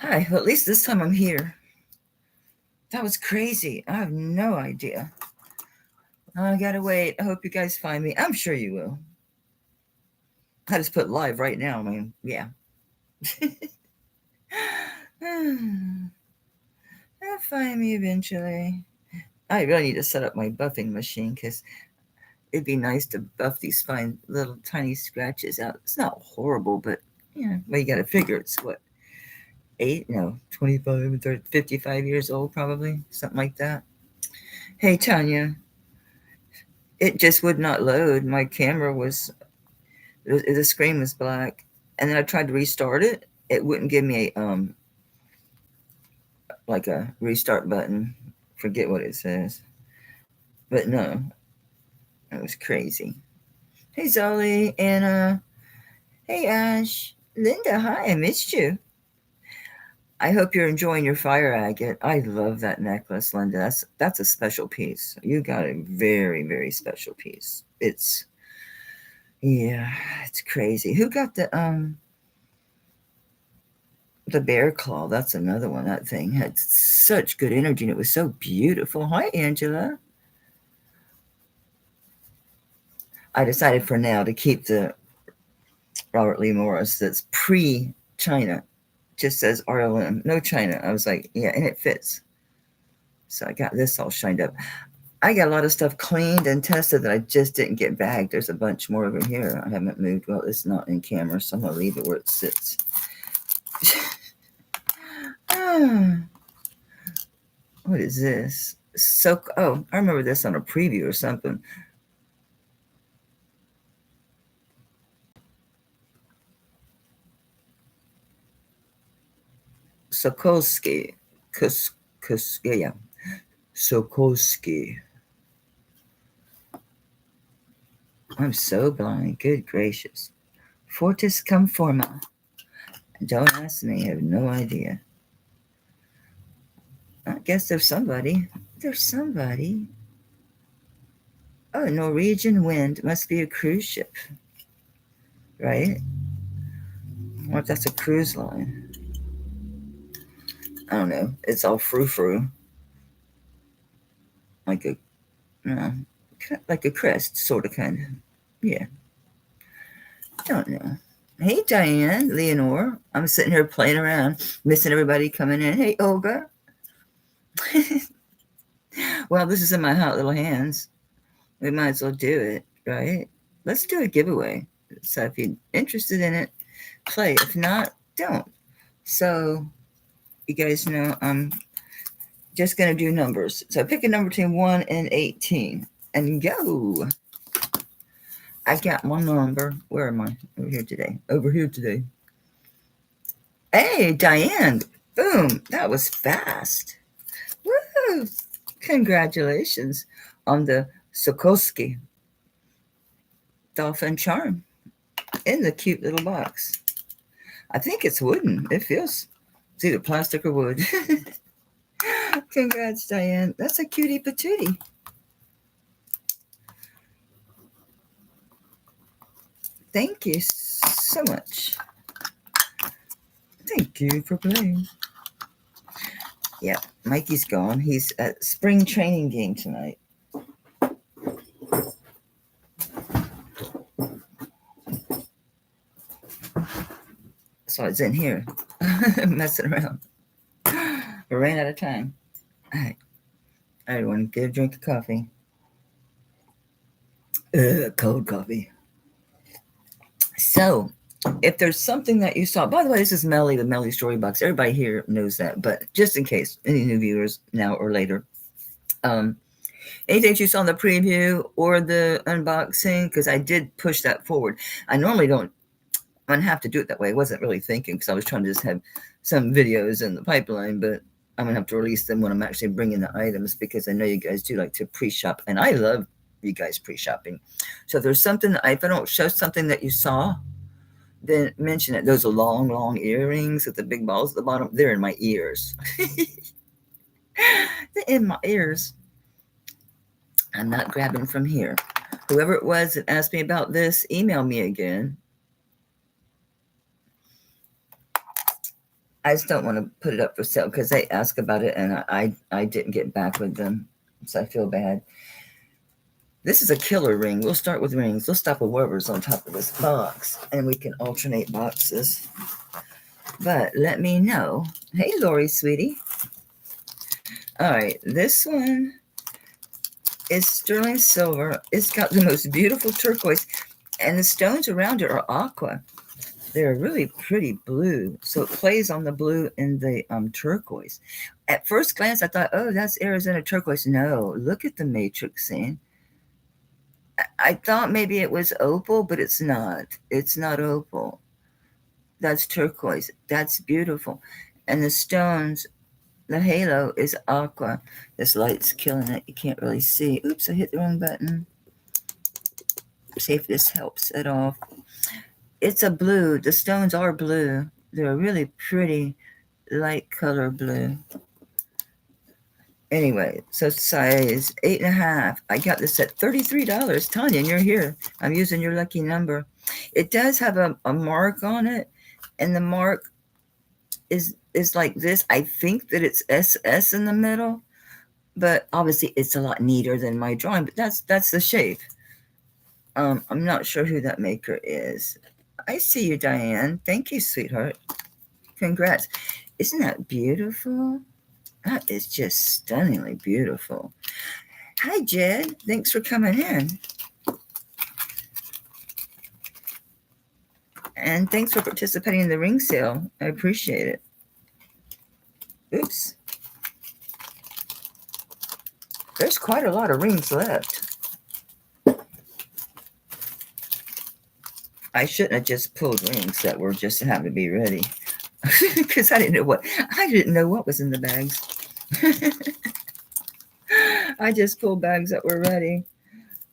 Hi, well, at least this time I'm here. That was crazy. I have no idea. I gotta wait. I hope you guys find me. I'm sure you will. I just put live right now. I mean, yeah. They'll find me eventually. I really need to set up my buffing machine because it'd be nice to buff these fine little tiny scratches out. It's not horrible, but yeah, well, you gotta figure it's what, 25, 30, 55 years old, probably, something like that. Hey, Tanya, it just would not load. My camera the screen was black, and then I tried to restart it. It wouldn't give me a like a restart button. Forget what it says, but no, it was crazy. Hey Zolly, Anna. Hey Ash, Linda. Hi, I missed you. I hope you're enjoying your fire agate. I love that necklace, Linda. That's a special piece. You got a very very special piece. Yeah, it's crazy. Who got the bear claw? That's another one. That thing had such good energy and it was so beautiful. Hi, Angela. I decided for now to keep the Robert Lee Morris that's pre China. Just says RLM, no China. I was like, yeah, and it fits. So I got this all shined up. I got a lot of stuff cleaned and tested that I just didn't get bagged. There's a bunch more over here. I haven't moved. Well, it's not in camera, so I'm going to leave it where it sits. What is this? I remember this on a preview or something. Sokolsky. Yeah. Sokolsky. I'm so blind. Good gracious. Fortis cum forma. Don't ask me. I have no idea. I guess there's somebody. There's somebody. Oh, Norwegian Wind must be a cruise ship, right? What if that's a cruise line? I don't know. It's all frou-frou. Like a, no, like a crest, sort of, kind of. Yeah. Don't know. Hey, Diane, Leonore. I'm sitting here playing around, missing everybody coming in. Hey, Olga. Well, this is in my hot little hands. We might as well do it, right? Let's do a giveaway. So if you're interested in it, play. If not, don't. So you guys know I'm just going to do numbers. So pick a number between 1 and 18 and go. I got one number. Where am I? Over here today. Over here today. Hey, Diane. Boom. That was fast. Woo! Congratulations on the Sokolsky Dolphin Charm in the cute little box. I think it's wooden. It feels, it's either plastic or wood. Congrats, Diane. That's a cutie patootie. Thank you so much. Thank you for playing. Yeah, Mikey's gone. He's at spring training game tonight. So it's in here, messing around. We ran out of time. All right, everyone, get a drink of coffee. Cold coffee. So, if there's something that you saw, by the way, this is Melly, the Melly Story Box. Everybody here knows that, but just in case any new viewers now or later, anything you saw in the preview or the unboxing, because I did push that forward. I normally don't. I have to do it that way. I wasn't really thinking because I was trying to just have some videos in the pipeline, but I'm gonna have to release them when I'm actually bringing the items because I know you guys do like to pre-shop, and I love you guys pre-shopping. So if there's something, if I don't show something that you saw, then mention it. Those are long, long earrings with the big balls at the bottom. They're in my ears. They're in my ears. I'm not grabbing from here. Whoever it was that asked me about this, email me again. I just don't want to put it up for sale because they asked about it and I didn't get back with them. So I feel bad. This is a killer ring. We'll start with rings. We'll stop with whatever's on top of this box and we can alternate boxes. But let me know. Hey, Lori, sweetie. All right, this one is sterling silver. It's got the most beautiful turquoise, and the stones around it are aqua. They're really pretty blue, so it plays on the blue and the turquoise. At first glance, I thought, oh, that's Arizona turquoise. No, look at the matrix scene. I thought maybe it was opal, but it's not. It's not opal. That's turquoise. That's beautiful. And the stones, the halo is aqua. This light's killing it. You can't really see. Oops, I hit the wrong button. See if this helps at all. It's a blue. The stones are blue. They're a really pretty light color blue. Anyway, so size 8.5. I got this at $33. Tanya, and you're here. I'm using your lucky number. It does have a mark on it, and the mark is like this. I think that it's SS in the middle, but obviously it's a lot neater than my drawing, but that's the shape. I'm not sure who that maker is. I see you, Diane. Thank you, sweetheart. Congrats. Isn't that beautiful? That is just stunningly beautiful. Hi, Jed. Thanks for coming in. And thanks for participating in the ring sale. I appreciate it. Oops. There's quite a lot of rings left. I shouldn't have just pulled rings that were just happened to be ready. Because I didn't know what was in the bags. I just pulled bags that were ready.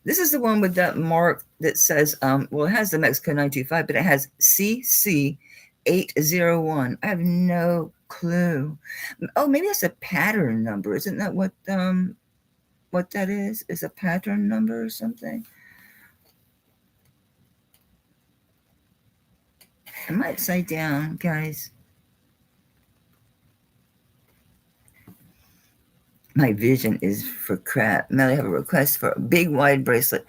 This is the one with that mark that says, well, it has the Mexico 925, but it has CC 801. I have no clue. Oh, maybe that's a pattern number. Isn't that what that is? Is a pattern number or something? I'm upside down, guys. My vision is for crap. Melly, I have a request for a big wide bracelet.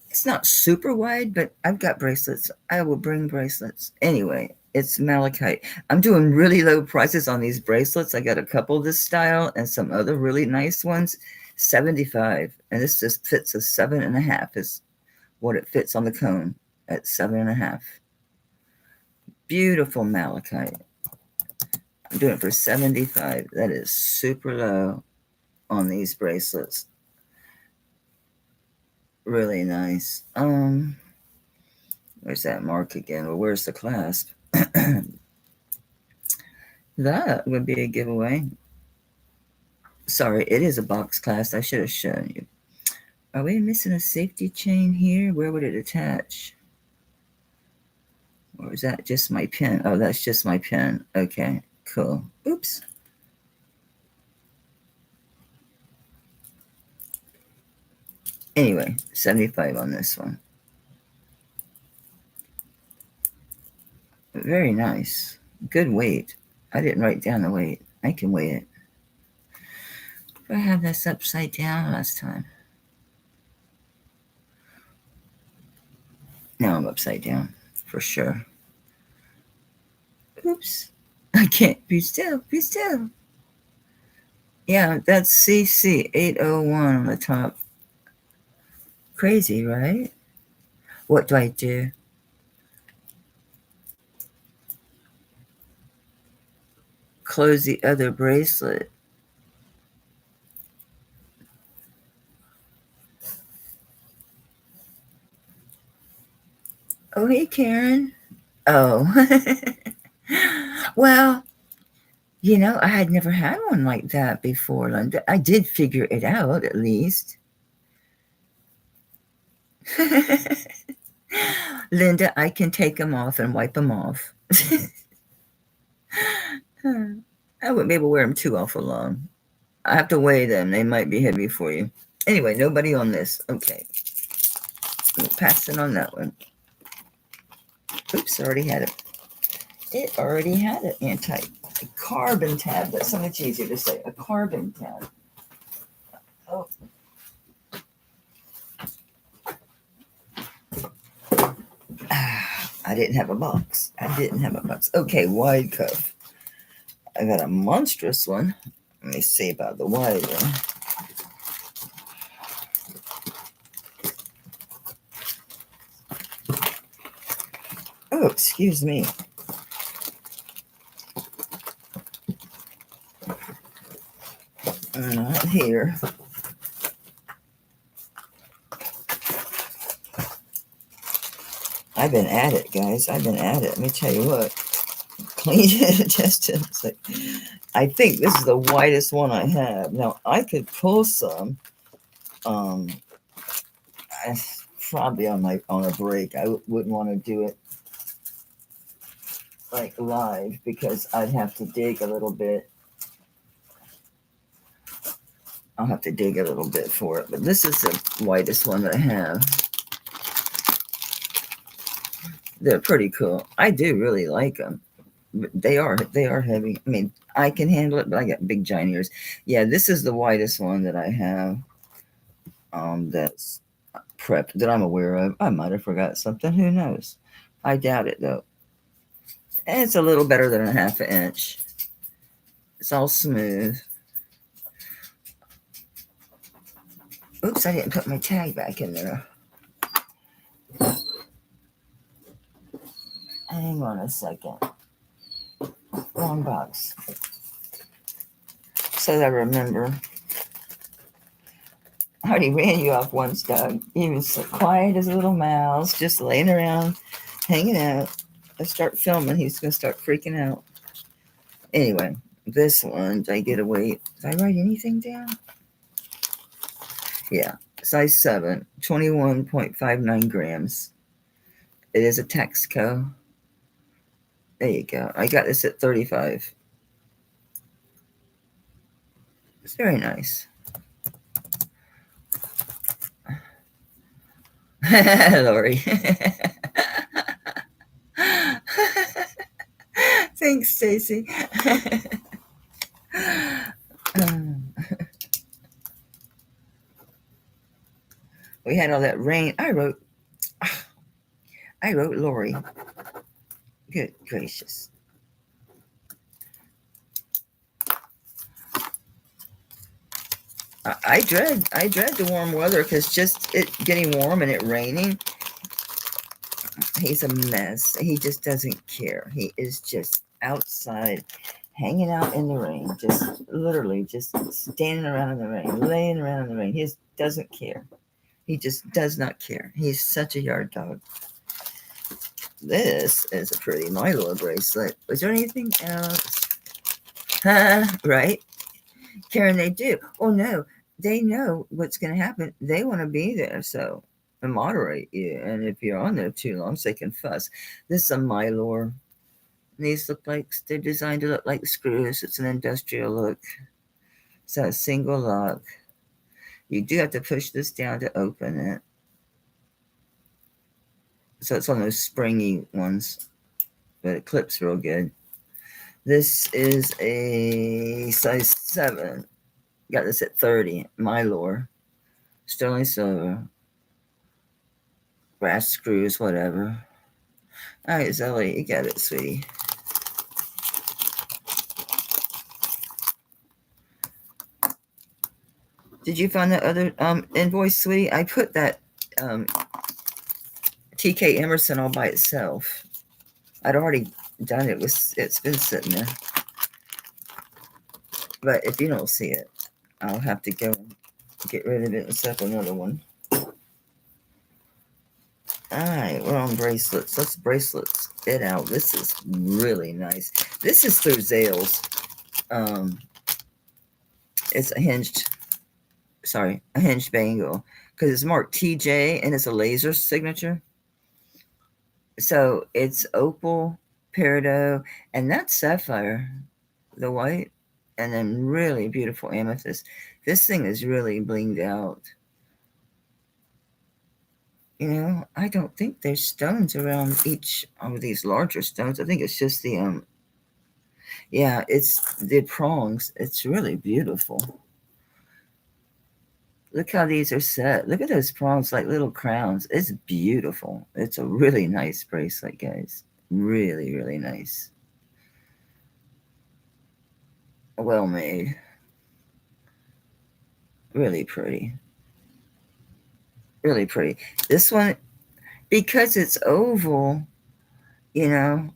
It's not super wide, but I've got bracelets. I will bring bracelets. Anyway, it's malachite. I'm doing really low prices on these bracelets. I got a couple this style and some other really nice ones. $75. And this just fits a 7.5 is what it fits on the cone at 7.5. Beautiful malachite. I'm doing it for $75. That is super low on these bracelets. Really nice. Where's that mark again? Well, where's the clasp? That would be a giveaway. Sorry, it is a box clasp. I should have shown you. Are we missing a safety chain here? Where would it attach? Or is that just my pin? Oh, that's just my pin. Okay, cool. Oops. Anyway, 75 on this one. Very nice. Good weight. I didn't write down the weight. I can weigh it. I have this upside down last time. Now I'm upside down for sure. Oops. I can't be still. Be still. Yeah, that's CC 801 on the top. Crazy, right? What do I do? Close the other bracelet. Oh, hey, Karen. Oh. Well, you know, I had never had one like that before, Linda. I did figure it out, at least. Linda, I can take them off and wipe them off. I wouldn't be able to wear them too awful long. I have to weigh them. They might be heavy for you. Anyway, nobody on this. Okay. Pass it on that one. Oops, I already had it. It already had an anti-carbon tab. That's so much easier to say. A carbon tab. Oh. I didn't have a box. Okay, wide cuff. I got a monstrous one. Let me see about the wide one. Oh, excuse me. Not here. I've been at it, guys. I've been at it. Let me tell you what. Clean it just like, I think this is the widest one I have. Now I could pull some. Probably on a break. I wouldn't want to do it like live because I'd have to dig a little bit. I'll have to dig a little bit for it, but this is the widest one that I have. They're pretty cool. I do really like them. They are heavy. I mean, I can handle it, but I got big giant ears. Yeah, this is the widest one that I have. That's prepped that I'm aware of. I might have forgot something. Who knows? I doubt it though. And it's a little better than a half an inch. It's all smooth. Oops, I didn't put my tag back in there. Hang on a second. Wrong box. So I remember. I already ran you off once, Doug. He was so quiet as a little mouse, just laying around, hanging out. I start filming, he's going to start freaking out. Anyway, this one, did I get a weight? Did I write anything down? Yeah, size 7, 21.59 grams. It is a Texaco. There you go. I got this at 35. It's very nice. Lori. Thanks, Stacy. We had all that rain. I wrote Lori. Good gracious. I dread the warm weather because just it getting warm and it raining. He's a mess. He just doesn't care. He is just outside, hanging out in the rain, just literally just standing around in the rain, laying around in the rain. He just doesn't care. He just does not care. He's such a yard dog. This is a pretty Milo bracelet. Was there anything else? Right? Karen, they do. Oh, no. They know what's going to happen. They want to be there, so and moderate you. And if you're on there too long, so they can fuss. This is a Mylor. These look like, they're designed to look like screws. It's an industrial look. So a single lock. You do have to push this down to open it. So it's one of those springy ones, but it clips real good. This is a size 7. Got this at 30. Mylor. Sterling silver. Brass screws, whatever. All right, Zoe, you got it, sweetie. Did you find that other invoice, sweetie? I put that TK Emerson all by itself. I'd already done it. It's been sitting there. But if you don't see it, I'll have to go and get rid of it and set up another one. All right, we're on bracelets. Let's bracelets it out. This is really nice. This is through Zales. It's a hinged bangle because it's marked TJ and it's a laser signature. So it's opal, peridot, and that's sapphire, the white, and then really beautiful amethyst. This thing is really blinged out. You know, I don't think there's stones around each of these larger stones. I think it's just the yeah, it's the prongs. It's really beautiful. Look how these are set. Look at those prongs like little crowns. It's beautiful. It's a really nice bracelet, guys. Really, really nice. Well made. Really pretty. Really pretty. This one, because it's oval, you know,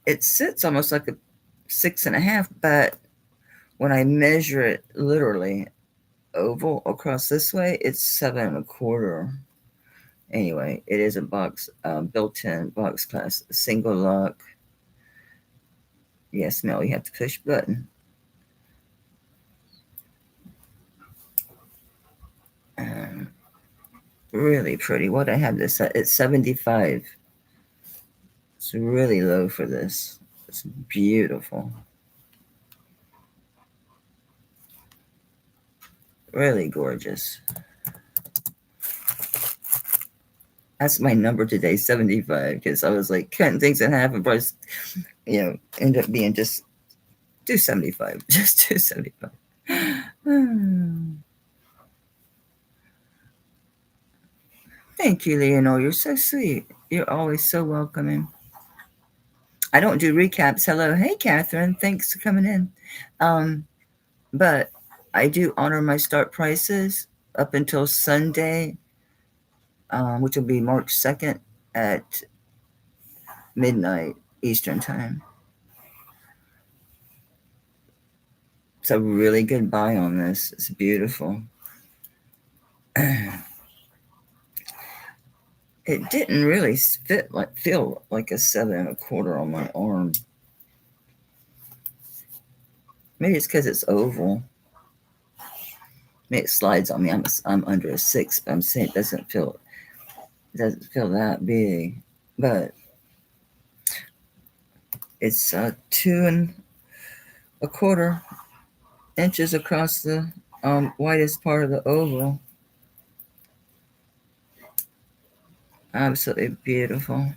it sits almost like a 6.5, but when I measure it literally oval across this way, it's 7.25. Anyway, it is a box, built-in box class, single lock. Yes, Mel, you have to push button. Really pretty. What I have this at? It's 75. It's really low for this. It's beautiful. Really gorgeous. That's my number today, 75, because I was like cutting things in half and probably, end up being just do 75. Just do 75. Thank you, Leonore. You're so sweet. You're always so welcoming. I don't do recaps. Hello. Hey, Catherine. Thanks for coming in. But I do honor my start prices up until Sunday, which will be March 2nd at midnight Eastern time. It's a really good buy on this. It's beautiful. It didn't really feel like a 7.25 on my arm. Maybe it's because it's oval. Maybe it slides on me. I'm under a 6, but I'm saying it doesn't feel that big. But it's 2.25 inches across the widest part of the oval. Absolutely beautiful. All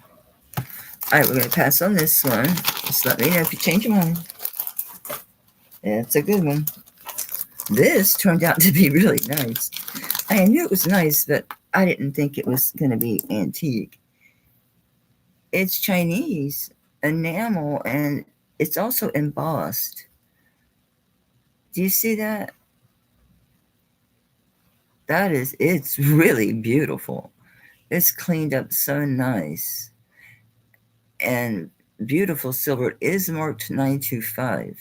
right, we're going to pass on this one. Just let me know if you change your mind. Yeah, it's a good one. This turned out to be really nice. I knew it was nice, but I didn't think it was going to be antique. It's Chinese enamel, and it's also embossed. Do you see that? It's really beautiful. It's cleaned up so nice. And beautiful silver. It is marked 925.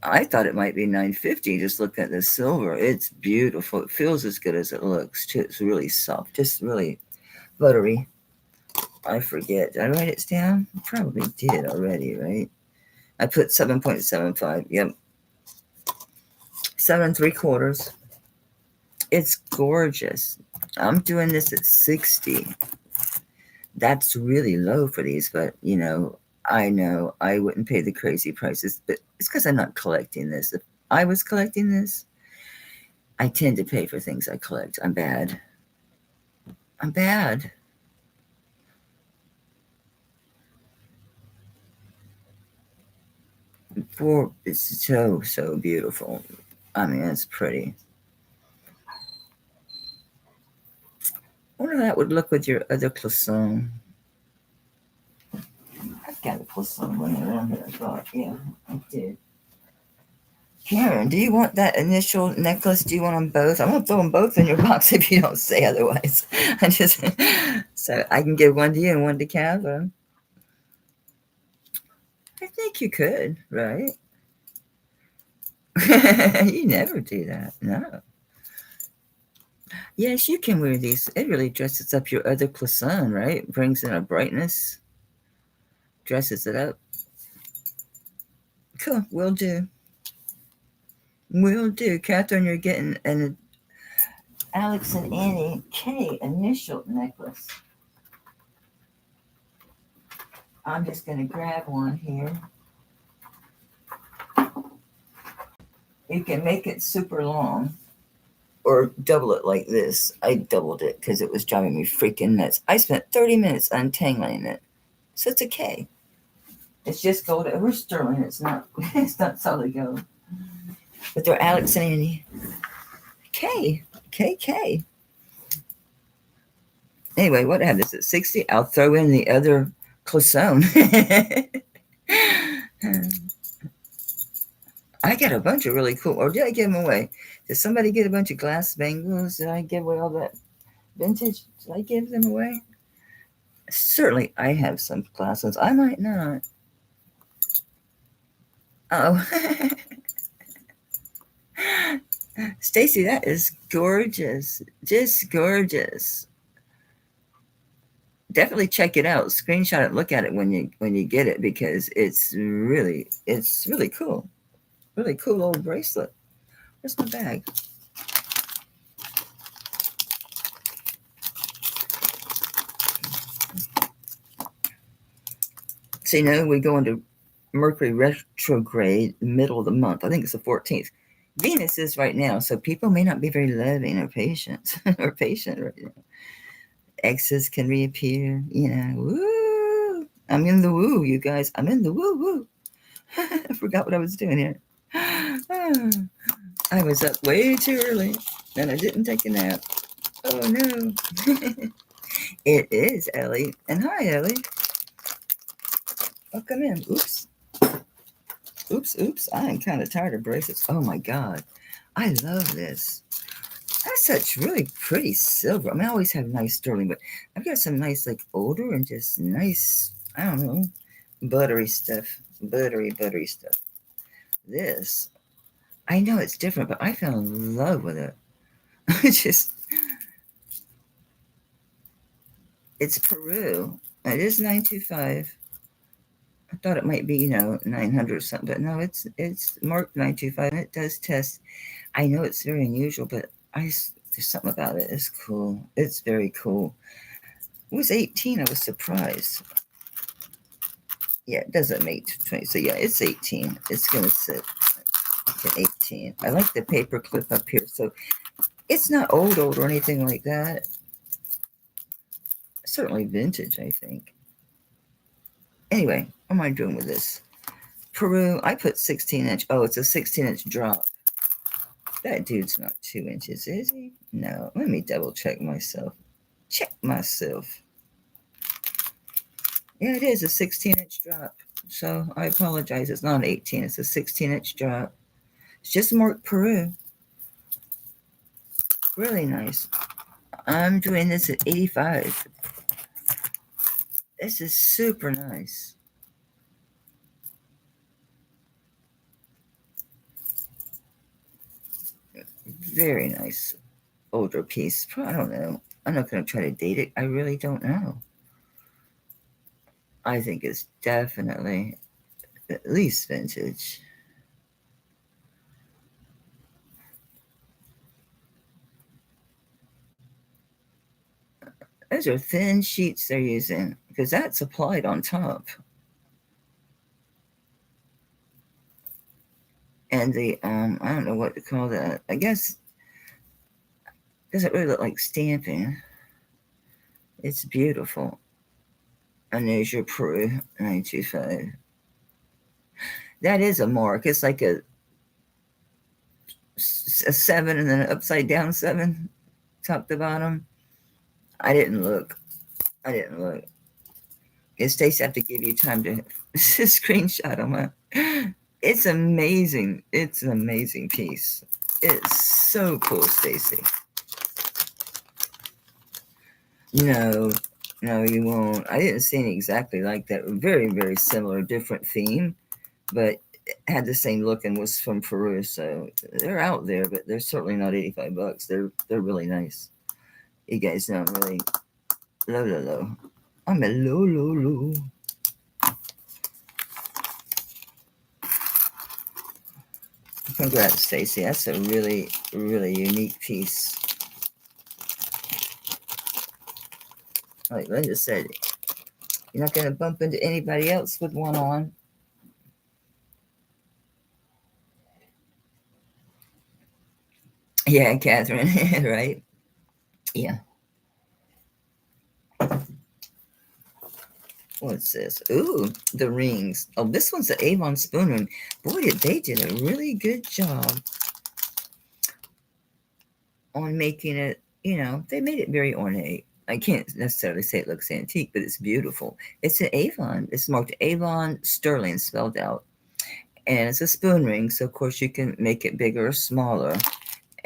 I thought it might be 950. Just look at the silver. It's beautiful. It feels as good as it looks too. It's really soft, just really buttery. I forget. Did I write it down? I probably did already, right? I put 7.75. Yep. 7.75. It's gorgeous. I'm doing this at 60. That's really low for these, but I know I wouldn't pay the crazy prices, but it's because I'm not collecting this. If I was collecting this, I tend to pay for things I collect. I'm bad. I'm bad. It's so beautiful. I mean, it's pretty. I wonder how that would look with your other cloisonne. I've got a cloisonne running around here. I thought, yeah, I did. Karen, do you want that initial necklace? Do you want them both? I'm gonna throw them both in your box if you don't say otherwise. So I can give one to you and one to Kevin. I think you could, right? You never do that, no. Yes, you can wear these. It really dresses up your other cloisonne, right? Brings in a brightness, dresses it up. Cool, will do. Will do. Catherine, you're getting an Alex and Annie K initial necklace. I'm just going to grab one here. You can make it super long. or double it like this. I doubled it because it was driving me freaking nuts. I spent 30 minutes untangling it. So it's a K. It's just gold. We're sterling. It's not solid gold. But they're Alex and Annie. K. Anyway, what I have this at 60. I'll throw in the other cloisonne. I got a bunch of really cool, or did I give them away? Did somebody get a bunch of glass bangles? Did I give away all that vintage? Did I give them away? Certainly, I have some glass ones. I might not. Oh. Stacy, that is gorgeous. Just gorgeous. Definitely check it out. Screenshot it. Look at it when you get it, because it's really cool. Really cool old bracelet. Where's my bag? So we go into Mercury retrograde middle of the month. I think it's the 14th. Venus is right now, so people may not be very loving or patient right now. Exes can reappear, woo. I'm in the woo, you guys. I'm in the woo. I forgot what I was doing here. I was up way too early, and I didn't take a nap. Oh, no. It is Ellie. And hi, Ellie. Welcome in. Oops. I am kind of tired of bracelets. Oh, my God. I love this. That's such really pretty silver. I mean, I always have nice sterling, but I've got some nice, like, older and just nice, I don't know, buttery stuff. Buttery stuff. This, I know it's different, but I fell in love with it. It's Peru. It is 925. I thought it might be, 900 or something, but no, it's marked 925, and it does test. I know it's very unusual, but there's something about it. It's cool. It's very cool. It was 18. I was surprised. Yeah, it doesn't make 20. So yeah, it's 18. It's gonna sit at 18. I like the paper clip up here. So it's not old or anything like that. Certainly vintage, I think. Anyway, what am I doing with this? Peru, I put 16-inch. Oh, it's a 16-inch drop. That dude's not 2 inches, is he? No, let me double check myself. Yeah, it is a 16-inch drop. So I apologize. It's not 18. It's a 16-inch drop. It's just marked Peru. Really nice. I'm doing this at 85. This is super nice. Very nice. Older piece. I don't know. I'm not going to try to date it. I really don't know. I think it's definitely at least vintage. Those are thin sheets they're using, because that's applied on top. And the, I don't know what to call that. I guess it doesn't really look like stamping. It's beautiful. And there's your Peru 925. That is a mark. It's like a 7 and then an upside down 7, top to bottom. I didn't look. Stacy have to give you time to screenshot them. It's amazing. It's an amazing piece. It's so cool, Stacy. No, you won't. I didn't see any exactly like that. Very, very similar, different theme, but had the same look and was from Peru. So they're out there, but they're certainly not $85. They're really nice. You guys know I'm really low. I'm a low. Congrats, Stacy. That's a really, really unique piece. Like Linda said, you're not going to bump into anybody else with one on. Yeah, Catherine, right? Yeah. What's this? Ooh, the rings. Oh, this one's the Avon spoon ring. Boy, they did a really good job on making it, they made it very ornate. I can't necessarily say it looks antique, but it's beautiful. It's an Avon. It's marked Avon Sterling spelled out. And it's a spoon ring, so of course you can make it bigger or smaller.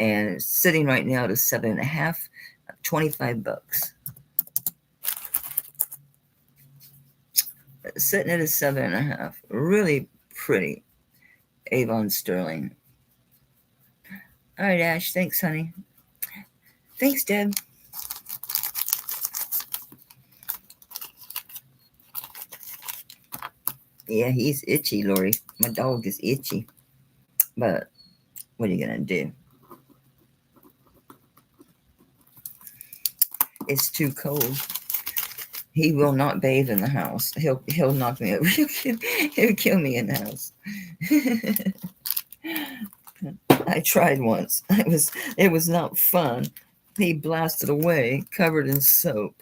And it's sitting right now at a 7.5, 25 bucks. Sitting at a 7.5. Really pretty. Avon Sterling. All right, Ash. Thanks, honey. Thanks, Deb. Yeah, he's itchy, Lori. My dog is itchy. But what are you going to do? It's too cold. He will not bathe in the house. He'll knock me over. He'll kill me in the house. I tried once. It was not fun. He blasted away, covered in soap.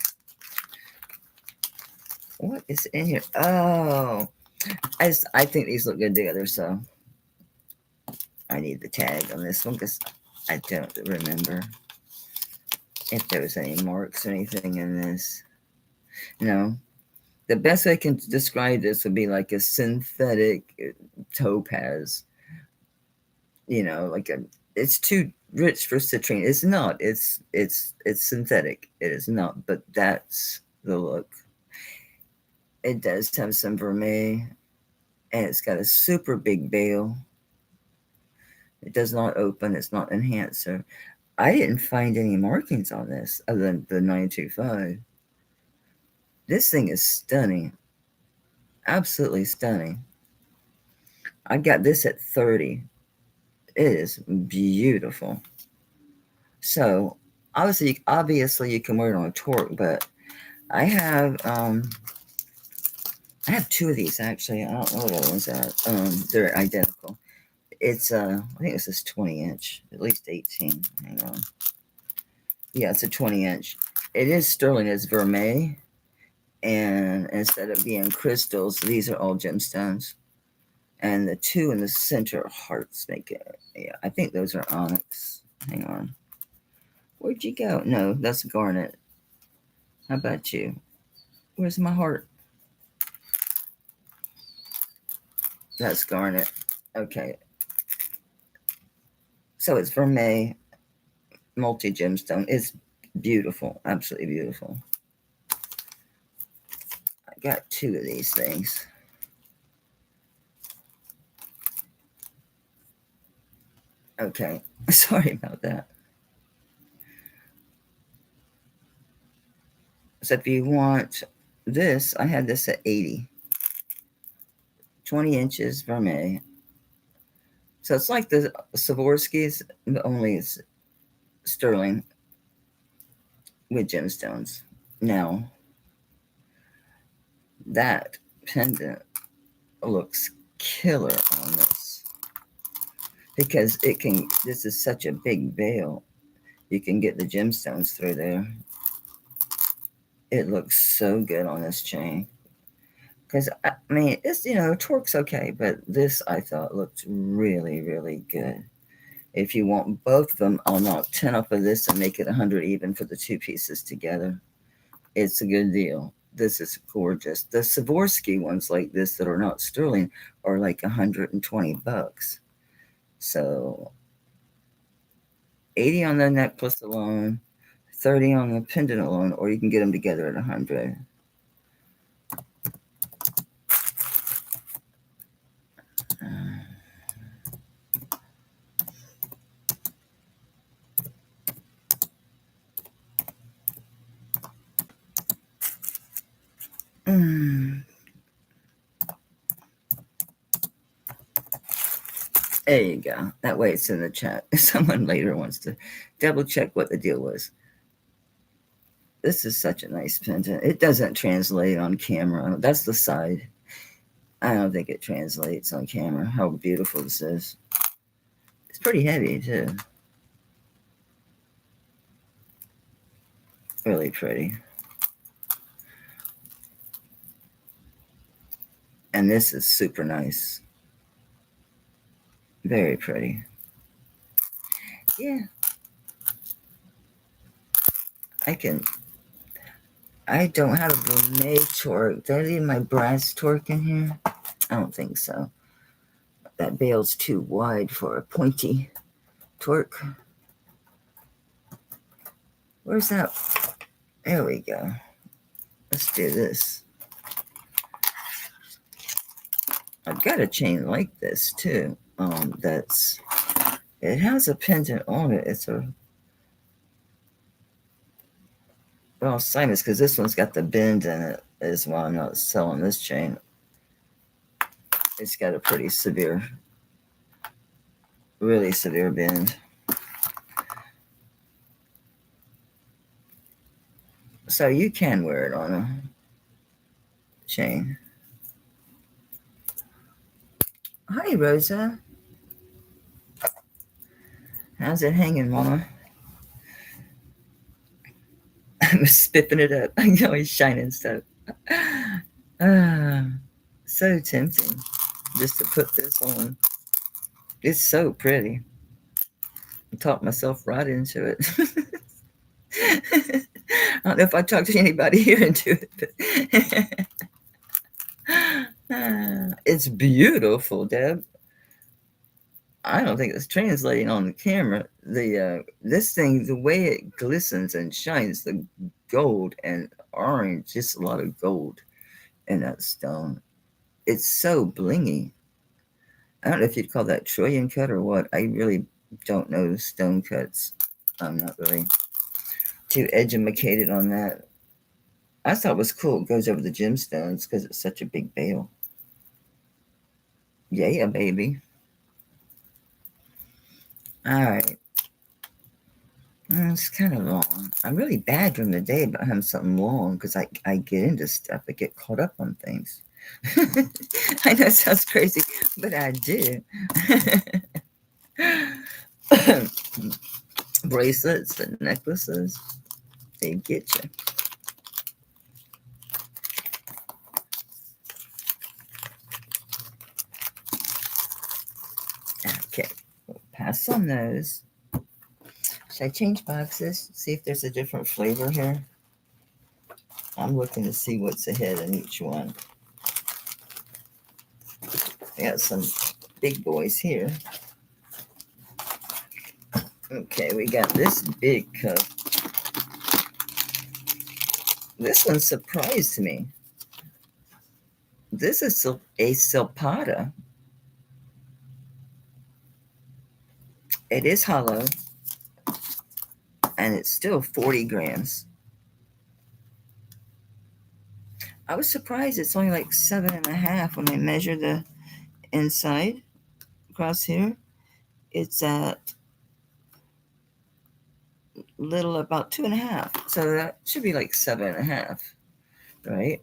What is in here? Oh, I think these look good together, so I need the tag on this one because I don't remember if there was any marks or anything in this. No. The best I can describe this would be like a synthetic topaz. It's too rich for citrine. It's not. It's synthetic. It is not, but that's the look. It does have some vermeil, and it's got a super big bail. It does not open. It's not enhancer. I didn't find any markings on this other than the 925. This thing is stunning. Absolutely stunning. I got this at 30. It is beautiful. So obviously you can wear it on a torque, but I have two of these actually. I don't know what other ones are. They're identical. It's I think this is 20-inch, at least 18. Hang on. Yeah, it's a 20-inch. It is sterling. It's vermeil, and instead of being crystals, these are all gemstones. And the two in the center are hearts. Make it. Yeah, I think those are onyx. Hang on. Where'd you go? No, that's garnet. How about you? Where's my heart? That's garnet. Okay. So it's vermeil, multi-gemstone. It's beautiful. Absolutely beautiful. I got two of these things. Okay. Sorry about that. So if you want this, I had this at 80. 20 inches vermeil. So it's like the Swarovskis, but only it's sterling with gemstones. Now, that pendant looks killer on this because this is such a big veil. You can get the gemstones through there. It looks so good on this chain. Because, I mean, it's, torque's okay, but this I thought looked really, really good. If you want both of them, I'll knock 10 off of this and make it 100 even for the two pieces together. It's a good deal. This is gorgeous. The Swarovski ones like this that are not sterling are like 120 bucks. So 80 on the necklace alone, 30 on the pendant alone, or you can get them together at 100. There you go. That way it's in the chat. If someone later wants to double check what the deal was. This is such a nice pendant. It doesn't translate on camera. That's the side. I don't think it translates on camera how beautiful this is. It's pretty heavy too. Really pretty. And this is super nice. Very pretty. Yeah. I don't have a gourmet torque. Did I leave my brass torque in here? I don't think so. That bail's too wide for a pointy torque. Where's that? There we go. Let's do this. I've got a chain like this too. It has a pendant on it. It's a Simon's, because this one's got the bend in it as well. I'm not selling this chain. It's got a pretty severe, really severe bend. So you can wear it on a chain. Hi, Rosa. How's it hanging, Mama? I'm spiffing it up. I'm always shining stuff. So tempting just to put this on. It's so pretty. I talked myself right into it. I don't know if I talked to anybody here into it, but it's beautiful, Deb. I don't think it's translating on the camera. This thing, the way it glistens and shines, the gold and orange, just a lot of gold in that stone. It's so blingy. I don't know if you'd call that trillion cut or what. I really don't know stone cuts. I'm not really too educated on that. I thought it was cool. It goes over the gemstones because it's such a big bail. Yeah, baby. All right. It's kind of long. I'm really bad during the day about having something long because I get into stuff. I get caught up on things. I know it sounds crazy, but I do. Bracelets and necklaces, they get you. Okay, we'll pass on those. Should I change boxes? See if there's a different flavor here. I'm looking to see what's ahead in each one. I got some big boys here. Okay, we got this big cup. This one surprised me. This is a Silpata. It is hollow, and it's still 40 grams. I was surprised it's only like 7.5 when I measure the inside across here. It's at little about 2.5. So that should be like 7.5, right?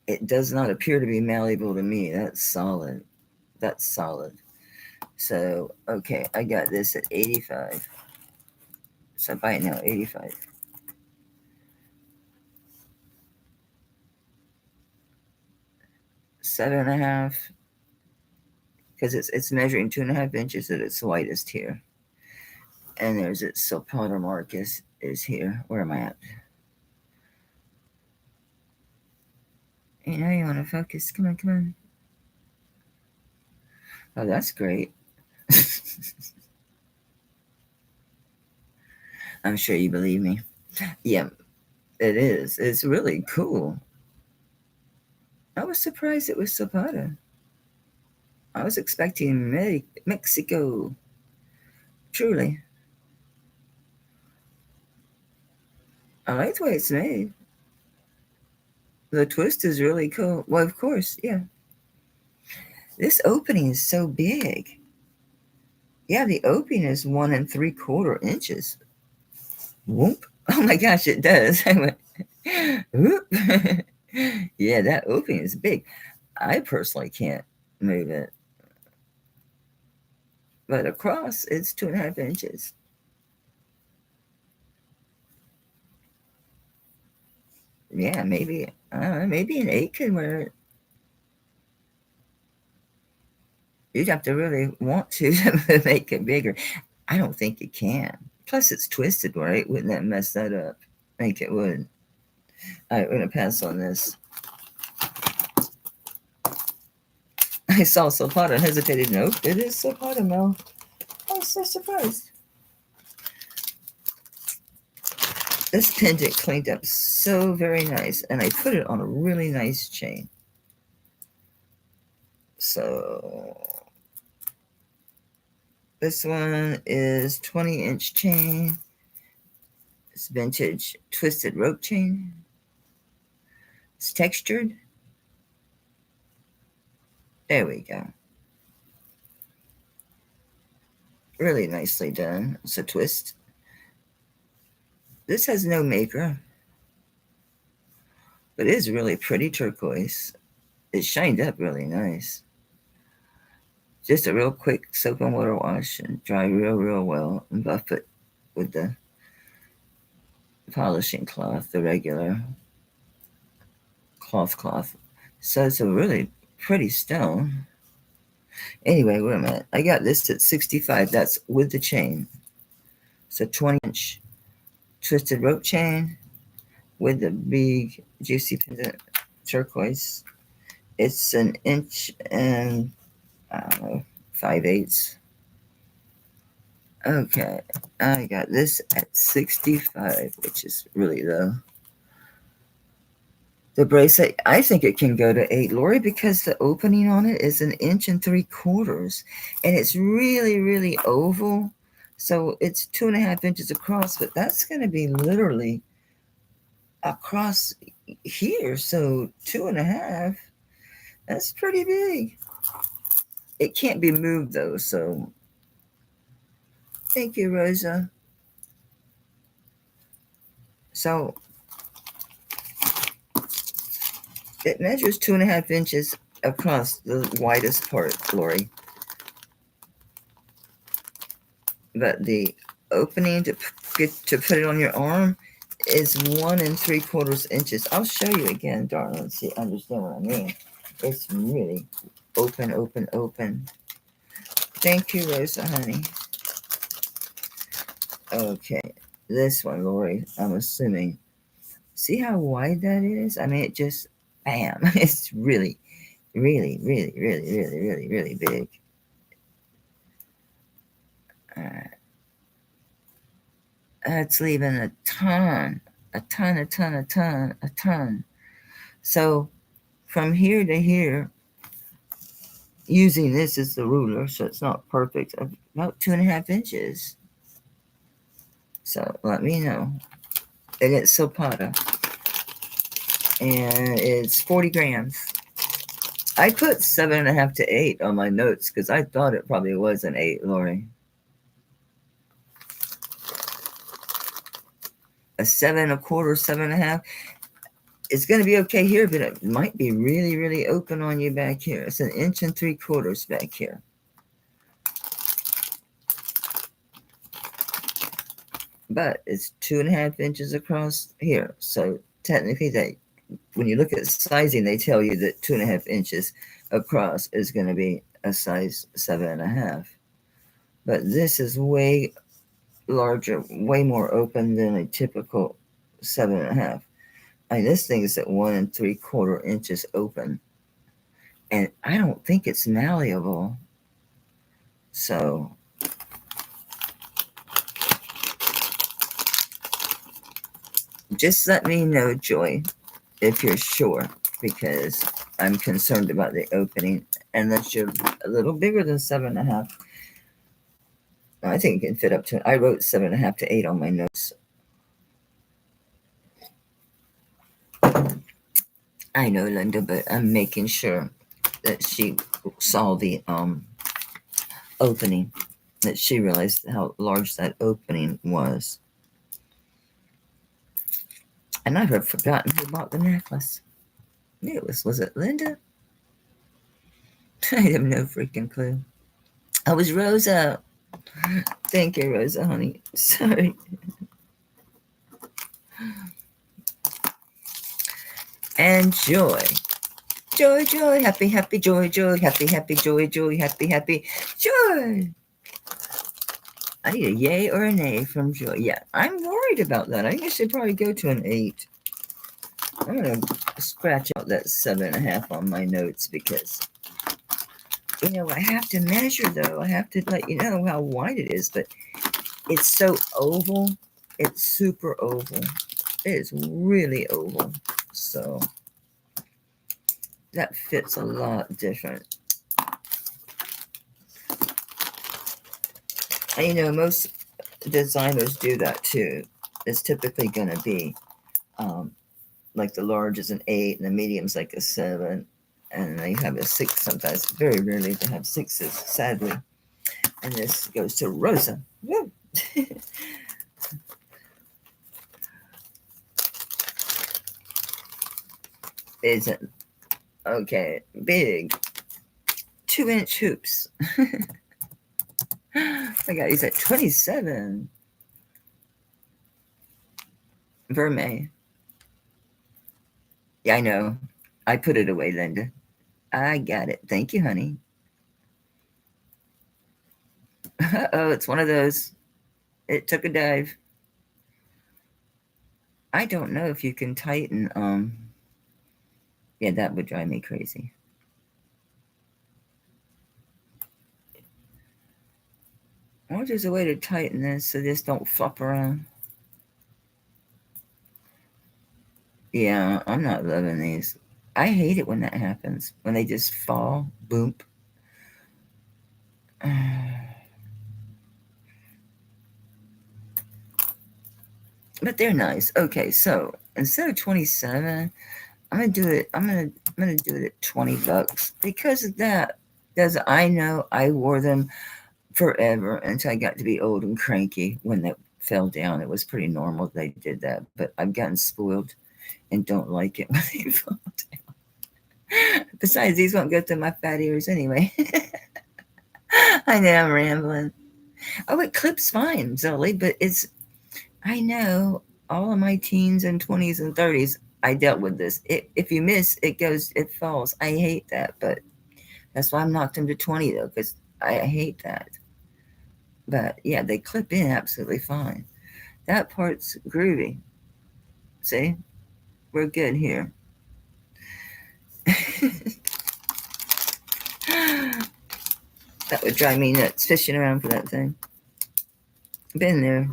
It does not appear to be malleable to me. That's solid. That's solid. So, okay, I got this at 85. So I buy it now, 85. 7.5, because it's measuring 2.5 inches at its widest here. And there's its Silpata mark is here. Where am I at? You know, you want to focus. Come on, come on. Oh, that's great. I'm sure you believe me. Yeah, it is. It's really cool. I was surprised it was Silpata. I was expecting Mexico. Truly. I like the way it's made. The twist is really cool. Well, of course, yeah. This opening is so big. Yeah, the opening is 1 3/4 inches. Whoop. Oh my gosh, it does. I went, whoop. Yeah, that opening is big. I personally can't move it. But across, it's 2.5 inches. Yeah, maybe, maybe an 8 could wear it. You'd have to really want to make it bigger. I don't think you can. Plus, it's twisted, right? Wouldn't that mess that up? I think it would. All right, we're going to pass on this. I saw Zapata and hesitated. Nope, it is Zapata, Mel. I was so surprised. This pendant cleaned up so very nice, and I put it on a really nice chain. So this one is 20-inch chain. It's vintage twisted rope chain. It's textured. There we go. Really nicely done. It's a twist. This has no maker, but it is really pretty turquoise. It shined up really nice. Just a real quick soap and water wash and dry real well and buff it with the polishing cloth, the regular cloth. So it's a really pretty stone. Anyway, wait a minute. I got this at 65. That's with the chain. So 20-inch twisted rope chain with the big juicy pendant turquoise. It's an inch and I don't know, 5/8. Okay, I got this at 65, which is really low. The bracelet, I think it can go to 8, Lori, because the opening on it is 1 3/4 inches, and it's really oval. So it's 2.5 inches across, but that's going to be literally across here. So 2.5, that's pretty big. It can't be moved though. So thank you, Rosa. So it measures 2.5 inches across the widest part, Lori. But the opening to put it on your arm is 1 3/4 inches. I'll show you again, darling. See, understand what I mean. It's really open. Thank you, Rosa, honey. Okay, this one, Lori, I'm assuming. See how wide that is? I mean, it just, bam. It's really big. All right. It's leaving a ton. So from here to here, using this as the ruler, so it's not perfect, about 2.5 inches. So let me know. And it's Zapata. And it's 40 grams. I put 7.5 to 8 on my notes because I thought it probably was an 8, Lori. A 7.25, 7.5. It's going to be okay here, but it might be really open on you back here. It's 1 3/4 inches back here. But it's 2.5 inches across here. So technically, that when you look at sizing, they tell you that 2.5 inches across is going to be a size 7.5. But this is way larger, way more open than a typical 7.5. I mean, this thing is at 1 3/4 inches open, and I don't think it's malleable. So just let me know, Joy, if you're sure, because I'm concerned about the opening. Unless you're a little bigger than 7.5, I think it can fit up to. I wrote 7.5 to 8 on my notes. I know, Linda, but I'm making sure that she saw the opening, that she realized how large that opening was. And I've forgotten who bought the necklace. Was it Linda? I have no freaking clue. I was Rosa. Thank you, Rosa, honey. Sorry. and joy. Joy, joy, happy, happy, joy, joy, happy, happy, joy, joy, happy, happy, joy. I need a yay or a nay from joy. Yeah, I'm worried about that. I think I should probably go to an 8. I'm going to scratch out that 7.5 on my notes because, you know, I have to measure, though. I have to let you know how wide it is, but it's so oval. It's super oval. It is really oval. So that fits a lot different. And, you know, most designers do that too. It's typically going to be like the large is an 8 and the medium's like a 7. And they have a 6 sometimes. Very rarely they have 6s, sadly. And this goes to Rosa. Woo. Is it okay? Big 2-inch hoops. I got these at 27. Vermeil. Yeah, I know. I put it away, Linda. I got it. Thank you, honey. Oh, it's one of those. It took a dive. I don't know if you can tighten. Yeah, that would drive me crazy. I wonder if there's a way to tighten this so this don't flop around. Yeah, I'm not loving these. I hate it when that happens. When they just fall. Boom. But they're nice. Okay, so instead of 27, I'm gonna do it. I'm gonna do it at $20 because of that. Because I know I wore them forever until I got to be old and cranky. When they fell down, it was pretty normal they did that. But I've gotten spoiled and don't like it when they fall down. Besides, these won't go through my fat ears anyway. I know I'm rambling. Oh, it clips fine, Zoe, but it's. I know all of my teens and 20s and 30s. I dealt with this. If you miss, it goes, it falls. I hate that, but that's why I'm knocked them to 20 though, because I hate that. But yeah, they clip in absolutely fine. That part's groovy. See, we're good here. That would drive me nuts fishing around for that thing. Been there.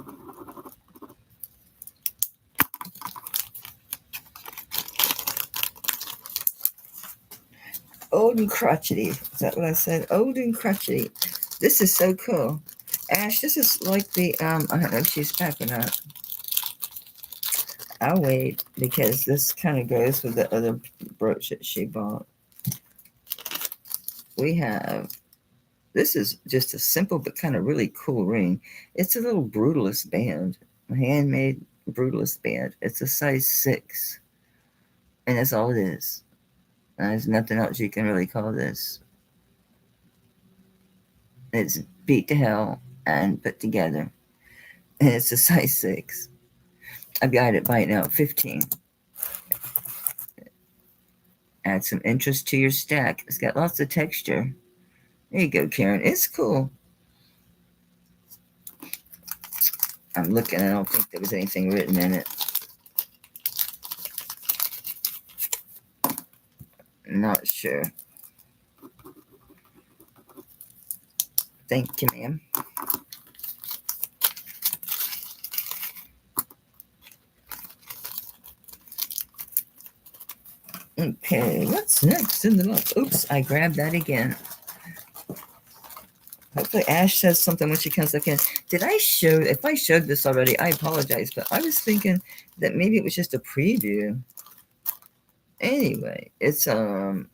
Old and crotchety. Is that what I said? Old and crotchety. This is so cool. Ash, this is like the, I don't know if she's back or not. I'll wait because this kind of goes with the other brooch that she bought. We have, this is just a simple but kind of really cool ring. It's a little brutalist band, a handmade brutalist band. It's a size 6, and that's all it is. There's nothing else you can really call this. It's beat to hell and put together, and it's a size 6. I've got it by now 15. Add some interest to your stack. It's got lots of texture. There you go, Karen. It's cool. I'm looking. I don't think there was anything written in it. Not sure. Thank you, ma'am. Okay, what's next in the box? Oops, I grabbed that again. Hopefully Ash says something when she comes back in. Did I show, if I showed this already, I apologize, but I was thinking that maybe it was just a preview. Anyway, it's a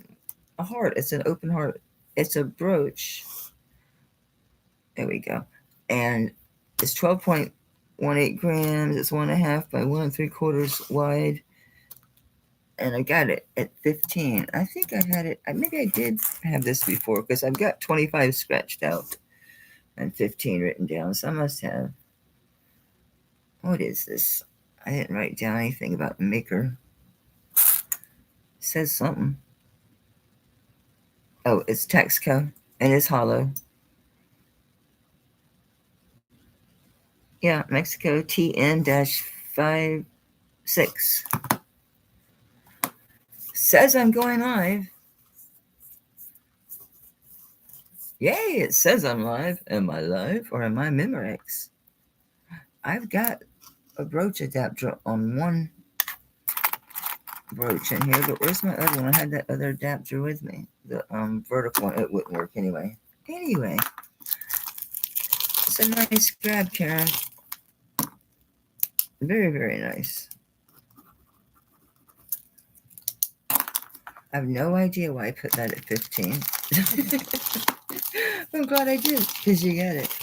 heart. It's an open heart. It's a brooch. There we go. And it's 12.18 grams. It's 1.5 by 1 3/4 wide. And I got it at 15. I think I had it. Maybe I did have this before because I've got 25 scratched out and 15 written down. So I must have. What is this? I didn't write down anything about maker. says something. Oh, it's Texco and it's hollow. Yeah, Mexico TN-56. Says I'm going live. Yay, it says I'm live. Am I live or am I Memorex? I've got a brooch adapter on one brooch in here, but where's my other one? I had that other adapter with me. The vertical one, it wouldn't work anyway. Anyway, it's a nice grab, Karen. Very, very nice. I have no idea why I put that at 15. I'm glad I did, because you get it.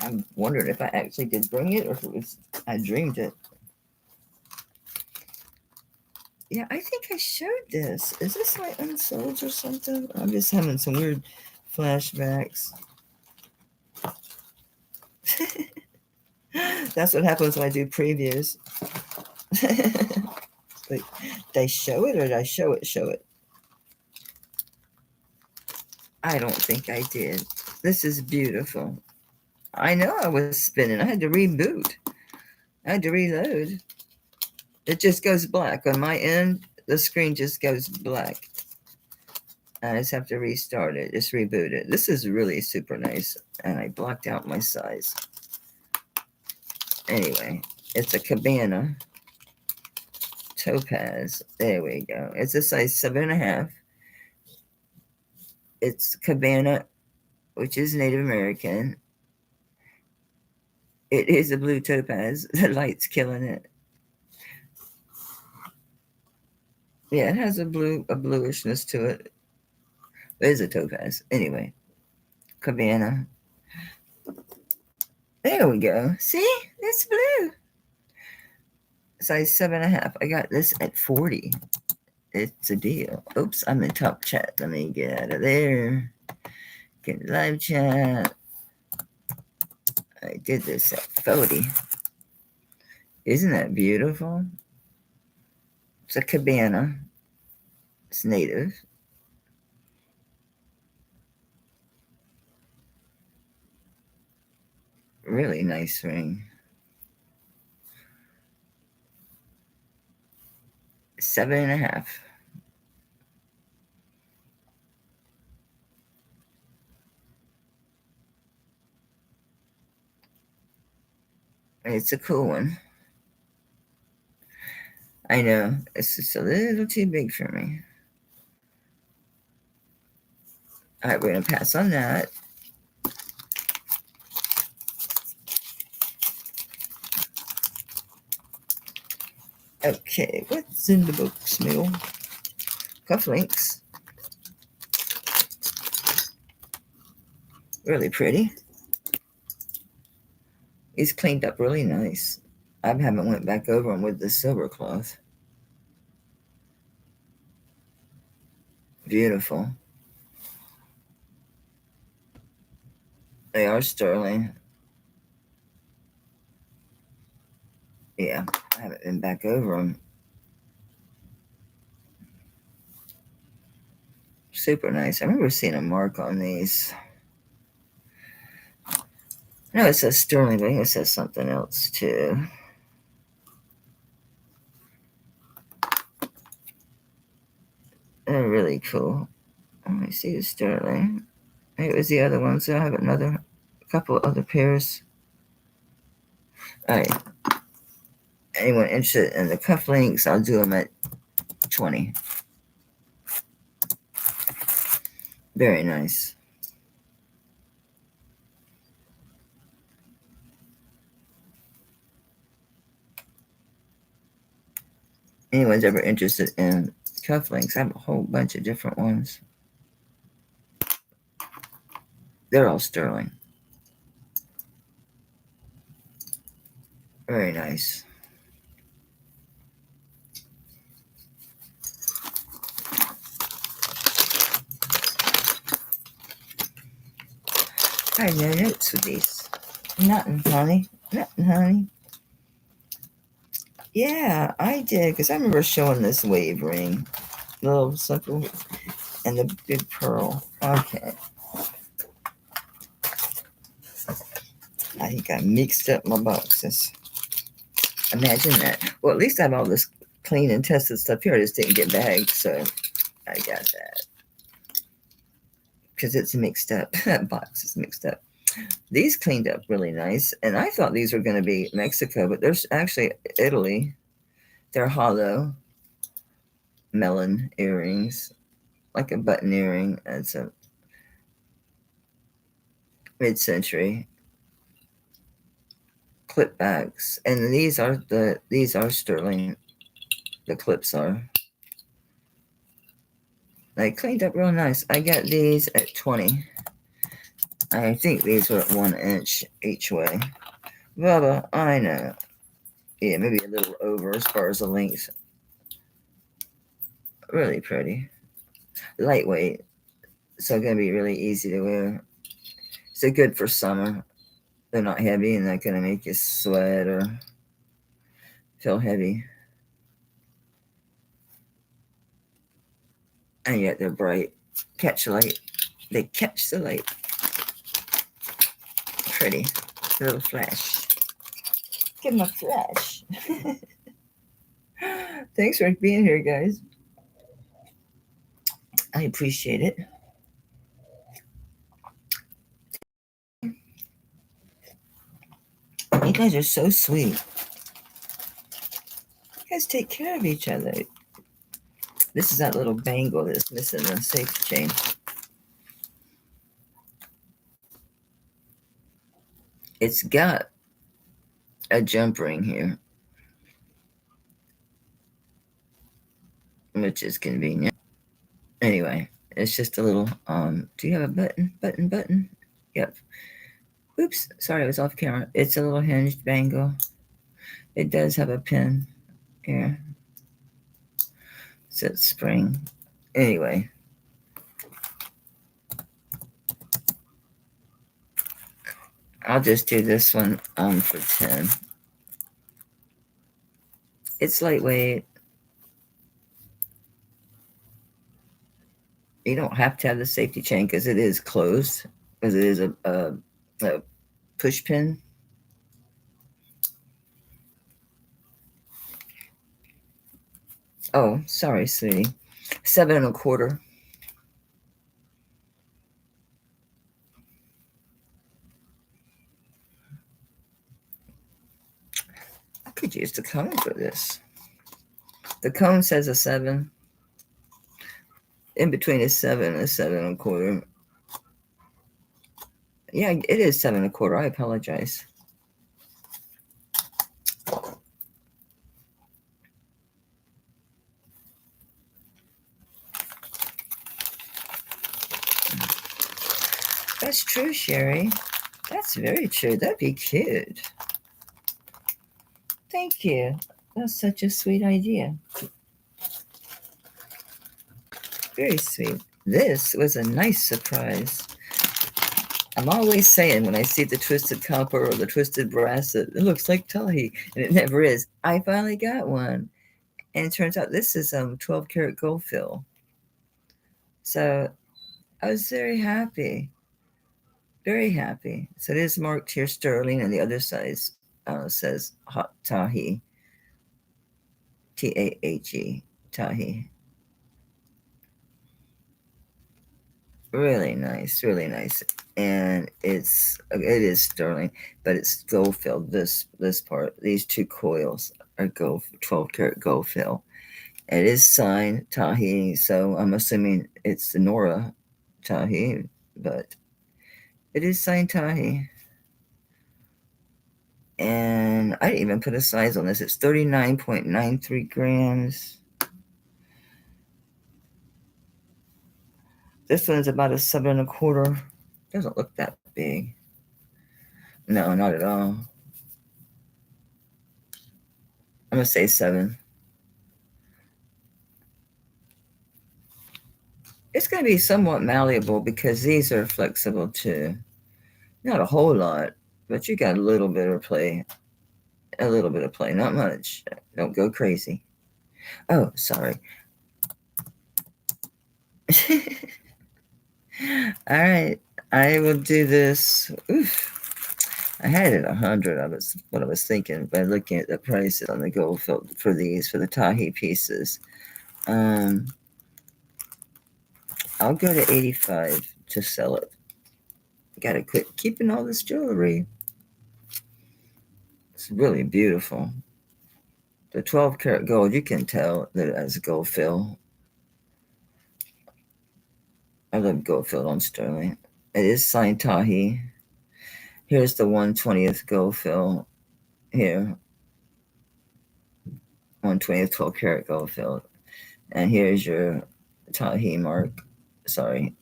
I'm wondering if I actually did bring it or if it was I dreamed it. Yeah, I think I showed this. Is this my unsold or something? I'm just having some weird flashbacks. That's what happens when I do previews. Like, did I show it or did I show it? I don't think I did. This is beautiful. I know I was spinning. I had to reboot. I had to reload. It just goes black. On my end, the screen just goes black. I just have to restart it, just reboot it. This is really super nice. And I blocked out my size. Anyway, it's a cabana topaz. There we go. It's a size 7.5. It's cabana, which is Native American. It is a blue topaz. The light's killing it. Yeah, it has a bluishness to it. It is a topaz. Anyway, cabana. There we go. See? It's blue. Size 7.5. I got this at 40. It's a deal. Oops, I'm in top chat. Let me get out of there. Get live chat. I did this at 40. Isn't that beautiful? It's a cabana. It's native. Really nice ring. 7.5. It's a cool one. I know. It's just a little too big for me. All right, we're going to pass on that. Okay, what's in the box, Mill? Cufflinks. Really pretty. He's cleaned up really nice. I haven't went back over them with the silver cloth. Beautiful. They are sterling. Yeah, I haven't been back over them. Super nice. I remember seeing a mark on these. No, it says sterling, but I think it says something else too. They're really cool. Let me see the sterling. Maybe it was the other one, so I have a couple other pairs. All right. Anyone interested in the cufflinks, I'll do them at 20. Very nice. Anyone's ever interested in cufflinks, I have a whole bunch of different ones. They're all sterling. Very nice. I have no notes with these. Nothing, honey. Nothing, honey. Yeah, I did, because I remember showing this wave ring, little simple, and the big pearl. Okay. I think I mixed up my boxes. Imagine that. Well, at least I have all this clean and tested stuff here. I just didn't get bagged, so I got that. Because it's mixed up. That box is mixed up. These cleaned up really nice. And I thought these were going to be Mexico, but there's actually Italy. They're hollow melon earrings, like a button earring. It's a mid-century clip backs. And these are sterling. The clips are. They cleaned up real nice. I got these at 20. I think these were 1 inch each way. Bubba, I know. Yeah, maybe a little over as far as the length. Really pretty. Lightweight. So going to be really easy to wear. So good for summer. They're not heavy and not going to make you sweat or feel heavy. And yet they're bright. Catch the light. They catch the light. Pretty. A little flash. Give them a flash. Thanks for being here, guys. I appreciate it. You guys are so sweet. You guys take care of each other. This is that little bangle that's missing the safety chain. It's got a jump ring here, which is convenient. Anyway, it's just a little, do you have a button? Yep. Oops, sorry, I was off camera. It's a little hinged bangle. It does have a pin here. So it's spring. Anyway. I'll just do this one for 10. It's lightweight. You don't have to have the safety chain because it is closed, because it is a push pin. Oh, sorry, sweetie. 7 1/4. I could use the cone for this. The cone says a 7. In between a 7 and a 7 1/4. Yeah, it is 7 1/4. I apologize. That's true, Sherry. That's very true. That'd be cute. Thank you. That's such a sweet idea. Very sweet. This was a nice surprise. I'm always saying when I see the twisted copper or the twisted bracelet, it looks like Tahi, and it never is. I finally got one. And it turns out this is 12 karat gold fill. So I was very happy. Very happy. So it is marked here sterling, and the other side says hot Tahi. Tahe. Tahi. Really nice, really nice. And it is sterling, but it's gold filled. This part, these 2 coils are gold, 12 karat gold fill. It is signed Tahi, so I'm assuming it's the Nora Tahi, but it is signed Tahi. And I didn't even put a size on this. It's 39.93 grams. This one's about a 7 1/4. Doesn't look that big. No, not at all. I'm going to say 7. It's going to be somewhat malleable because these are flexible too. Not a whole lot, but you got a little bit of play. a little bit of play, not much. Don't go crazy. Oh, sorry. All right, I will do this. Oof. I had it 100. What I was thinking by looking at the prices on the gold field for these, for the Tahi pieces. I'll go to 85 to sell it. Gotta quit keeping all this jewelry. It's really beautiful. The 12 karat gold, you can tell that it has a gold fill. I love gold fill on sterling. It is signed Tahi. Here's the 1/20th gold fill here. 1/20th 12 karat gold fill. And here's your Tahi mark. Sorry.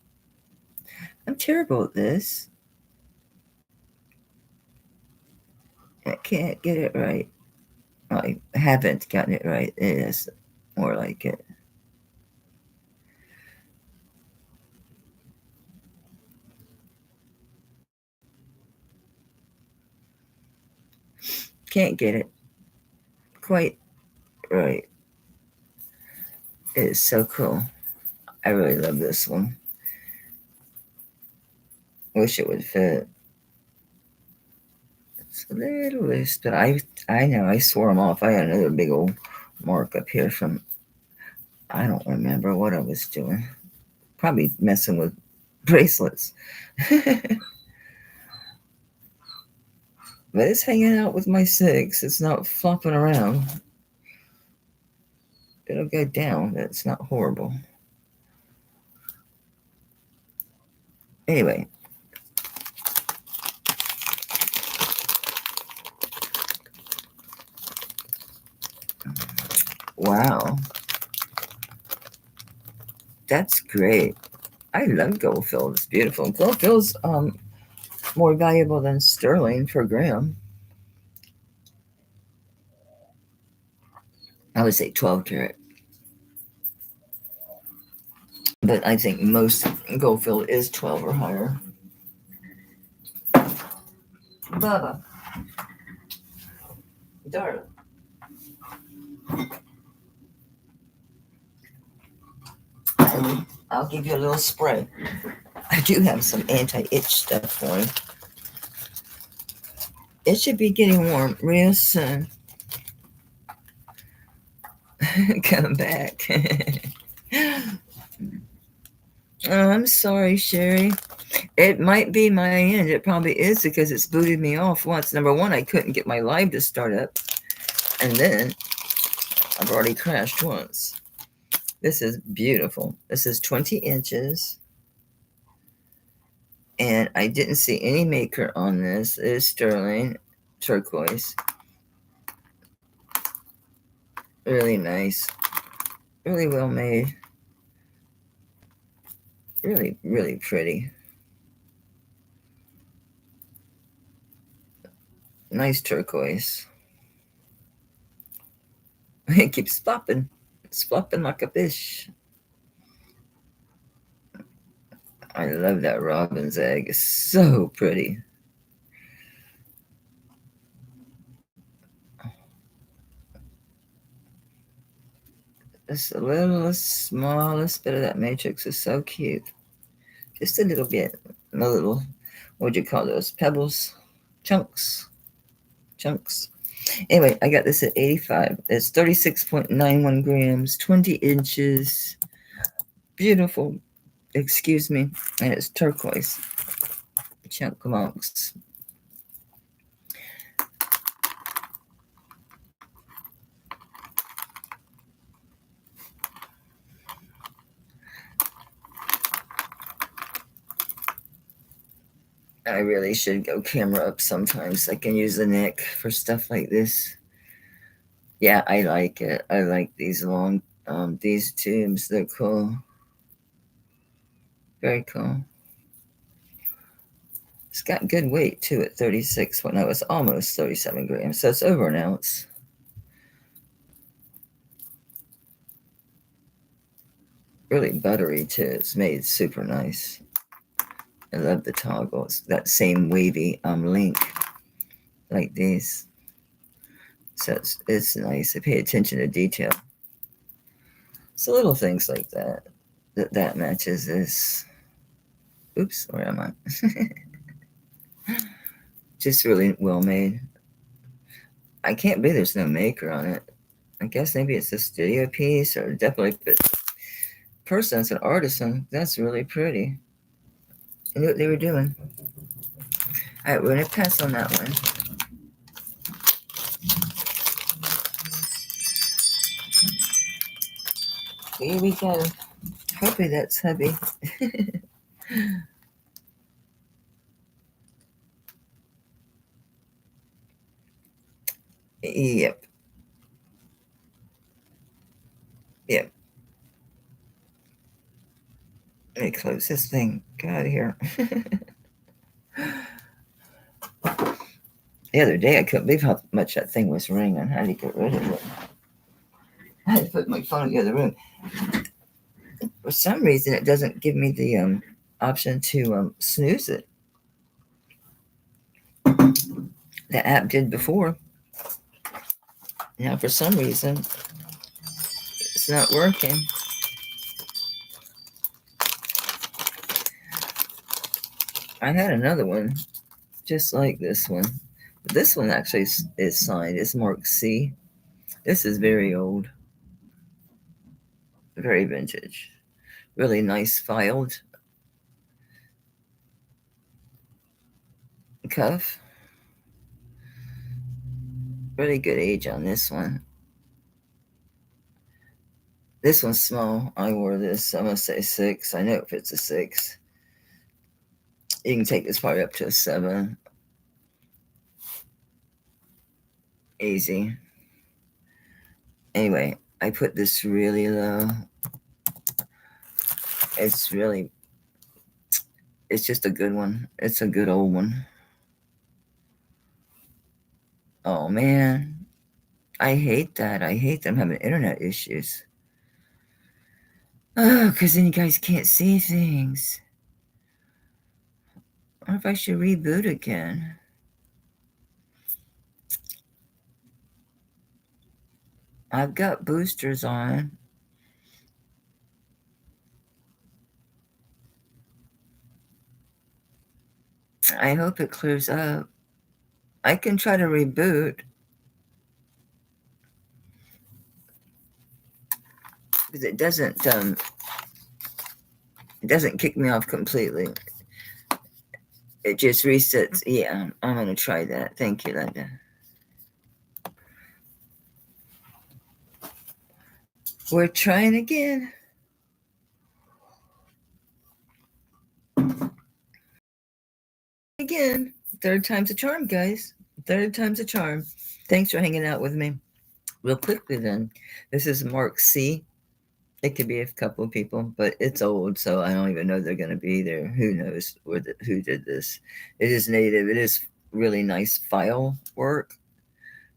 I'm terrible at this. I can't get it right. I haven't gotten it right. It is more like it. Can't get it quite right. It is so cool. I really love this one. Wish it would fit. It's a little loose, but I know I swore them off. I had another big old mark up here from, I don't remember what I was doing. Probably messing with bracelets. But it's hanging out with my 6. It's not flopping around. It'll go down, but it's not horrible. Anyway. Wow. That's great. I love gold fill. It's beautiful. Gold fill's more valuable than sterling per gram. I would say 12 karat. But I think most gold fill is 12 or higher. Bubba. Darling. I'll give you a little spray. I do have some anti-itch stuff for you. It should be getting warm real soon. Come back. Oh, I'm sorry, Sherry. It might be my end. It probably is because it's booted me off once. Number one, I couldn't get my live to start up. And then I've already crashed once. This is beautiful. This is 20 inches. And I didn't see any maker on this. It is sterling turquoise. Really nice. Really well made. Really, really pretty. Nice turquoise. It keeps flopping. It's flopping like a fish. I love that robin's egg. It's so pretty. Just a little smallest bit of that matrix is so cute. Just a little bit. A little, what would you call those? Pebbles? Chunks. Chunks. Anyway, I got this at 85. It's 36.91 grams, 20 inches. Beautiful. Excuse me. And it's turquoise. Chunk monks. I really should go camera up sometimes. I can use the neck for stuff like this. Yeah, I like it. I like these long, these tubes. They're cool. Very cool. It's got good weight too at 36. Well, no, it's almost 37 grams. So it's over an ounce. Really buttery too. It's made super nice. I love the toggles. That same wavy link like these. So it's nice to pay attention to detail. So little things like that matches this. Oops, where am I? Just really well made. I can't believe there's no maker on it. I guess maybe it's a studio piece, or definitely if it's a person, it's an artisan. That's really pretty. I knew what they were doing. All right, we're going to pass on that one. Here we go. Hopefully that's heavy. Yep. Yep. Let me close this thing. Get out of here. The other day, I couldn't believe how much that thing was ringing. I had to get rid of it. I had to put my phone in the other room. For some reason, it doesn't give me the option to snooze it. The app did before. Now, for some reason, it's not working. I had another one just like this one. But this one actually is signed. It's marked C. This is very old. Very vintage. Really nice filed cuff. Really good age on this one. This one's small. I wore this. I'm going to say 6. I know it fits a 6. You can take this probably up to a 7. Easy. Anyway, I put this really low. It's just a good one. It's a good old one. Oh, man. I hate that. I hate them having internet issues. Oh, because then you guys can't see things. I wonder if I should reboot again. I've got boosters on. I hope it clears up. I can try to reboot. Because it doesn't kick me off completely. It just resets. Yeah, I'm going to try that. Thank you, Linda. We're trying again. Again. Third time's a charm, guys. Third time's a charm. Thanks for hanging out with me. Real quickly then, this is Mark C. It could be a couple of people, but it's old, so I don't even know they're going to be there. Who knows who did this? It is native. It is really nice file work.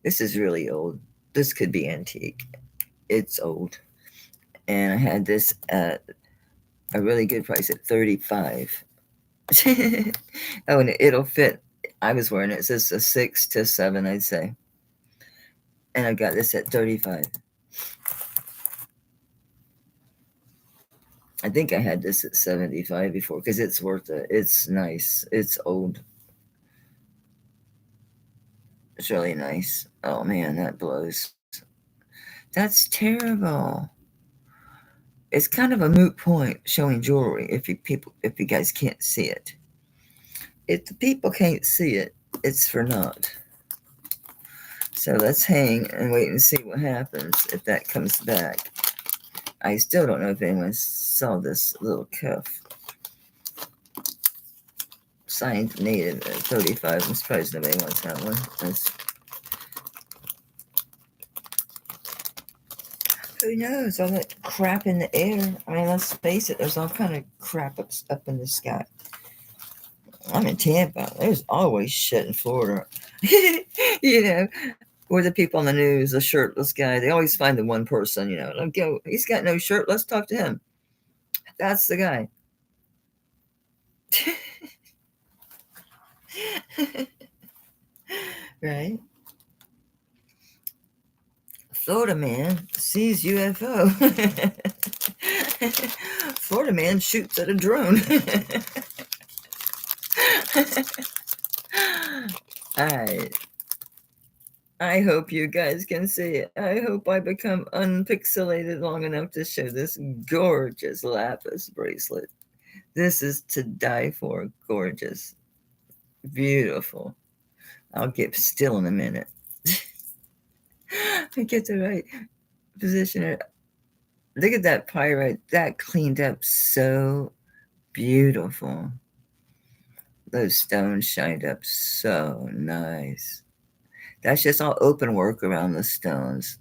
This is really old. This could be antique. It's old. And I had this at a really good price at $35. Oh, and it'll fit. I was wearing it. It says a 6 to 7, I'd say. And I got this at $35. I think I had this at $75 before because it's worth it. It's nice. It's old. It's really nice. Oh man, that blows. That's terrible. It's kind of a moot point showing jewelry if you guys can't see it. If the people can't see it, it's for naught. So let's hang and wait and see what happens if that comes back. I still don't know if anyone saw this little cuff. Signed native at $35. I'm surprised nobody wants that one. Who knows? All that crap in the air. I mean, let's face it, there's all kind of crap up in the sky. I'm in Tampa. There's always shit in Florida. You know, or the people on the news, the shirtless guy. They always find the one person, they'll go, he's got no shirt. Let's talk to him. That's the guy. Right? Florida man sees UFO. Florida man shoots at a drone. I hope you guys can see it. I hope I become unpixelated long enough to show this gorgeous lapis bracelet. This is to die for. Gorgeous. Beautiful. I'll get still in a minute. I get the right position. Look at that pyrite. That cleaned up so beautiful. Those stones shined up so nice. That's just all open work around the stones.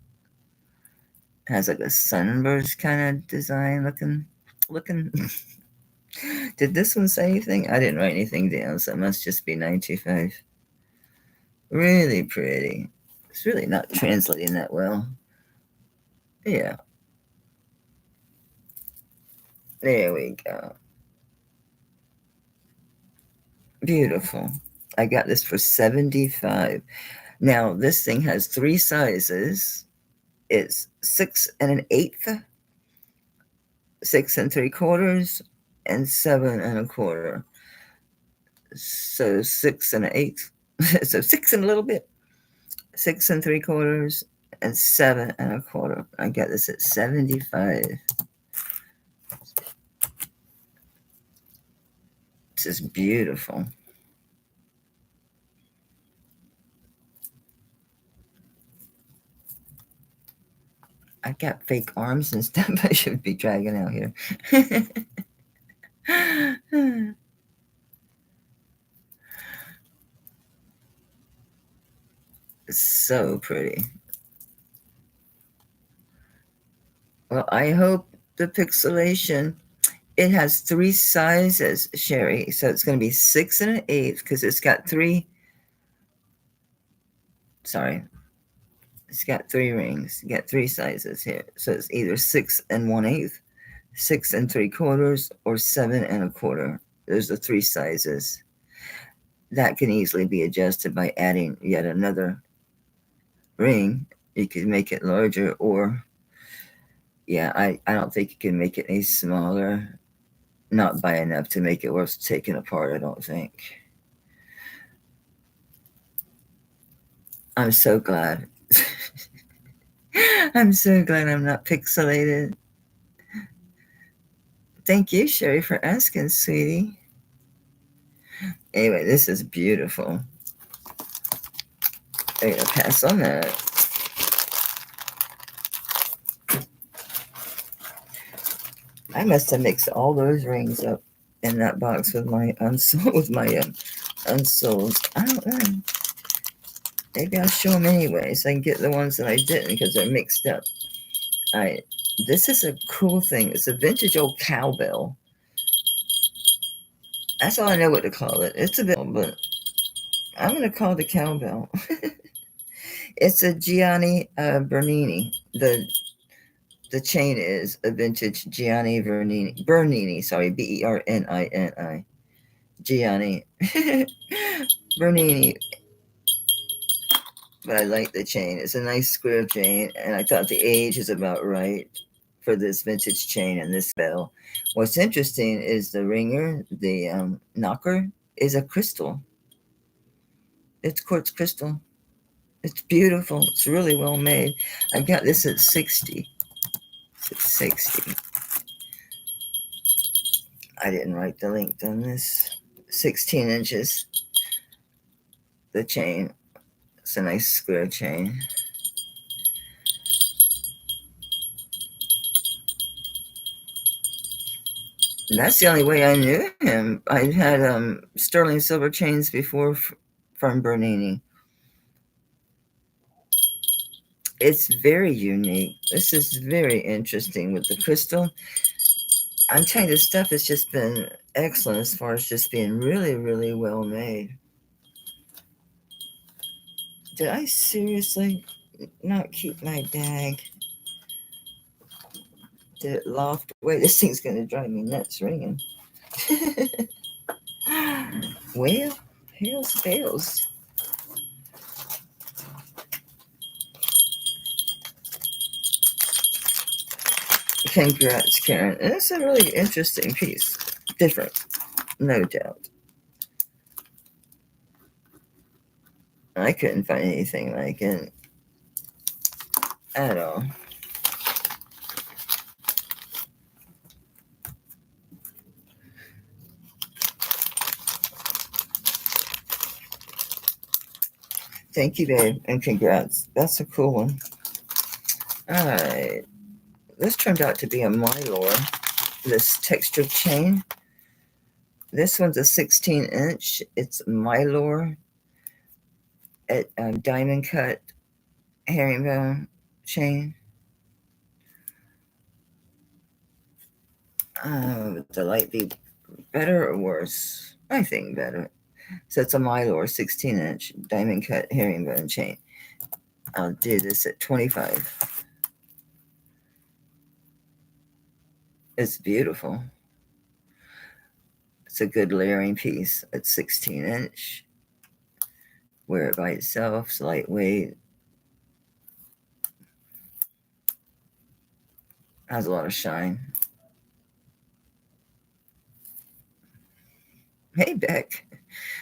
Has like a sunburst kind of design looking. Did this one say anything? I didn't write anything down, so it must just be 925. Really pretty. It's really not translating that well. Yeah. There we go. Beautiful. I got this for $75. Now, this thing has 3 sizes. It's 6 1/8, 6 3/4, and 7 1/4. So 6 1/8. So 6 and a little bit. 6 3/4 and 7 1/4. I got this at $75. This is beautiful. I got fake arms and stuff I should be dragging out here. So pretty. Well, I hope the pixelation, it has 3 sizes, Sherry. So it's going to be 6 1/8 because it's got 3. Sorry. It's got 3 rings. You got 3 sizes here. So it's either 6 1/8, 6 3/4, or 7 1/4. Those are 3 sizes. That can easily be adjusted by adding yet another ring. You could make it larger, or yeah, I don't think you can make it any smaller. Not by enough to make it worth taking apart, I don't think. I'm so glad. I'm so glad I'm not pixelated. Thank you, Sherry, for asking, sweetie. Anyway, this is beautiful. I'm going to pass on that. I must have mixed all those rings up in that box with my unsold, unsold. I don't know. Maybe I'll show them anyway, so I can get the ones that I didn't because they're mixed up. This is a cool thing. It's a vintage old cowbell. That's all I know what to call it. It's a bell, but I'm going to call it a cowbell. It's a Gianni Bernini. The chain is a vintage Gianni Bernini. Sorry, Bernini. Gianni Bernini. But I like the chain. It's a nice square chain, and I thought the age is about right for this vintage chain and this bell. What's interesting is the ringer, the knocker, is a crystal. It's quartz crystal. It's beautiful. It's really well made. I've got this at 60. It's 60. I didn't write the length on this. 16 inches. The chain. It's a nice square chain. And that's the only way I knew him. I had sterling silver chains before from Bernini. It's very unique. This is very interesting with the crystal. I'm telling you, this stuff has just been excellent as far as just being really, really well made. Did I seriously not keep my bag? Did it loft away? This thing's going to drive me nuts ringing. Well, here's bells. Congrats, Karen. And it's a really interesting piece. Different, no doubt. I couldn't find anything like it at all. Thank you, babe, and congrats. That's a cool one. All right. This turned out to be a Mylor, this textured chain. This one's a 16-inch. It's Mylor at diamond cut herringbone chain. Would the light be better or worse? I think better. So it's a Mylor 16-inch diamond cut herringbone chain. I'll do this at 25. It's beautiful. It's a good layering piece at 16-inch. Wear it by itself. It's lightweight. Has a lot of shine. Hey, Beck,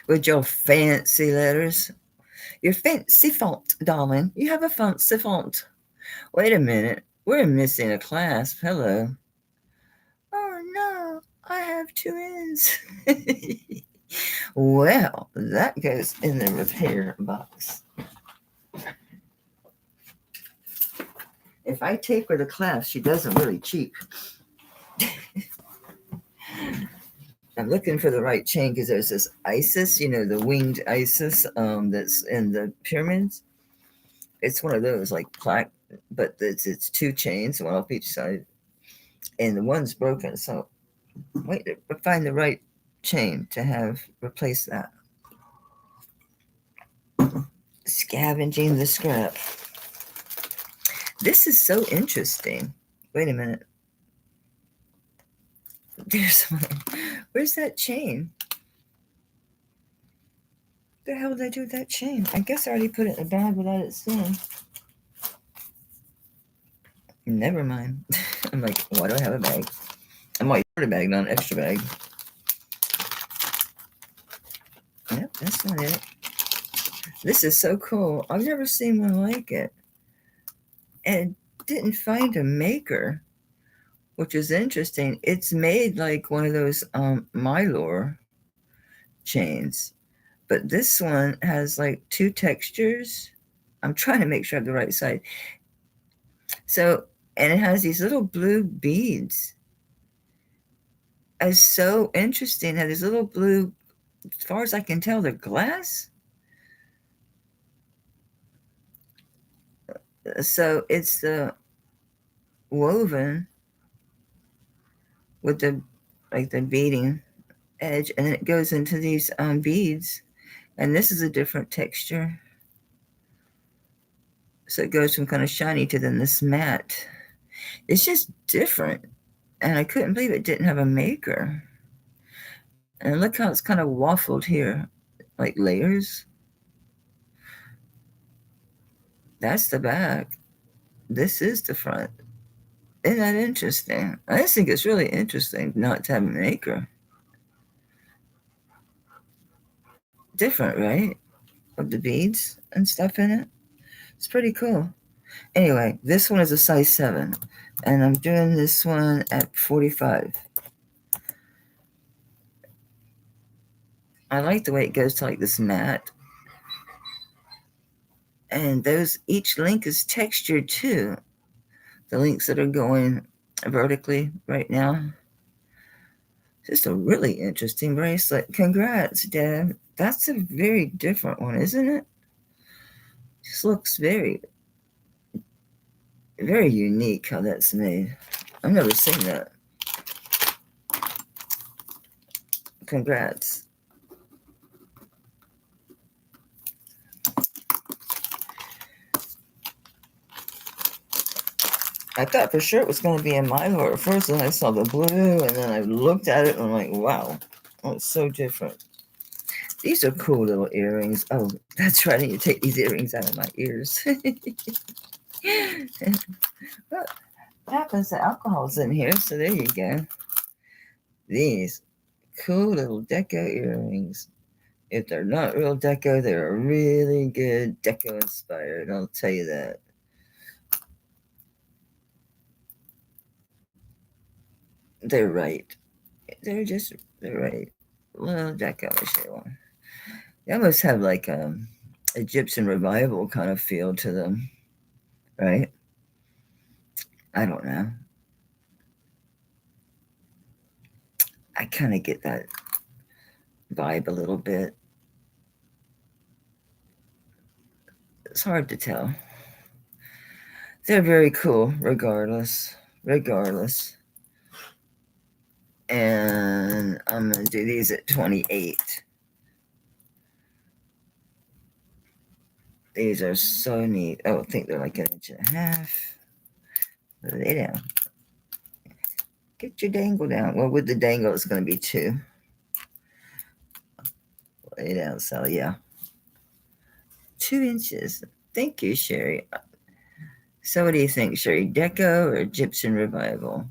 with your fancy letters. Your fancy font, darling. You have a fancy font. Wait a minute. We're missing a clasp. Hello. Oh, no. I have two N's. Well, that goes in the repair box. If I take her the clasp, she doesn't really cheap. I'm looking for the right chain because there's this Isis, you know, the winged Isis that's in the pyramids. It's one of those like plaque, but it's two chains, one off each side, and the one's broken. So wait to find the right chain to have replace that. Scavenging the scrap. This is so interesting. Wait a minute. There's one. Where's that chain? What the hell did I do with that chain? I guess I already put it in a bag without it seeing. Never mind. I'm like, why do I have a bag? I might put a bag, not an extra bag. Yep, that's not it. This is so cool. I've never seen one like it. And didn't find a maker, which is interesting. It's made like one of those Mylor chains. But this one has like two textures. I'm trying to make sure I have the right side. So, and it has these little blue beads. It's so interesting. It has these little blue, as far as I can tell, they're glass. So it's the woven with the like the beading edge, and then it goes into these beads, and this is a different texture. So it goes from kind of shiny to then this matte. It's just different, and I couldn't believe it didn't have a maker. And look how it's kind of waffled here, like layers. That's the back. This is the front. Isn't that interesting? I just think it's really interesting not to have a maker. Different, right? With the beads and stuff in it. It's pretty cool. Anyway, this one is a size 7. And I'm doing this one at 45. I like the way it goes to like this matte. And those, each link is textured too. The links that are going vertically right now. Just a really interesting bracelet. Congrats, Deb. That's a very different one, isn't it? Just looks very, very unique how that's made. I've never seen that. Congrats. I thought for sure it was going to be in Mylor at first, and I saw the blue, and then I looked at it, and I'm like, wow, oh, it's so different. These are cool little earrings. Oh, that's right, I need to take these earrings out of my ears. Well, happens the alcohol's in here, so there you go. These cool little deco earrings. If they're not real deco, they're really good deco inspired. I'll tell you that. They're right. They're right. Well, deco, I show one. They almost have like Egyptian revival kind of feel to them, right? I don't know. I kind of get that vibe a little bit. It's hard to tell. They're very cool, regardless. Regardless. And I'm going to do these at 28. These are so neat. Oh, I think they're like 1.5 inches. Lay down. Get your dangle down. Well, with the dangle, it's going to be 2. Lay down, so yeah. 2 inches. Thank you, Sherry. So what do you think, Sherry? Deco or Egyptian revival?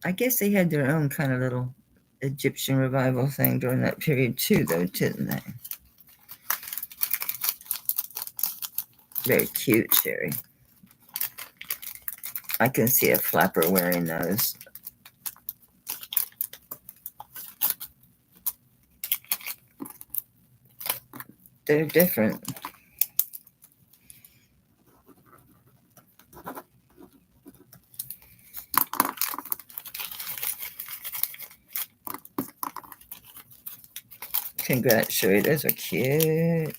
I guess they had their own kind of little Egyptian revival thing during that period too, though, didn't they? Very cute, Sherry. I can see a flapper wearing those. They're different. Congrats, Sherry. Those are cute.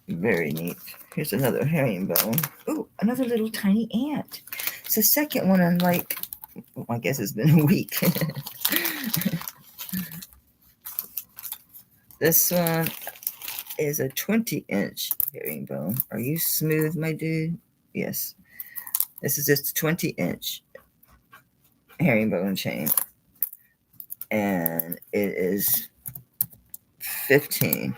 Very neat. Here's another herringbone. Ooh, another little tiny ant. It's the second one in like, I guess it's been a week. This one is a 20-inch herringbone. Are you smooth, my dude? Yes. This is just a 20-inch herringbone chain. And it is 15.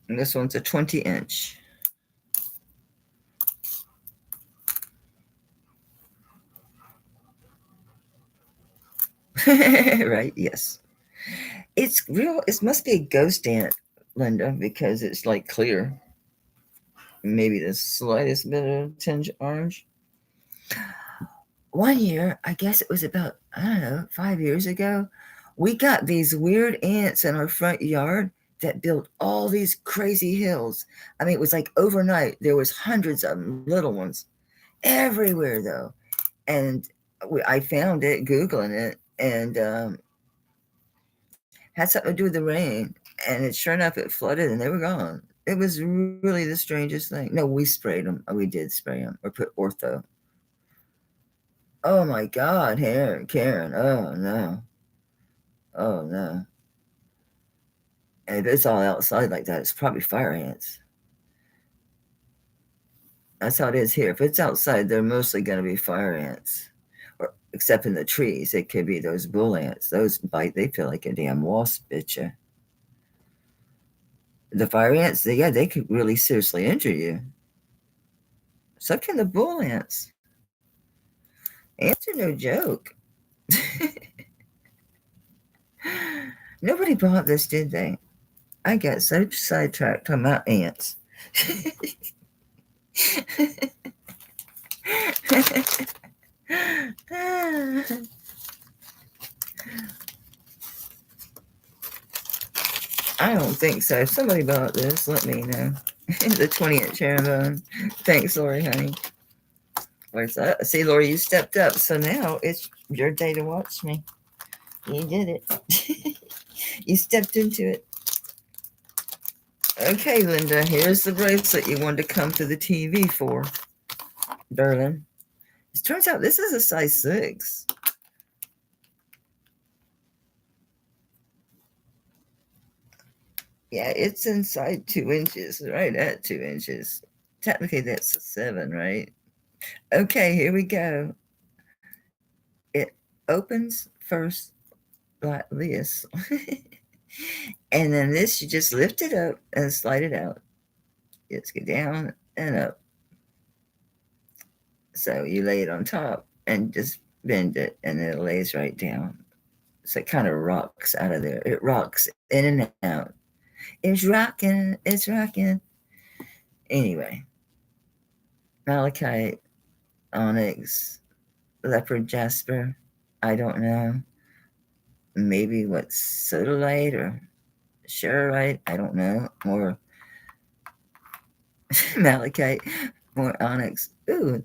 And this one's a 20-inch. Right? Yes. It's real. It must be a ghost ant, Linda, because it's like clear. Maybe the slightest bit of tinge orange. One year, I guess it was about, I don't know, 5 years ago, we got these weird ants in our front yard that built all these crazy hills. I mean, it was like overnight. There was hundreds of them, little ones, everywhere though. And I found it, Googling it, and had something to do with the rain. And it sure enough, it flooded and they were gone. It was really the strangest thing. No, we sprayed them. We did spray them or put ortho. Oh my God, Karen. Oh no. Oh no. And if it's all outside like that, it's probably fire ants. That's how it is here. If it's outside, they're mostly going to be fire ants. Or except in the trees, it could be those bull ants. Those bite, they feel like a damn wasp bit you. The fire ants, they could really seriously injure you. So can the bull ants. Ants are no joke. Nobody bought this, did they? I got so sidetracked talking about ants. I don't think so. If somebody bought this, let me know. The 20-inch herringbone. Thanks, Lori, honey. Where's that? See, Lori, you stepped up. So now it's your day to watch me. You did it. You stepped into it. Okay, Linda, here's the bracelet you wanted to come to the TV for, darling. It turns out this is a size 6. Yeah, it's inside 2 inches, right at 2 inches. Technically, that's a 7, right? Okay, here we go. It opens first like this. And then this, you just lift it up and slide it out. Just go down and up. So you lay it on top and just bend it, and it lays right down. So it kind of rocks out of there. It rocks in and out. It's rocking. It's rocking. Anyway, malachite, onyx, leopard jasper. I don't know. Maybe what sodalite or Sharite, I don't know, more malachite, more onyx. Ooh,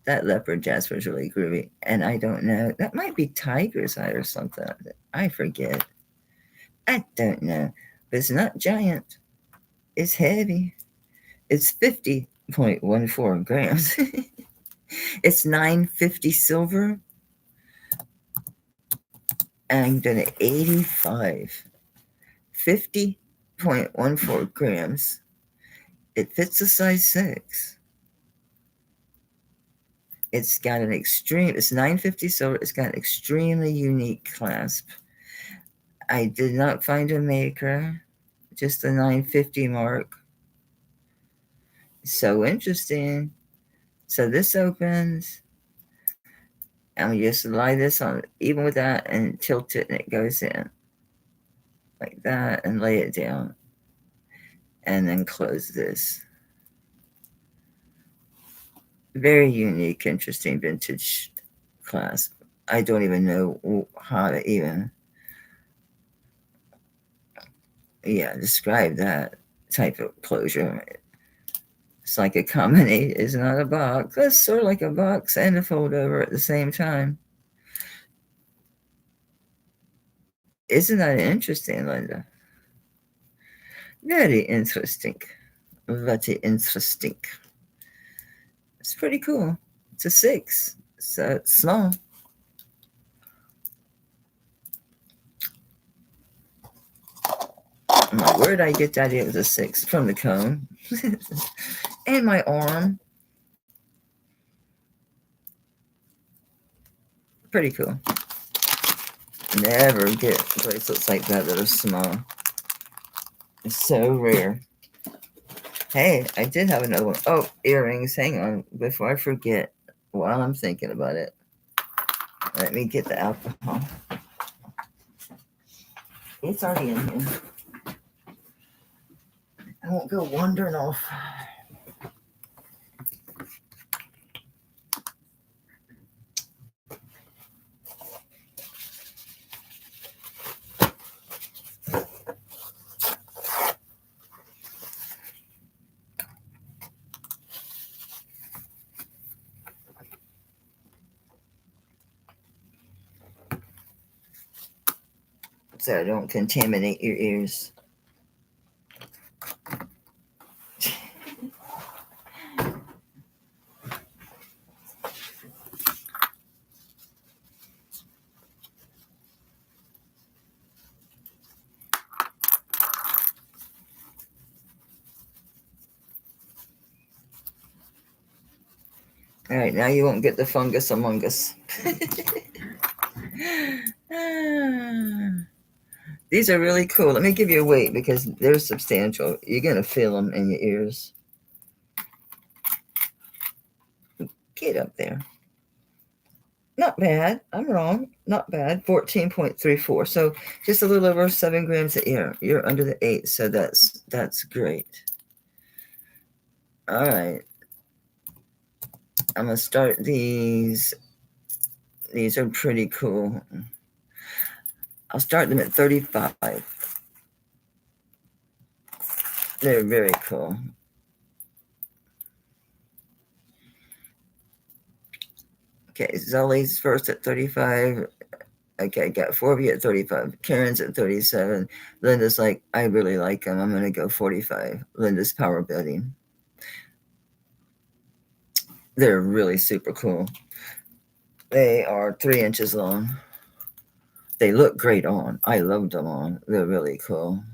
that leopard jasper is really groovy. And I don't know, that might be tiger's eye or something. I forget. I don't know. But it's not giant. It's heavy. It's 50.14 grams. It's 950 silver. I'm done at 85. 50.14 grams. It fits a size 6. It's got an extreme, it's 950 silver. It's got an extremely unique clasp. I did not find a maker, just the 950 mark. So interesting. So this opens, and we just lie this on, even with that, and tilt it, and it goes in like that, and lay it down, and then close this. Very unique, interesting vintage clasp. I don't even know how to even, describe that type of closure. It's like a combination. It's not a box. It's sort of like a box and a fold over at the same time. Isn't that interesting, Linda? Very interesting. Very interesting. It's pretty cool. It's a 6, so it's small. Where did I get the idea it was a 6? From the cone. And my arm. Pretty cool. Never get bracelets like that are small. It's so rare. Hey, I did have another one. Oh, earrings. Hang on. Before I forget, while I'm thinking about it, let me get the alcohol. It's already in here. I won't go wandering off. So I don't contaminate your ears. All right, now you won't get the fungus among us. These are really cool. Let me give you a weight because they're substantial. You're going to feel them in your ears. Get up there. Not bad. I'm wrong. Not bad. 14.34. So just a little over 7 grams a ear. You're under the 8, so that's great. All right. I'm going to start these. These are pretty cool. I'll start them at 35. They're very cool. Okay, Zoe's first at 35. Okay, I got 4 of you at 35. Karen's at 37. Linda's like, I really like them. I'm going to go 45. Linda's power building. They're really super cool. They are 3 inches long. They look great on. I loved them on. They're really cool.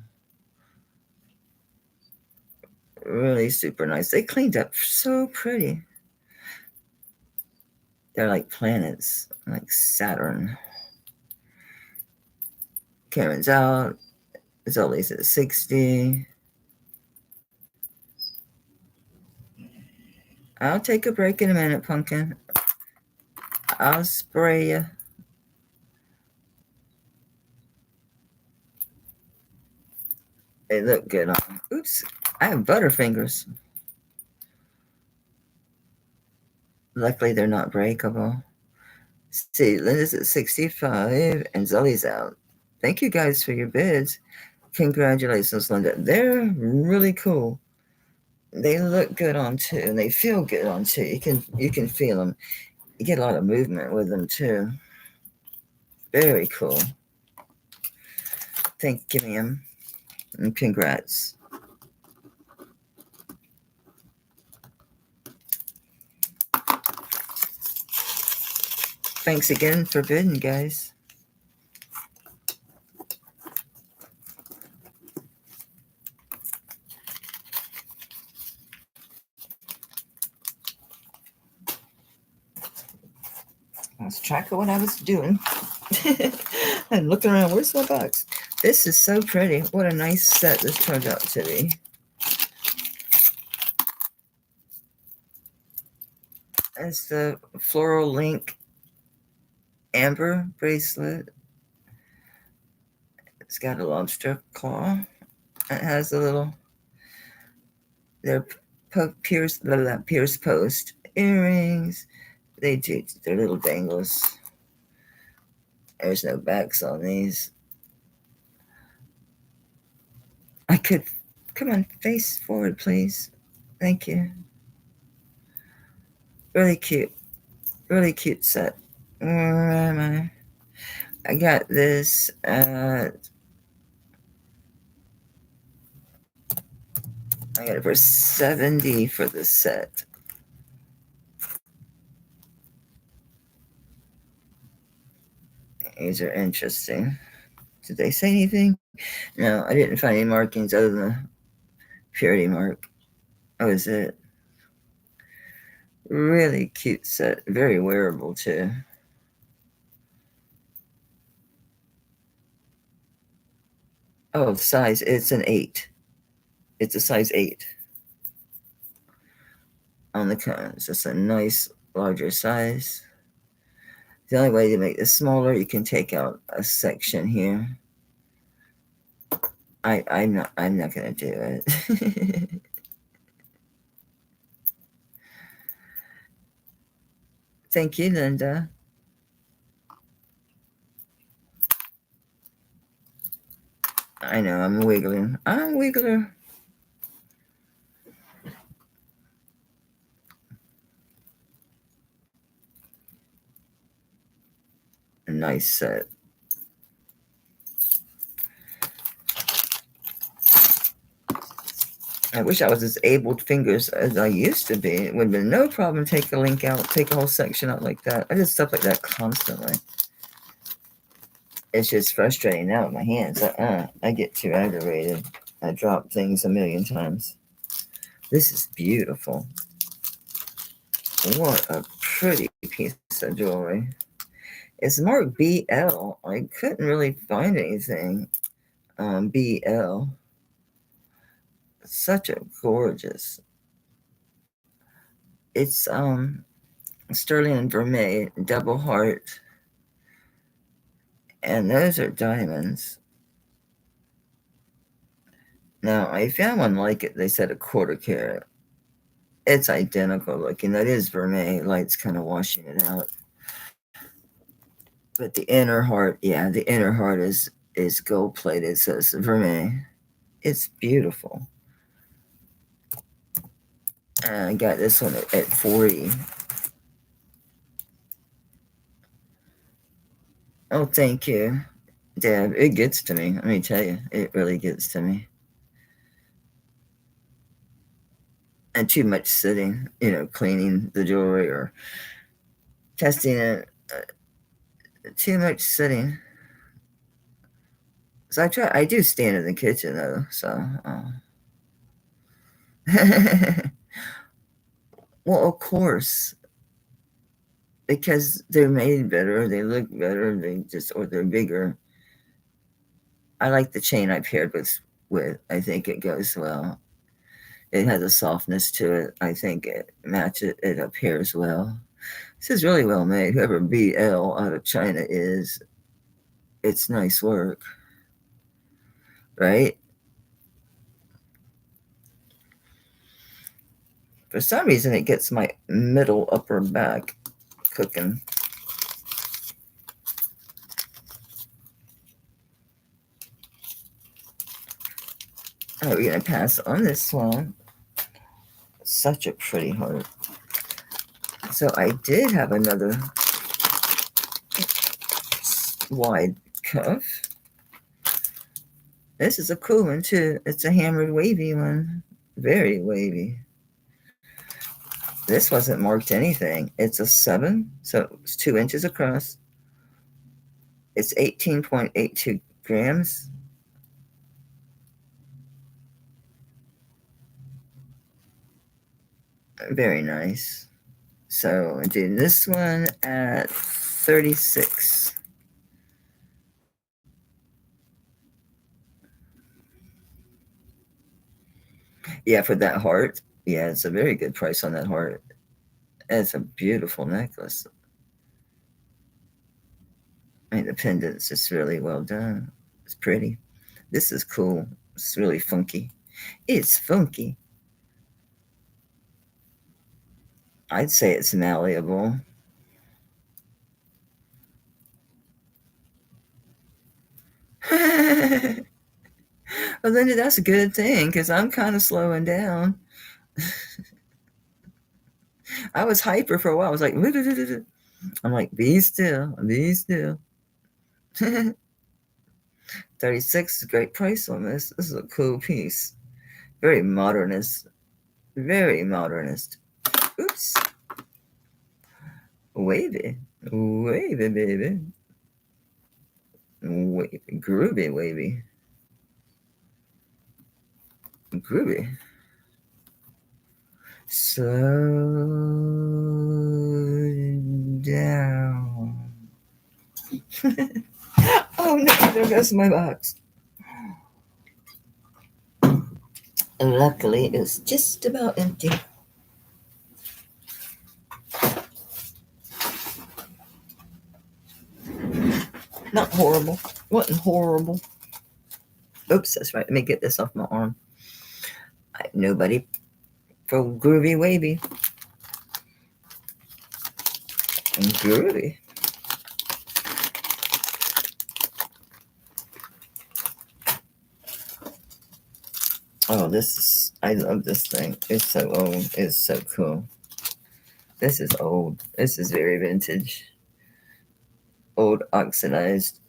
Really super nice. They cleaned up so pretty. They're like planets, like Saturn. Karen's out. Zoe's at 60. I'll take a break in a minute, Pumpkin. I'll spray you. They look good on. Oops, I have butterfingers. Luckily, they're not breakable. See, Linda's at 65 and Zoe's out. Thank you guys for your bids. Congratulations, Linda. They're really cool. They look good on too, and they feel good on too. You can feel them. You get a lot of movement with them too. Very cool. Thank you, ma'am. And congrats. Thanks again for bidding, guys. I lost track of what I was doing. I'm looking around. Where's my box? This is so pretty. What a nice set this turned out to be. It's the floral link amber bracelet. It's got a lobster claw. It has a little, they're pierced post earrings. They do, they're little bangles. There's no backs on these. I could, come on, face forward, please. Thank you. Really cute set. Where am I? I got this at, I got it for $70 for the set. These are interesting. Did they say anything? No, I didn't find any markings other than the purity mark. That was it. Really cute set. Very wearable too. Oh, size. It's an 8. It's a size 8 on the cones. It's a nice larger size. The only way to make this smaller, you can take out a section here. I'm not gonna do it. Thank you, Linda. I know, I'm wiggling. I'm a wiggler. A nice set. I wish I was as able fingers as I used to be. It would have been no problem to take a link out, take a whole section out like that. I did stuff like that constantly. It's just frustrating now with my hands. I get too aggravated. I drop things a million times. This is beautiful. What a pretty piece of jewelry. It's marked BL. I couldn't really find anything BL. Such a gorgeous. It's sterling and vermeil, double heart. And those are diamonds. Now, I found one like it. They said a 1/4 carat. It's identical looking. That is vermeil. Light's kind of washing it out. But the inner heart, yeah, the inner heart is gold plated, so it's vermeil. It's beautiful. I got this one at 40. Oh, thank you, Deb. It gets to me. Let me tell you, it really gets to me. And too much sitting, cleaning the jewelry or testing it. Too much sitting. So I do stand in the kitchen though, so. Well, of course. because they're made better, they look better, or they're bigger. I like the chain I paired with. I think it goes well. It has a softness to it. I think it matches it appears well. This is really well made. Whoever BL out of China is, it's nice work, right? For some reason, it gets my middle upper back cooking. Oh, we're gonna pass on this one. Such a pretty heart. So I did have another wide cuff. This is a cool one too. It's a hammered wavy one. Very wavy. This wasn't marked anything. It's a 7, so it's 2 inches across. It's 18.82 grams. Very nice. So I did this one at 36. Yeah, for that heart. Yeah, it's a very good price on that heart. It's a beautiful necklace. I mean, the pendants is really well done. It's pretty. This is cool. It's really funky. It's funky. I'd say it's malleable. Well, then that's a good thing because I'm kind of slowing down. I was hyper for a while. I was like, I'm like, be still, be still. 36 is a great price on this. This is a cool piece. Very modernist. Very modernist. Oops. Wavy. Wavy, baby. Wavy. Groovy, wavy. Groovy. Slow down. Oh no, there goes my box. And luckily, it's just about empty. Not horrible. Wasn't horrible. Oops, that's right. Let me get this off my arm. Nobody for groovy wavy. And groovy. Oh, I love this thing. It's so old. It's so cool. This is old. This is very vintage. Old oxidized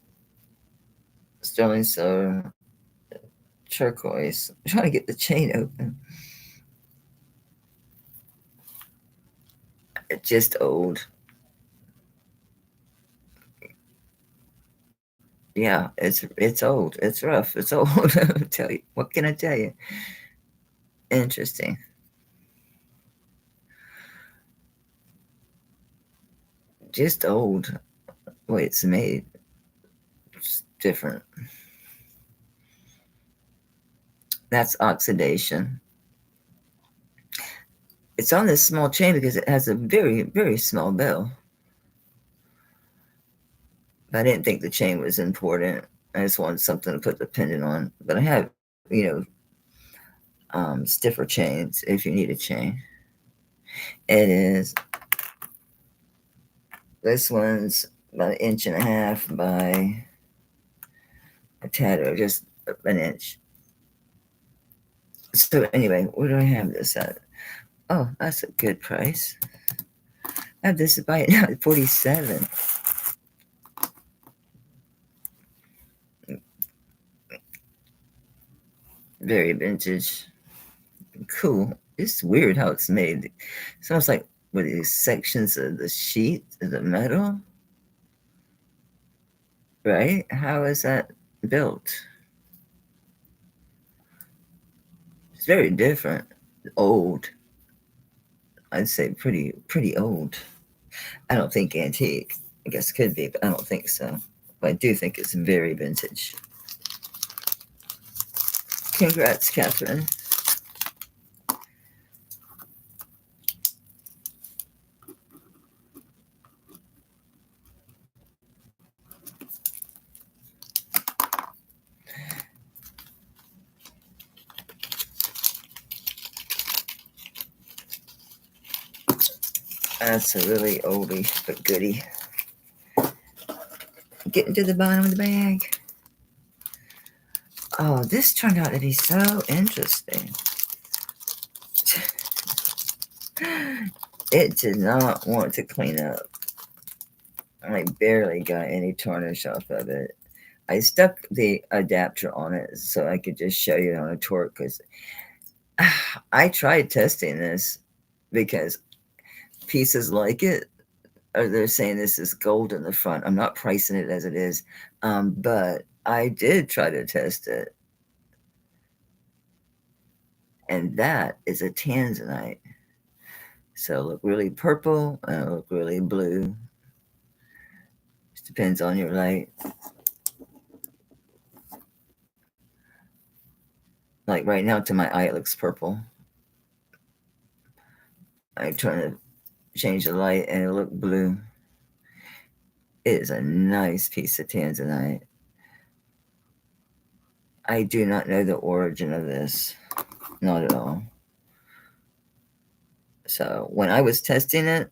sterling silver, turquoise. I'm trying to get the chain open. It's just old. Yeah, it's old. It's rough. It's old. I'll tell you. What can I tell you? Interesting. Just old. Way it's made. It's different. That's oxidation. It's on this small chain because it has a very, very small bell. I didn't think the chain was important. I just wanted something to put the pendant on. But I have, stiffer chains if you need a chain. It is. This one's about 1.5 inches by a tad or just an inch. So anyway, where do I have this at? Oh, that's a good price. I have this by it now at 47. Very vintage. Cool. It's weird how it's made. It's almost like with these sections of the sheet of the metal. Right? How is that built? It's very different. Old. I'd say pretty old. I don't think antique. I guess it could be, but I don't think so. But I do think it's very vintage. Congrats, Catherine. That's a really oldie but goodie. Getting to the bottom of the bag. Oh, this turned out to be so interesting. It did not want to clean up. I barely got any tarnish off of it. I stuck the adapter on it so I could just show you on a torque, because I tried testing this because pieces like it, or they're saying this is gold in the front. I'm not pricing it as it is, but I did try to test it. And that is a tanzanite. So it'll look really purple and it'll look really blue. Just depends on your light. Like right now to my eye it looks purple. I turn to change the light and it'll look blue. It is a nice piece of tanzanite. I do not know the origin of this. Not at all. So when I was testing it,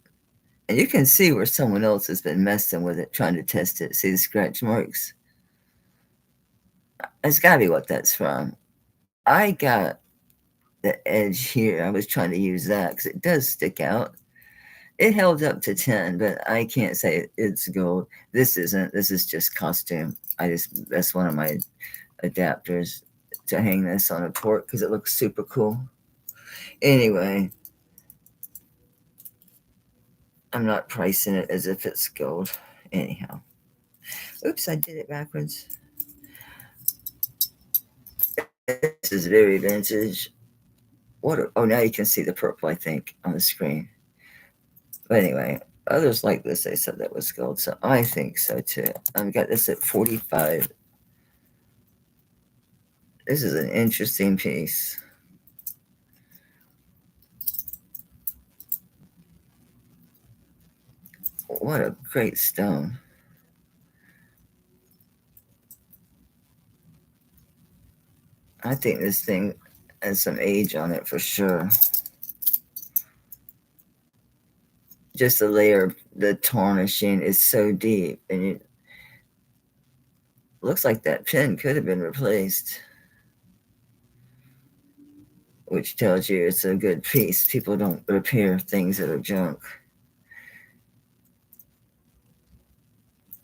and you can see where someone else has been messing with it, trying to test it. See the scratch marks? It's got to be what that's from. I got the edge here. I was trying to use that because it does stick out. It held up to 10, but I can't say it's gold. This isn't. This is just costume. That's one of my adapters to hang this on a torque because it looks super cool. Anyway, I'm not pricing it as if it's gold. Anyhow. Oops, I did it backwards. This is very vintage. Oh, now you can see the purple, I think, on the screen. But anyway, others like this, they said that was gold, so I think so too. I've got this at 45. This is an interesting piece. What a great stone. I think this thing has some age on it for sure. Just the layer of the tarnishing is so deep, and it looks like that pin could have been replaced, which tells you it's a good piece. People don't repair things that are junk.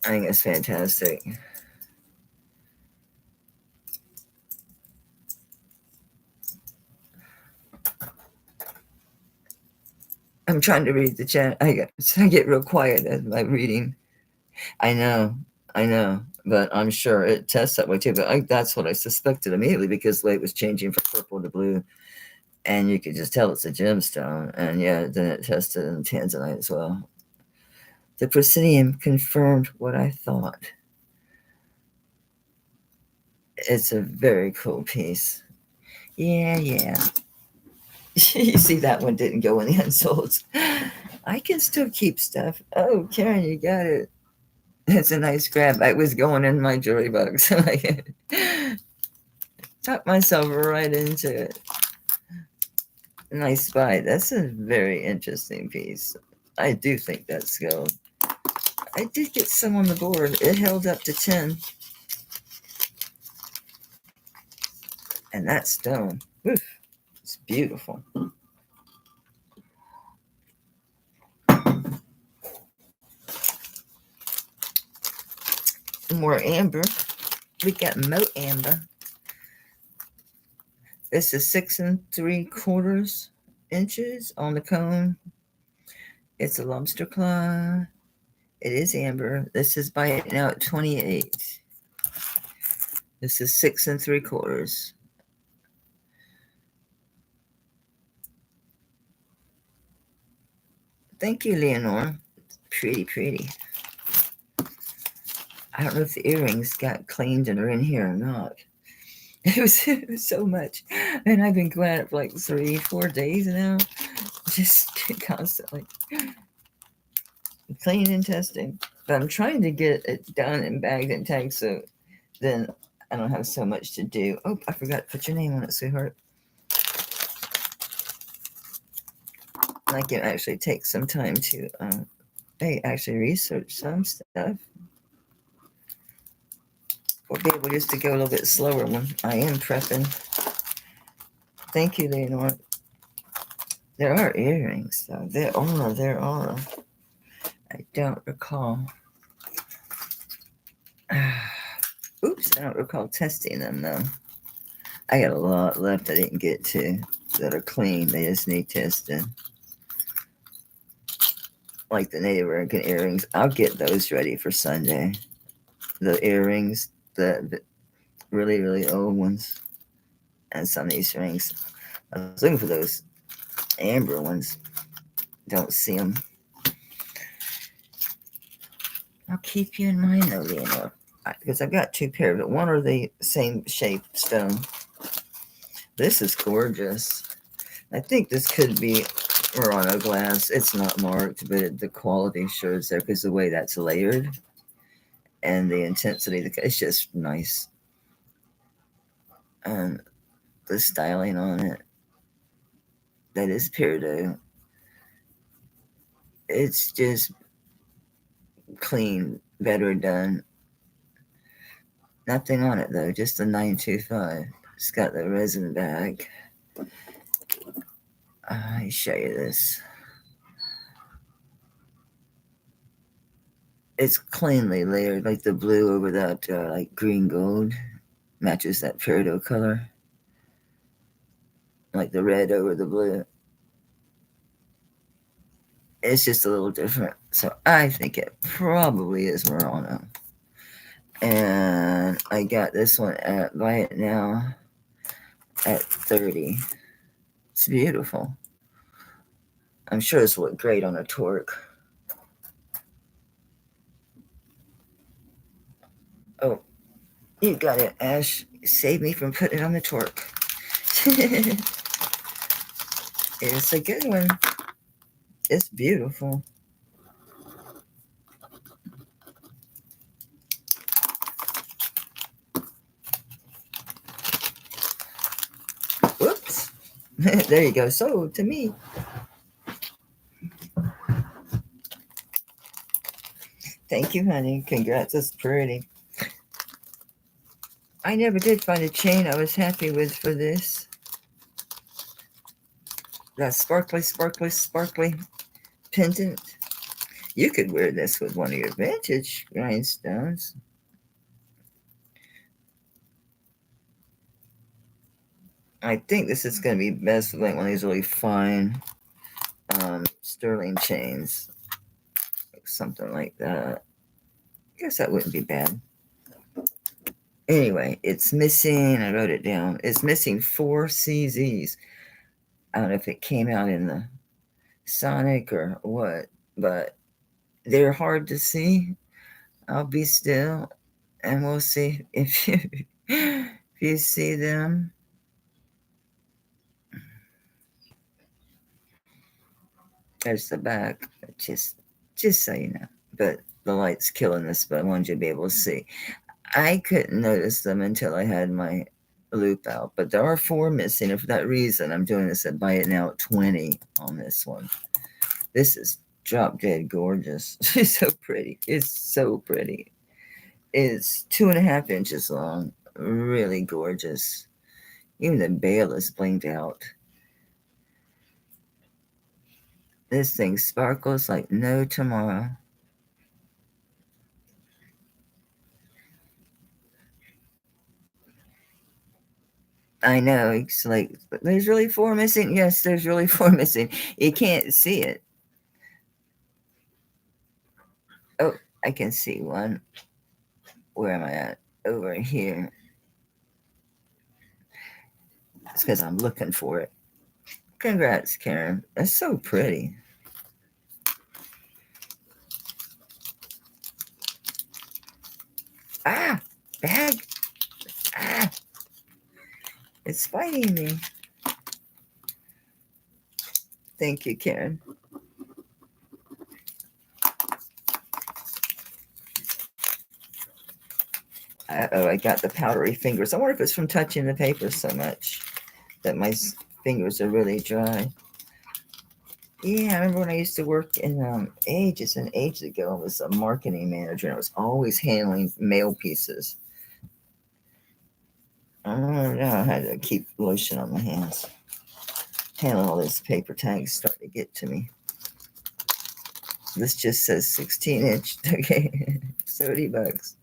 I think it's fantastic. I'm trying to read the chat. I get real quiet as my reading. I know, but I'm sure it tests that way too. But that's what I suspected immediately because the light was changing from purple to blue, and you could just tell it's a gemstone. And yeah, then it tested in tanzanite as well. The proscenium confirmed what I thought. It's a very cool piece. Yeah. You see, that one didn't go in the unsolds. I can still keep stuff. Oh, Karen, you got it. It's a nice grab. I was going in my jewelry box. I tucked myself right into it. Nice spot. That's a very interesting piece. I do think that's gold. I did get some on the board. It held up to 10. And that stone, oof, it's beautiful. More amber. We got Mo Amber. This is 6 3/4 inches on the cone. It's a lobster claw. It is amber. This is by now at 28. This is 6 3/4. Thank you, Leonore. Pretty, pretty. I don't know if the earrings got cleaned and are in here or not. It was so much. And I've been going at it for like 3-4 days now. Just constantly cleaning and testing. But I'm trying to get it done and bagged and tagged so then I don't have so much to do. Oh, I forgot to put your name on it, sweetheart. I can actually take some time to actually research some stuff. Or be able just to go a little bit slower when I am prepping. Thank you, Leonore. There are earrings, though. There are. I don't recall. Oops, I don't recall testing them, though. I got a lot left I didn't get to that are clean. They just need testing. Like the Native American earrings. I'll get those ready for Sunday. The earrings, the really, really old ones. And some of these rings. I was looking for those amber ones. Don't see them. I'll keep you in mind, though, Leonore. Because I've got 2 pairs, but one are the same shape stone. This is gorgeous. I think this could be Murano glass. It's not marked, but the quality sure is there because the way that's layered and the intensity, it's just nice. And the styling on it, that is peridot. It's just clean, better done. Nothing on it though, just a 925. It's got the resin bag. I'll show you this. It's cleanly layered, like the blue over that like green gold matches that peridot color. Like the red over the blue. It's just a little different. So I think it probably is Murano. And I got this one at Buy It Now at 30. It's beautiful. I'm sure this will look great on a torque. Oh, you got it, Ash. Save me from putting it on the torque. It's a good one. It's beautiful. Whoops. There you go. So, to me. Thank you, honey. Congrats. That's pretty. I never did find a chain I was happy with for this. That sparkly, sparkly, sparkly pendant. You could wear this with one of your vintage rhinestones. I think this is going to be best with like one of these really fine sterling chains. Like something like that. I guess that wouldn't be bad. Anyway, it's missing, I wrote it down, it's missing 4 CZs. I don't know if it came out in the Sonic or what, but they're hard to see. I'll be still and we'll see if you see them. There's the back, just so you know. But the light's killing this, but I wanted you to be able to see. I couldn't notice them until I had my loop out, but there are 4 missing, and for that reason I'm doing this at Buy It Now at 20 on this one. This is drop dead gorgeous. It's so pretty. It's so pretty. It's 2.5 inches long. Really gorgeous. Even the bail is blinked out. This thing sparkles like no tomorrow. I know. It's like, there's really 4 missing. Yes, there's really 4 missing. You can't see it. Oh, I can see one. Where am I at? Over here. It's because I'm looking for it. Congrats, Karen. That's so pretty. Ah, bag. Ah, it's fighting me. Thank you, Karen. Oh, I got the powdery fingers. I wonder if it's from touching the paper so much that my fingers are really dry. Yeah, I remember when I used to work in ages and ages ago. I was a marketing manager, and I was always handling mail pieces. I don't know. I had to keep lotion on my hands. Handling all these paper tags starting to get to me. This just says 16-inch. Okay, $30.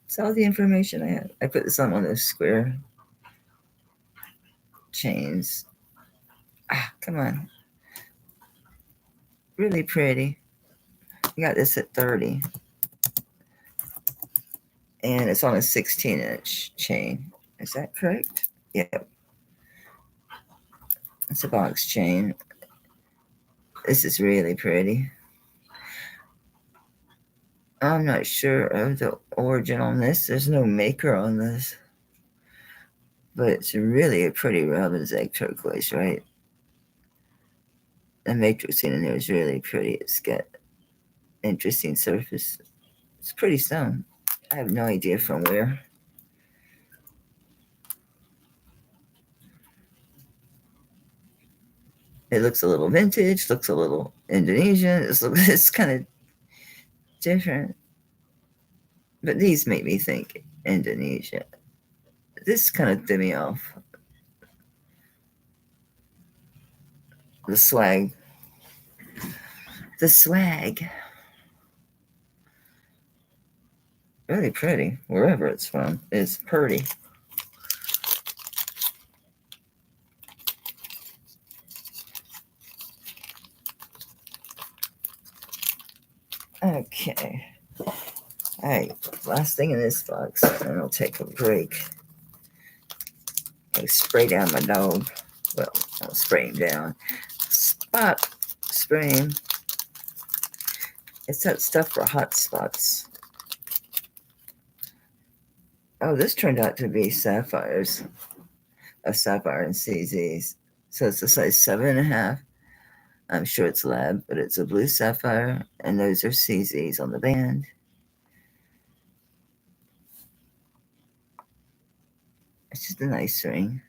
It's all the information I have. I put this on one of those square chains. Ah, come on. Really pretty. I got this at 30. And it's on a 16-inch chain. Is that correct? Yep. It's a box chain. This is really pretty. I'm not sure of the origin on this. There's no maker on this. But it's really a pretty robin's egg turquoise, right? The matrix in there is really pretty. It's got interesting surface. It's pretty stone. I have no idea from where. It looks a little vintage, looks a little Indonesian. It's kind of different. But these make me think Indonesia. This kind of threw me off. The swag. The swag. Really pretty. Wherever it's from. It's pretty. Okay. All right. Last thing in this box. And I'll take a break. I spray down my dog. Well, I'll spray him down. Spot spray him. It's that stuff for hot spots. Oh, this turned out to be sapphires. A sapphire and CZs. So it's a size 7.5. I'm sure it's lab, but it's a blue sapphire, and those are CZs on the band. It's just a nice ring.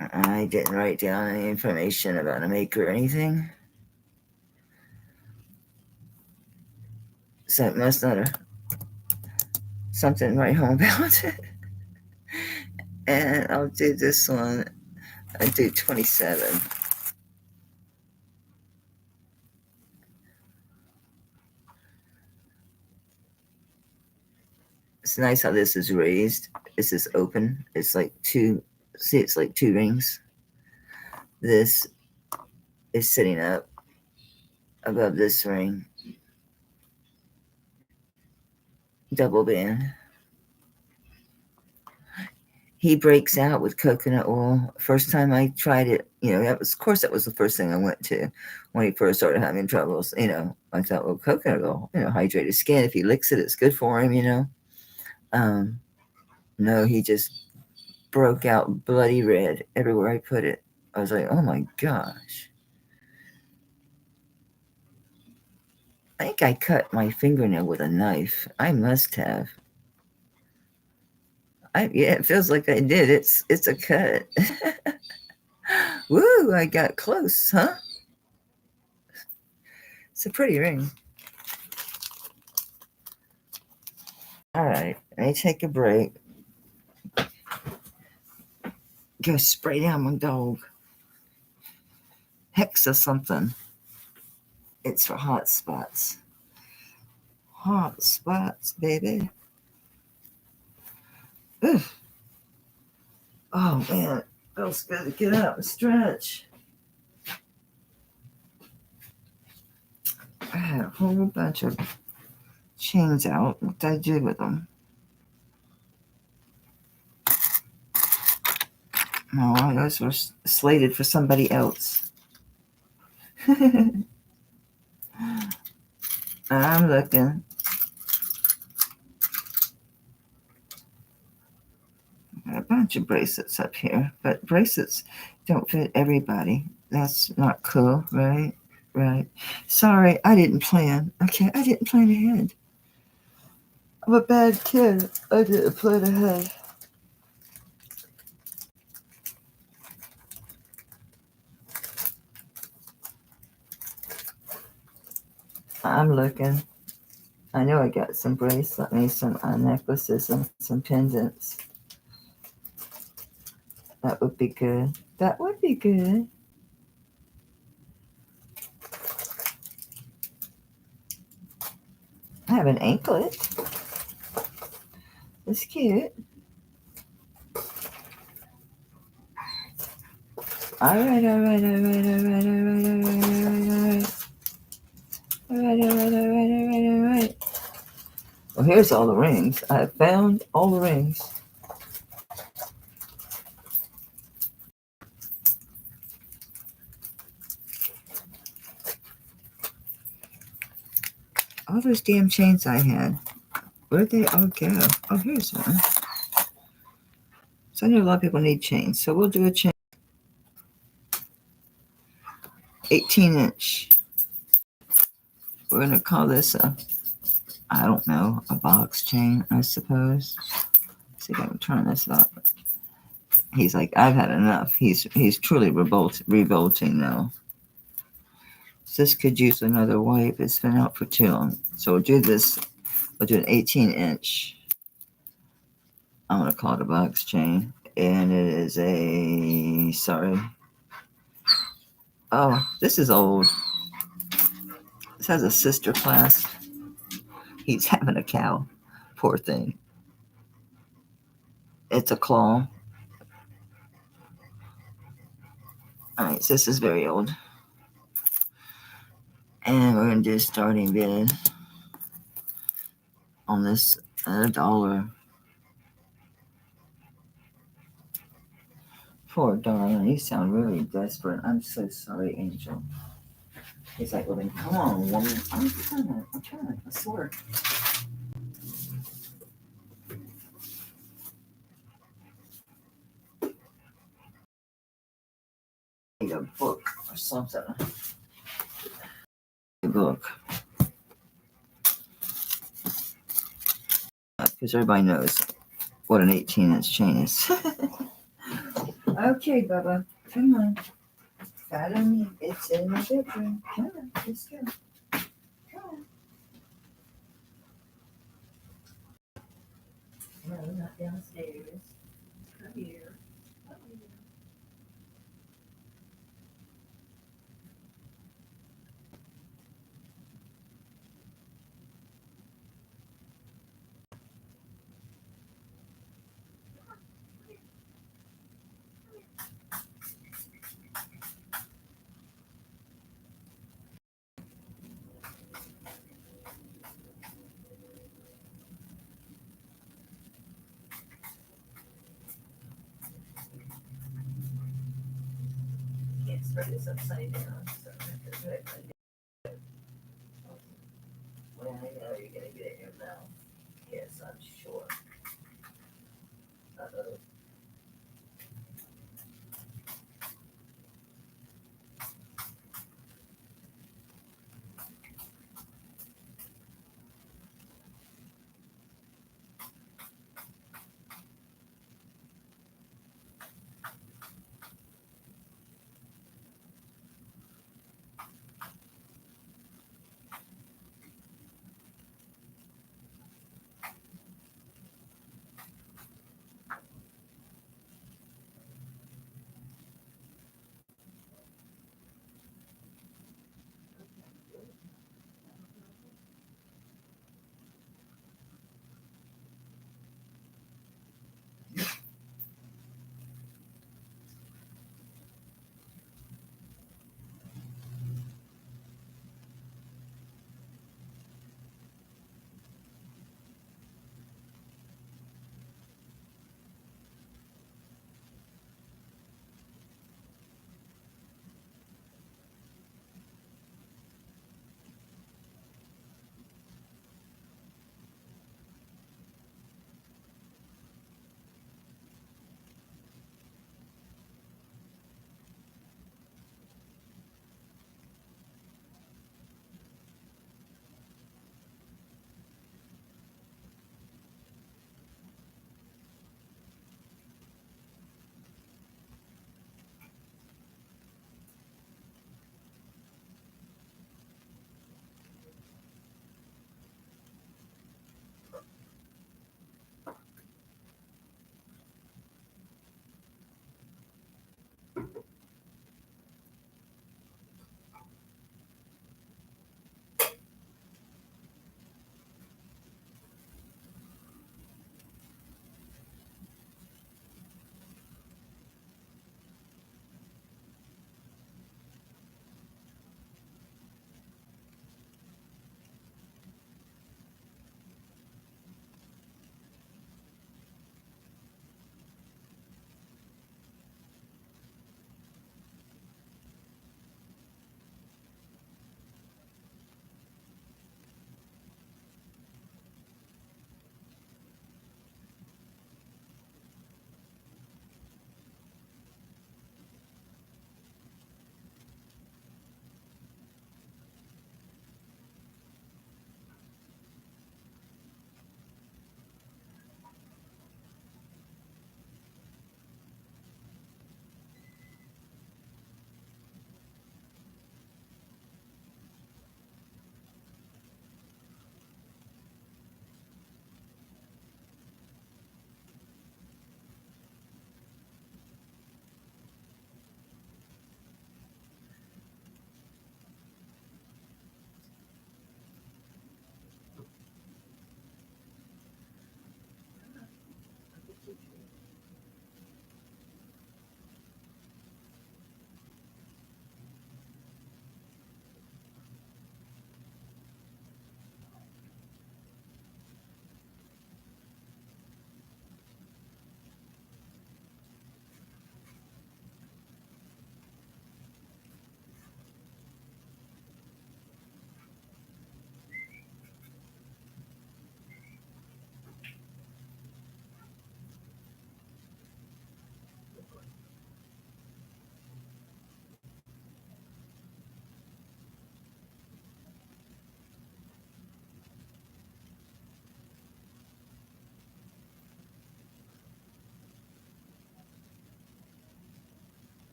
I didn't write down any information about a maker or anything. So it must not have something right home about it. And I'll do this one. I do 27. It's nice how this is raised. This is open. It's like two, see, it's like two rings. This is sitting up above this ring. Double band. He breaks out with coconut oil. First time I tried it, that was, of course, that was the first thing I went to when he first started having troubles. I thought, well, coconut oil, hydrated skin. If he licks it, it's good for him, No, he just broke out bloody red everywhere I put it. I was like, oh my gosh. I think I cut my fingernail with a knife. I must have. Yeah, it feels like I did. It's a cut. Woo, I got close, huh? It's a pretty ring. All right, let me take a break. Go spray down my dog. Hexa something. It's for hot spots. Hot spots, baby. Ugh. Oh, man. It feels good to get up and stretch. I had a whole bunch of chains out. What did I do with them? Oh, those were slated for somebody else. I'm looking. Got a bunch of bracelets up here, but bracelets don't fit everybody. That's not cool, right? Right. Sorry, I didn't plan. Okay, I didn't plan ahead. I'm a bad kid. I didn't plan ahead. I'm looking. I know I got some bracelets, some necklaces, and some pendants. That would be good. That would be good. I have an anklet. It's cute. Alright. Well, here's all the rings. I found all the rings. All those damn chains I had. Where'd they all go? Oh, here's one. So I know a lot of people need chains, so we'll do a chain. 18-inch. We're going to call this I don't know, a box chain, I suppose. Let's see if I can turn this up. He's like, I've had enough. He's truly revolting now. So this could use another wipe. It's been out for too long. So we'll do this. We'll do an 18-inch. I'm going to call it a box chain. And it is a, sorry. Oh, this is old. This has a sister clasp. He's having a cow. Poor thing. It's a claw. All right, so this is very old. And we're going to do a starting bid on this $1. Poor darling, you sound really desperate. I'm so sorry, Angel. He's like, well then come on, woman. I'm trying, I swear. Need a book or something. A book. Because everybody knows what an 18-inch chain is. Okay, Bubba, come on. Follow me. It's in my bedroom. Come on, let's go. Come on. No, not downstairs. Come here. Come here. Can't spread this upside down. So I have to do it like that. Well, I know you're going to get it in your mouth. Yes, I'm sure. Uh-oh.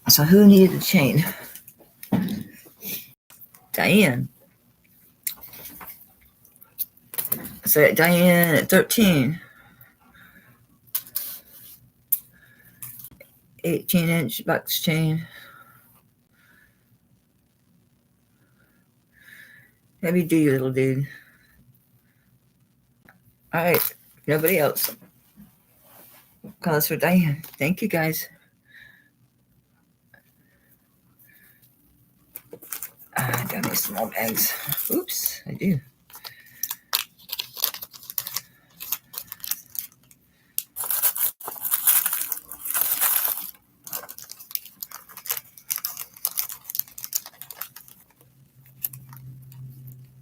So who needed a chain? Diane. So Diane at 13. 18-inch box chain. Heavy duty, little dude. All right. Nobody else. Calls for Diane. Thank you, guys. I got my small bags. Oops, I do.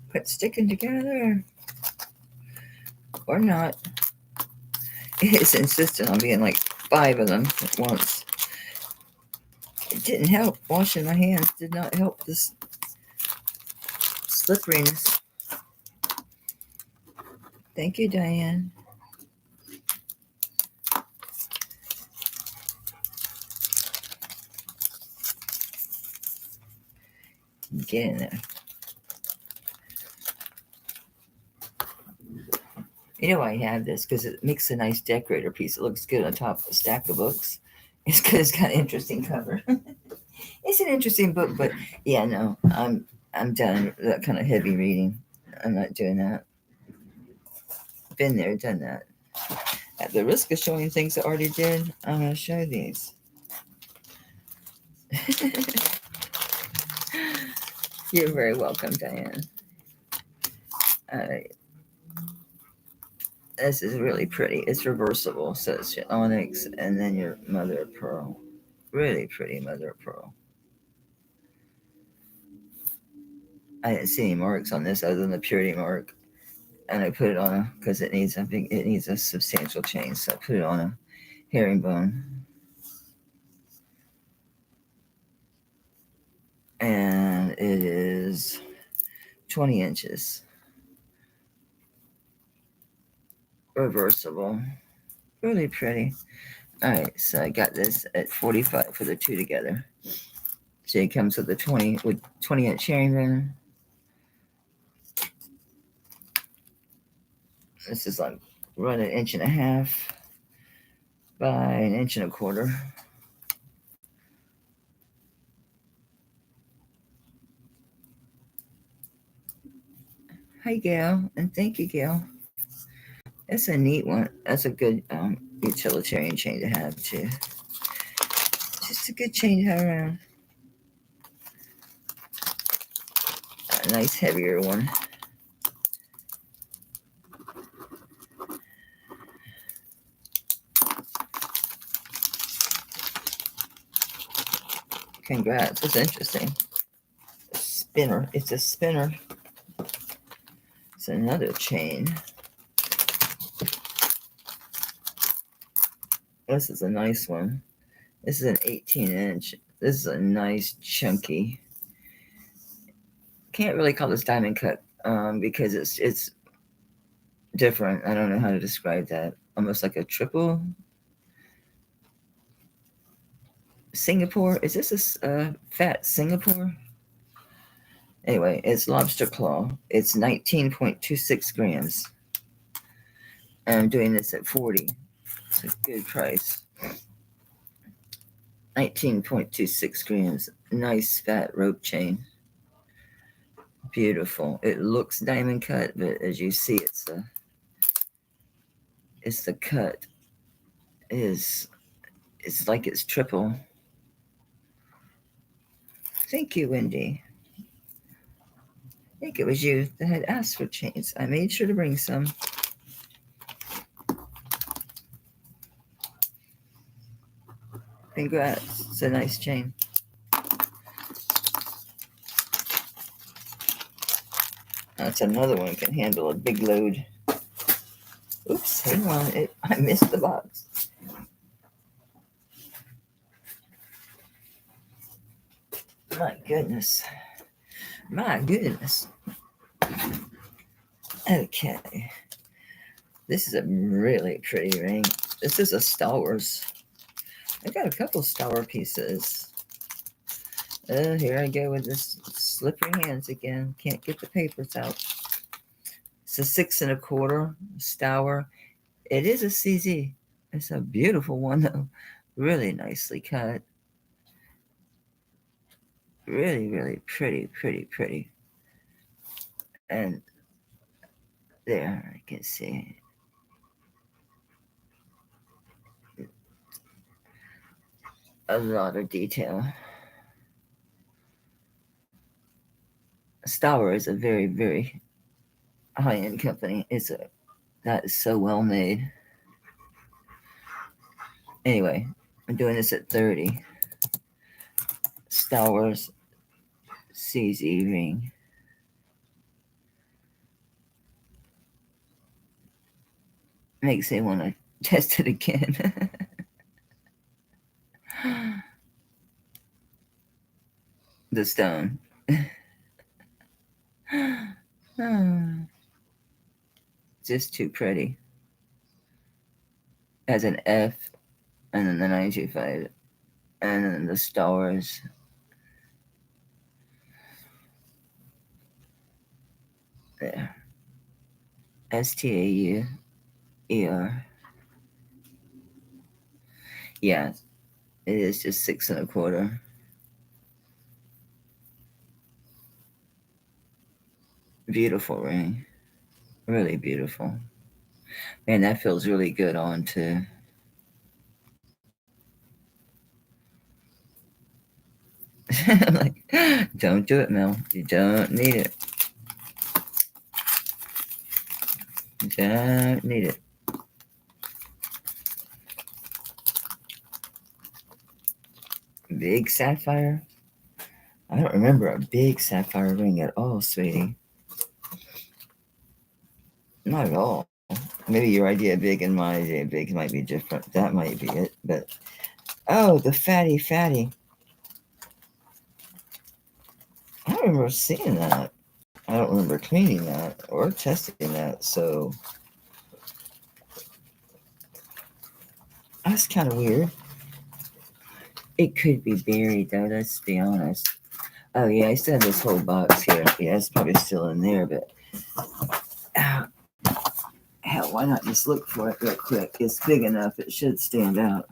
Quit sticking together. Or not. It's insistent on being like 5 of them at once. It didn't help. Washing my hands did not help this slipperiness. Thank you, Diane. Get in there. You know why I have this? Because it makes a nice decorator piece. It looks good on top of a stack of books. It's because it's got an interesting cover. It's an interesting book, but yeah, no, I'm done with that kind of heavy reading. I'm not doing that. Been there, done that. At the risk of showing things I already did, I'm going to show these. You're very welcome, Diane. All right. This is really pretty. It's reversible. So it's your onyx and then your mother of pearl. Really pretty mother of pearl. I didn't see any marks on this other than the purity mark. And I put it on a, because it needs a substantial chain. So I put it on a herringbone. And it is 20 inches. Reversible. Really pretty. All right, so I got this at 45 for the two together. So it comes with a 20-inch herringbone. This is like run 1.5 inches by 1.25 inches. Hi, Gail, and thank you, Gail. That's a neat one. That's a good utilitarian chain to have, too. Just a good chain to have around. A nice, heavier one. Congrats. It's interesting. A spinner. It's a spinner. It's another chain. This is a nice one. This is an 18-inch. This is a nice, chunky. Can't really call this diamond cut because it's different. I don't know how to describe that. Almost like a triple Singapore. Is this a fat Singapore? Anyway, it's lobster claw. It's 19.26 grams. And I'm doing this at 40. It's a good price. 19.26 grams. Nice fat rope chain. Beautiful. It looks diamond cut, but as you see, it's the cut it's like it's triple. Thank you, Wendy. I think it was you that had asked for chains. I made sure to bring some. Congrats. It's a nice chain. That's another one can handle a big load. Oops, hang on. I missed the box. My goodness. My goodness. Okay. This is a really pretty ring. This is a Star Wars I got a couple Stour pieces. Here I go with this slippery hands again. Can't get the papers out. It's a 6 1/4 Stour. It is a CZ. It's a beautiful one though. Really nicely cut. Really, really pretty, pretty, pretty. And there, I can see a lot of detail. Stour is a very, very high-end company. That is so well made. Anyway, I'm doing this at 30. Stour's CZ ring. Makes me want to test it again. The stone. Just too pretty. As an F, and then the 925, and then the stars. There. STAUER. Yeah, it is just 6 1/4. Beautiful ring. Really beautiful. Man, that feels really good on too. I'm like, don't do it, Mel. You don't need it. You don't need it. Big sapphire? I don't remember a big sapphire ring at all, sweetie. Not at all. Maybe your idea of big and my idea of big might be different. That might be it. But, oh, the fatty. I don't remember seeing that. I don't remember cleaning that or testing that. So, that's kind of weird. It could be buried, though. Let's be honest. Oh, yeah, I still have this whole box here. Yeah, it's probably still in there, but hell, why not just look for it real quick? It's big enough. It should stand out.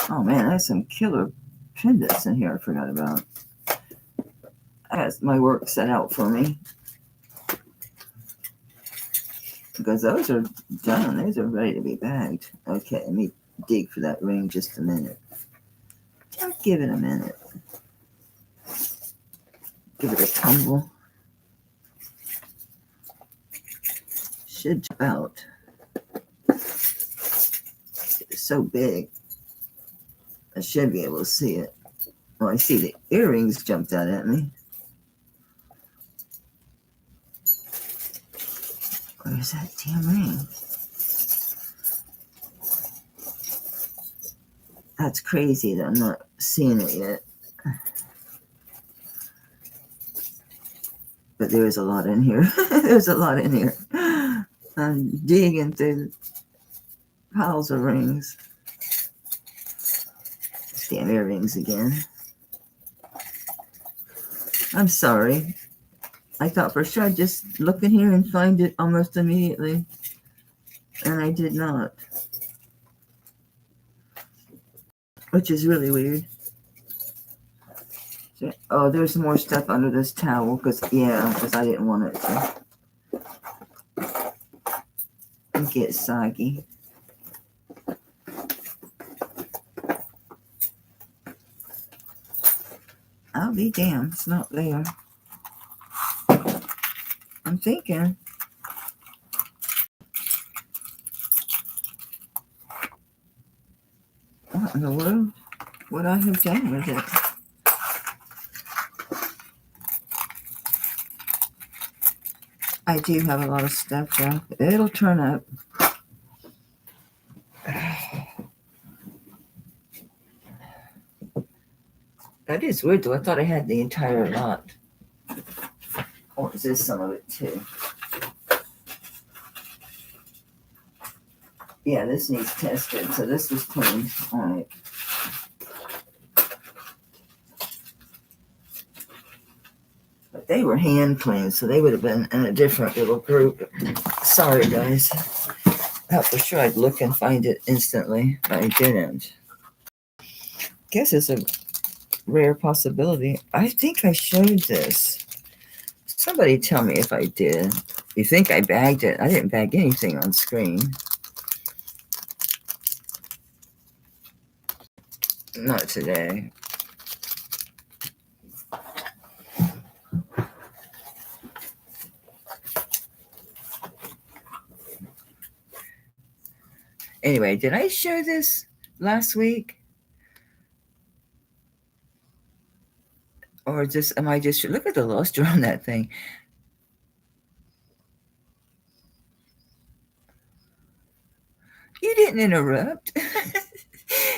Oh, man, I have some killer pendants in here I forgot about. I have my work set out for me. Because those are done. Those are ready to be bagged. Okay, let me dig for that ring just a minute. Just give it a minute. Give it a tumble. Should jump out. It's so big. I should be able to see it. Oh, I see the earrings jumped out at me. Where's that damn ring? That's crazy that I'm not seeing it yet. But there is a lot in here. There's a lot in here. I'm digging through piles of rings. Damn earrings again. I'm sorry. I thought for sure I'd just look in here and find it almost immediately. And I did not. Which is really weird. Oh, there's more stuff under this towel. Because I didn't want it to get soggy. I'll be damned. It's not there. I'm thinking. What in the world would I have done with it? I do have a lot of stuff though. It'll turn up. That is weird though. I thought I had the entire lot. Or is this some of it too? Yeah, this needs tested. So this was clean. All right. But they were hand cleaned, so they would have been in a different little group. Sorry, guys. I for sure I'd look and find it instantly, but I didn't. Guess it's a rare possibility. I think I showed this. Somebody tell me if I did. You think I bagged it? I didn't bag anything on screen. Not today. Anyway, did I show this last week? Or just am I just look at the luster on that thing? You didn't interrupt.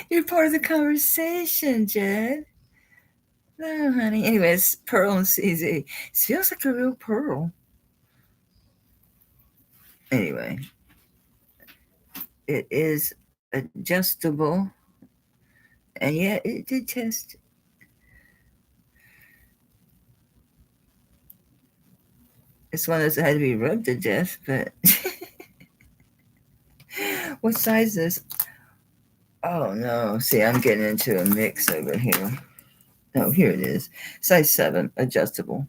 You're part of the conversation, Jed. No, honey. Anyways, pearl and CZ. It feels like a real pearl. Anyway, it is adjustable. And yeah, it did test. It's one of those that had to be rubbed to death, but what size is? Oh no. See, I'm getting into a mix over here. Oh, here it is. Size 7, adjustable.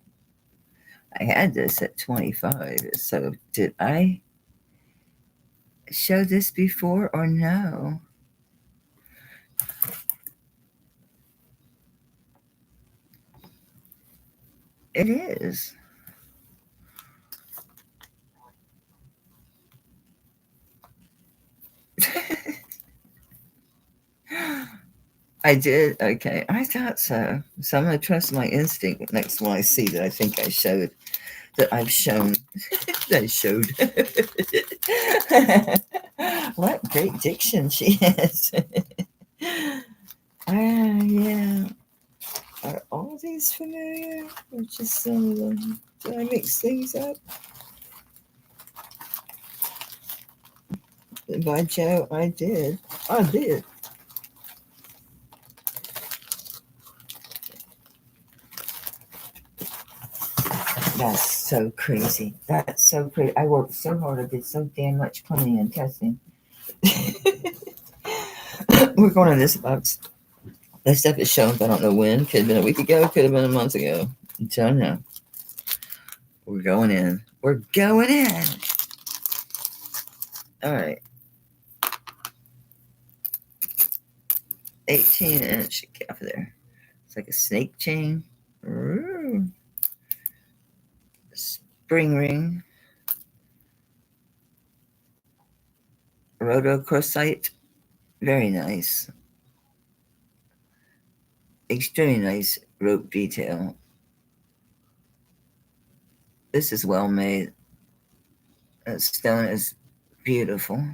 I had this at 25. So did I show this before or no? It is. I did. Okay, I thought so. So I'm gonna trust my instinct next one I see that I think I showed, that I've shown, that I showed. What great diction she has. Yeah. Are all these familiar, or just some of them? Did I mix things up? By Joe, I did. I did. That's so crazy. That's so crazy. I worked so hard. I did so damn much cleaning and testing. We're going on this box. That stuff is shown, but I don't know when. Could have been a week ago. Could have been a month ago. Don't know. We're going in. We're going in. All right. 18-inch. Get off of there. It's like a snake chain. Ooh. Spring ring. Rhodochrosite. Very nice. Extremely nice rope detail. This is well made. That stone is beautiful.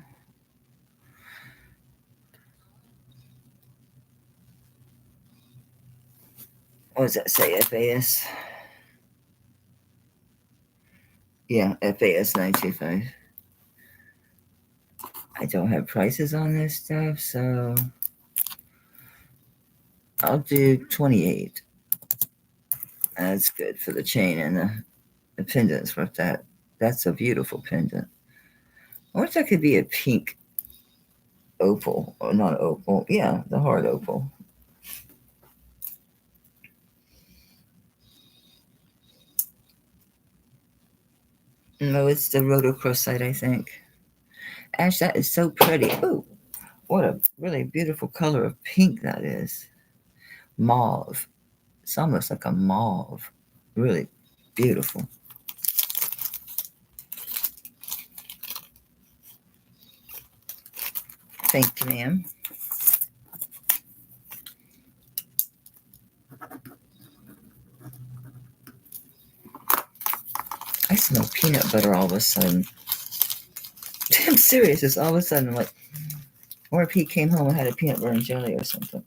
What does that say? FAS? Yeah, FAS 925. I don't have prices on this stuff, so I'll do 28. That's good for the chain and the pendants with that. That's a beautiful pendant. I wish that could be a pink opal, or not opal. Yeah, the hard opal. No, it's the rhodochrosite, I think. Ash, that is so pretty. Oh, what a really beautiful color of pink that is. Mauve. It's almost like a mauve. Really beautiful. Thank you, ma'am. I smell peanut butter all of a sudden. I'm serious. It's all of a sudden like, or if he came home and had a peanut butter and jelly or something.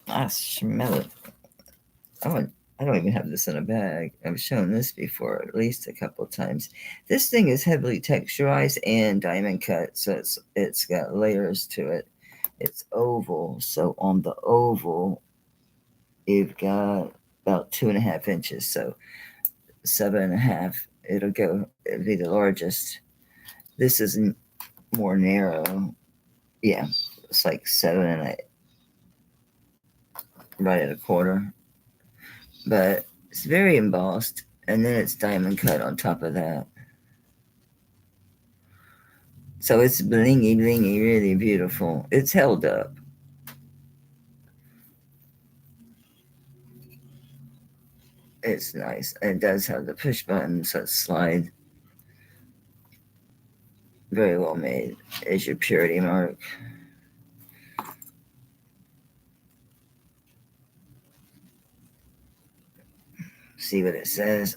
I smell it. Oh, I don't even have this in a bag. I've shown this before at least a couple of times. This thing is heavily texturized and diamond cut, so it's got layers to it. It's oval, so on the oval, you've got about 2.5 inches, so 7.5. It'll be the largest. This is more narrow. Yeah, it's like 7 and right at a quarter, but it's very embossed, and then it's diamond cut on top of that. So it's blingy, blingy, really beautiful. It's held up. It's nice. It does have the push button, so it slides. Very well made. Is your purity mark. See what it says.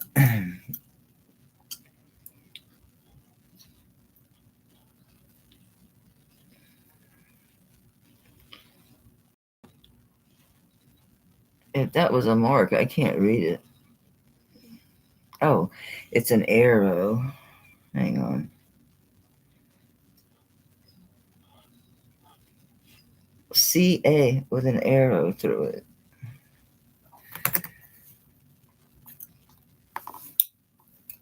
If that was a mark, I can't read it. Oh, it's an arrow. Hang on. CA with an arrow through it.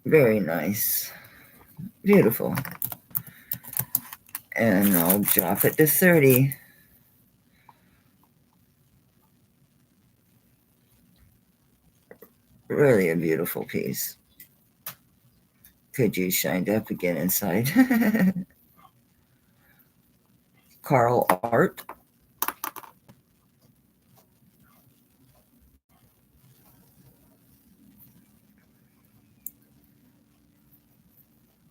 Very nice. Beautiful. And I'll drop it to 30. Really a beautiful piece. Could use shined up again inside. Carl Art.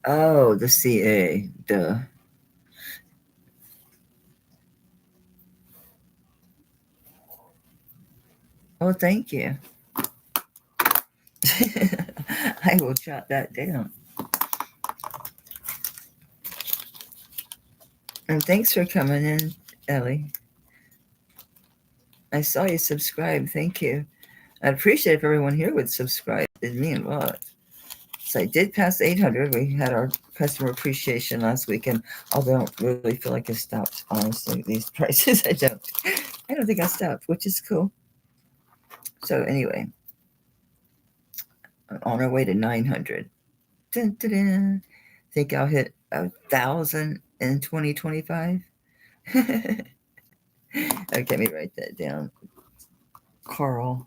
Oh, the CA. Duh. Oh, thank you. I will jot that down. And thanks for coming in, Ellie. I saw you subscribe. Thank you. I'd appreciate if everyone here would subscribe. It means a lot. So I did pass 800. We had our customer appreciation last weekend, although I don't really feel like I stopped, honestly. These prices, I don't think I stopped, which is cool. So anyway, on our way to 900. Dun, dun, dun. Think I'll hit 1,000 in 2025. Okay, let me write that down. Carl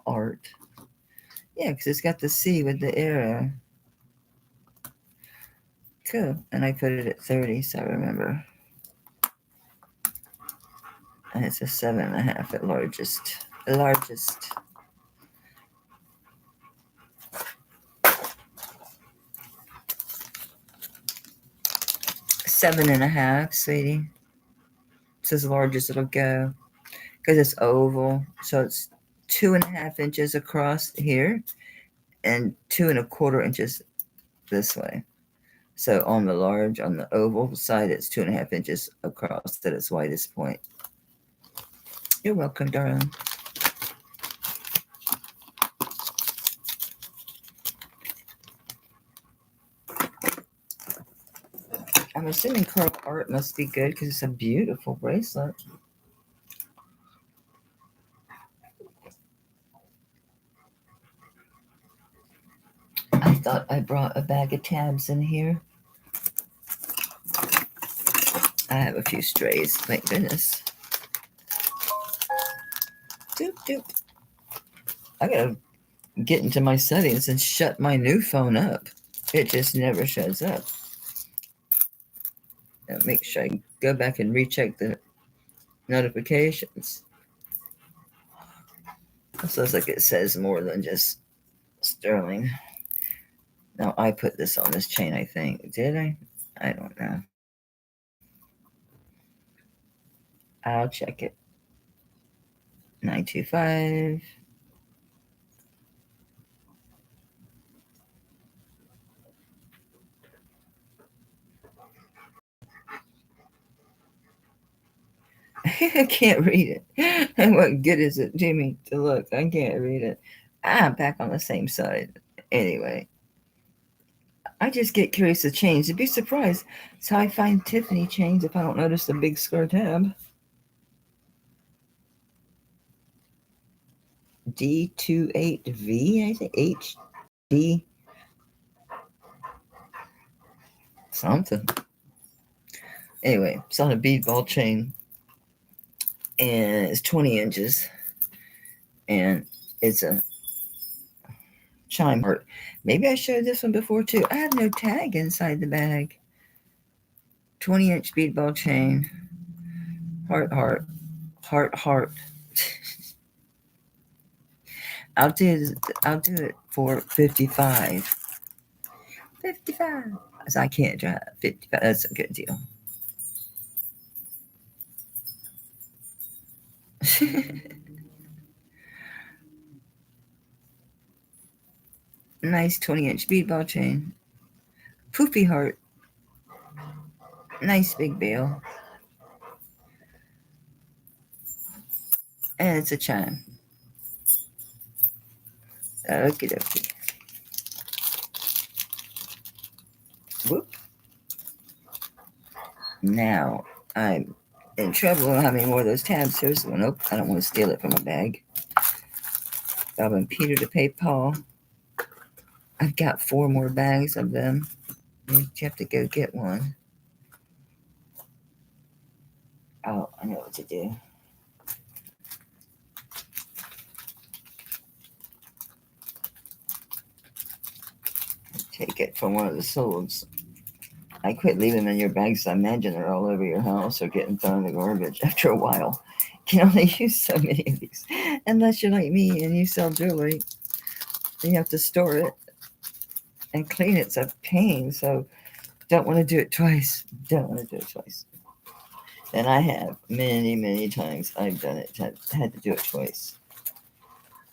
Art. Yeah, because it's got the C with the arrow. Cool. And I put it at 30, so I remember. And it's a 7.5 at largest. Largest. Seven and a half, sweetie. It's as large as it'll go. Because it's oval. So it's 2.5 inches across here and 2.25 inches this way. So on the oval side, it's 2.5 inches across at its widest point. You're welcome, darling. I'm assuming Carl Art must be good because it's a beautiful bracelet. I thought I brought a bag of tabs in here. I have a few strays, thank goodness. Doop, doop. I gotta get into my settings and shut my new phone up. It just never shuts up. Now make sure I go back and recheck the notifications. It sounds like it says more than just sterling. Now I put this on this chain, I think. Did I? I don't know. I'll check it. 925. I can't read it. And what good is it to me to look? I can't read it. back on the same side. Anyway, I just get curious of chains. You'd be surprised. That's how I find Tiffany chains if I don't notice the big square tab. D28V, I think. HD something. Anyway, it's on a bead ball chain. And it's 20 inches. And it's a chime heart. Maybe I showed this one before too. I have no tag inside the bag. 20-inch bead ball chain. Heart, heart, heart, heart. I'll do it for 55. 55. As I can't drive 55. That's a good deal. Nice 20-inch bead ball chain. Poofy heart. Nice big bail. And it's a chime. Okie dokie. Whoop. Now I'm in trouble of having more of those tabs. Here's one. Nope, I don't want to steal it from my bag. Bob and Peter to pay Paul. I've got 4 more bags of them. You have to go get one. Oh, I know what to do. Take it from one of the solds. I quit leaving them in your bags. I imagine they're all over your house or getting thrown in the garbage after a while. You can only use so many of these. Unless you're like me and you sell jewelry. You have to store it and clean it. It's a pain. So don't want to do it twice. Don't want to do it twice. And I have many, many times I've done it. Had to do it twice.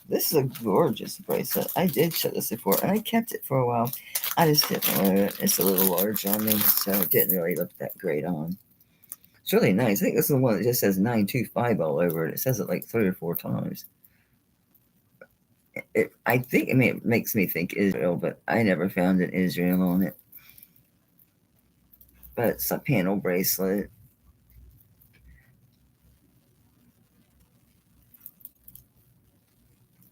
This is a gorgeous bracelet. I did show this before, and I kept it for a while. I just didn't wear it. It's a little large on me, so it didn't really look that great on. It's really nice. I think this is the one that just says 925 all over it. It says it like 3 or 4 times. I think, it makes me think Israel, but I never found an Israel on it. But it's a panel bracelet.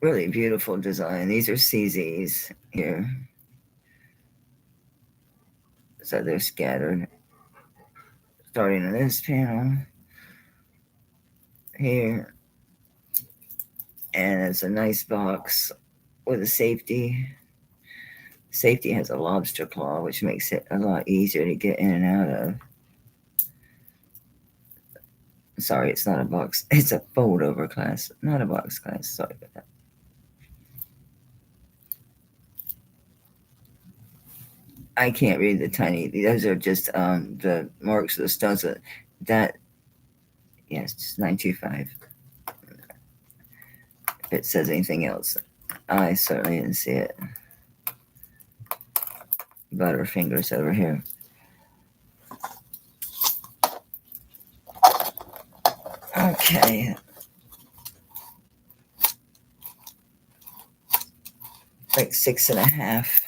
Really beautiful design. These are CZs here. So they're scattered. Starting in this panel. Here. And it's a nice box with a safety. Safety has a lobster claw, which makes it a lot easier to get in and out of. Sorry, it's not a box. It's a fold over clasp, not a box clasp. Sorry about that. I can't read the tiny. Those are just the marks of the stones. Yes, just 925. If it says anything else, I certainly didn't see it. Butterfingers over here. Okay. Like 6.5.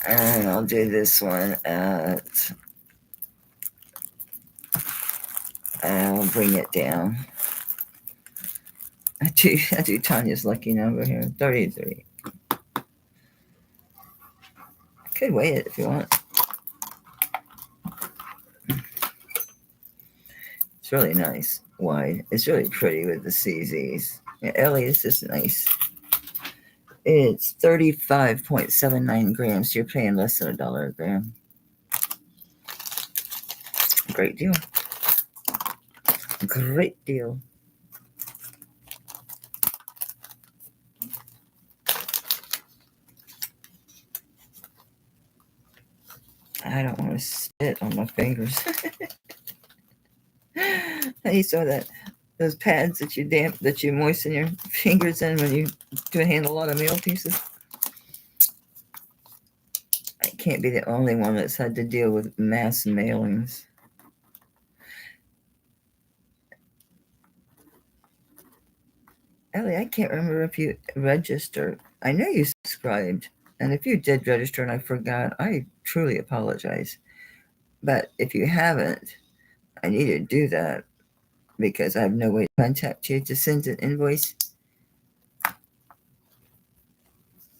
And I'll do this one at, I'll bring it down. I do Tanya's lucky number here, 33. I could weigh it if you want. It's really nice, wide. It's really pretty with the CZs. Yeah, Ellie is just nice. It's 35.79 grams. So you're paying less than $1 a gram. Great deal. Great deal. I don't want to spit on my fingers. You saw that those pads that you moisten your fingers in when you do handle a lot of mail pieces. I can't be the only one that's had to deal with mass mailings. Ellie, I can't remember if you registered. I know you subscribed, and if you did register and I forgot, I truly apologize. But if you haven't, I need to do that because I have no way to contact you to send an invoice.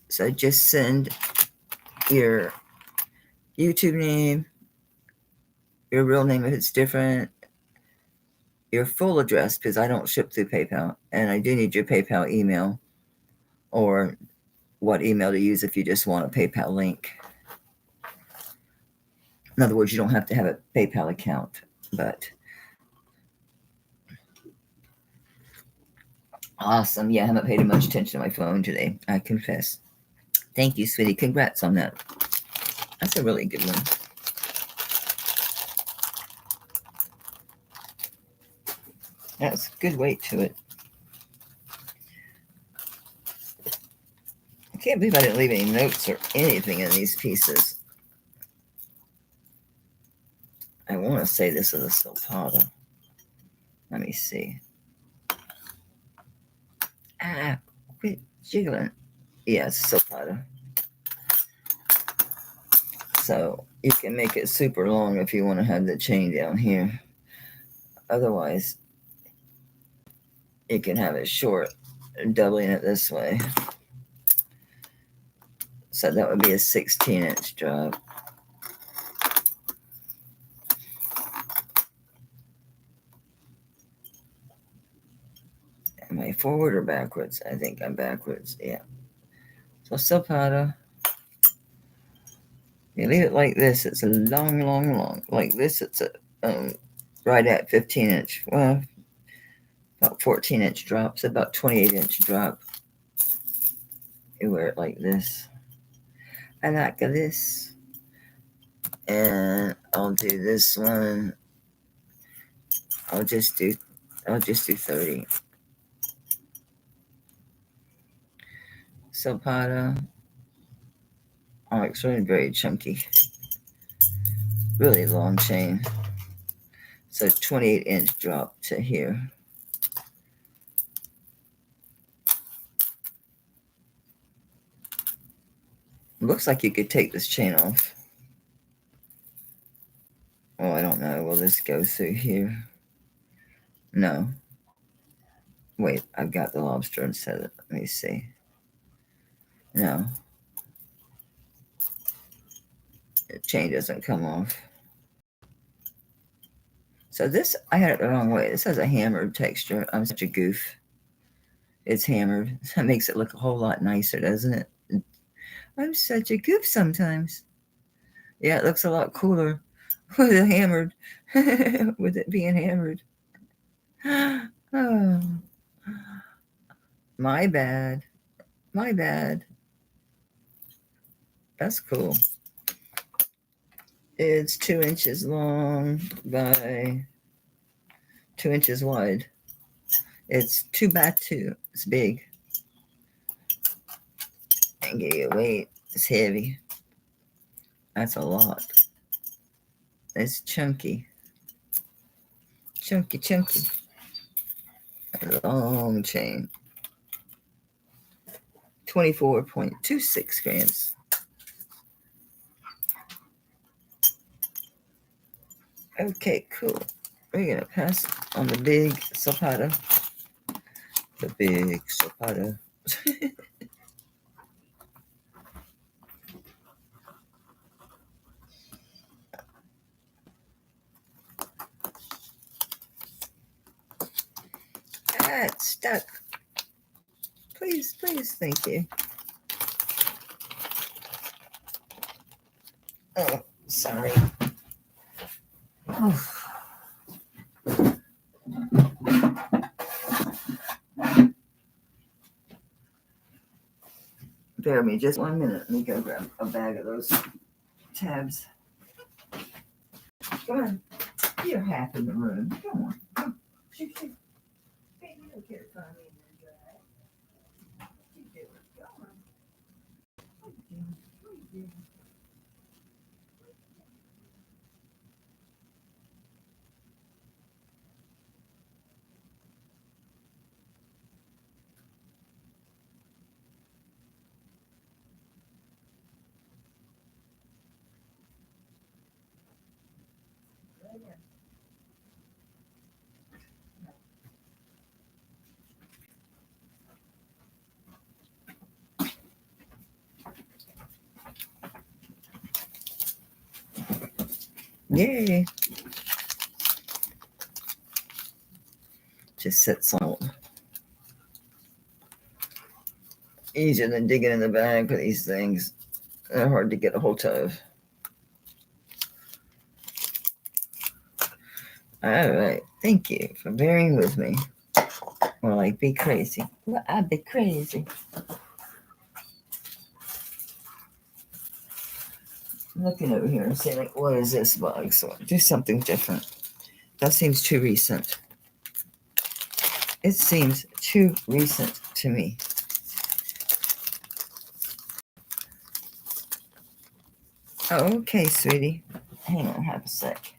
So just send your YouTube name, your real name if it's different, your full address, because I don't ship through PayPal, and I do need your PayPal email or what email to use if you just want a PayPal link. In other words, you don't have to have a PayPal account, but awesome. Yeah, I haven't paid much attention to my phone today, I confess. Thank you, sweetie. Congrats on that. That's a really good one. That's a good weight to it. I can't believe I didn't leave any notes or anything in these pieces. I want to say this is a silpata. Let me see. Quit jiggling. Yeah, it's a silpata. So you can make it super long if you want to have the chain down here. Otherwise, you can have it short, doubling it this way. So that would be a 16-inch drop. Am I forward or backwards? I think I'm backwards. Yeah. So silpata. You leave it like this. It's a long, long, long. Like this, it's a right at 15-inch. Well, about 14-inch drops. About 28-inch drop. You wear it like this. I like this. And I'll do this one. I'll just do 30. Silpata. Oh, it's really very chunky. Really long chain. So 28-inch drop to here. Looks like you could take this chain off. Oh, I don't know. Will this go through here? No. Wait, I've got the lobster instead of it. Let me see. No. The chain doesn't come off. So this, I had it the wrong way. This has a hammered texture. I'm such a goof. It's hammered. That makes it look a whole lot nicer, doesn't it? I'm such a goof sometimes. Yeah, it looks a lot cooler with it hammered. With it being hammered. Oh, my bad. My bad. That's cool. It's 2 inches long by 2 inches wide. It's 2 by 2. It's big. And give you a weight. It's heavy. That's a lot. It's chunky. Chunky, chunky. A long chain. 24.26 grams. Okay, cool. We're going to pass on the big silpata. The big silpata. It's stuck. Please, please, thank you. Oh, sorry. Oh. Bear me just 1 minute. Let me go grab a bag of those tabs. Come on. You're half in the room. Come on. Come. Shoot, shoot. Baby, you don't care to find me in the drag. What you doing? Come on. What you doing? What you doing? Yay. Just sits on. Easier than digging in the bag for these things. They're hard to get a hold of. All right. Thank you for bearing with me. Or like be crazy. Well, I'd be crazy. I'm looking over here and saying, like, what is this bug? So I'll do something different. That seems too recent. It seems too recent to me. Oh, okay, sweetie. Hang on, have a sec.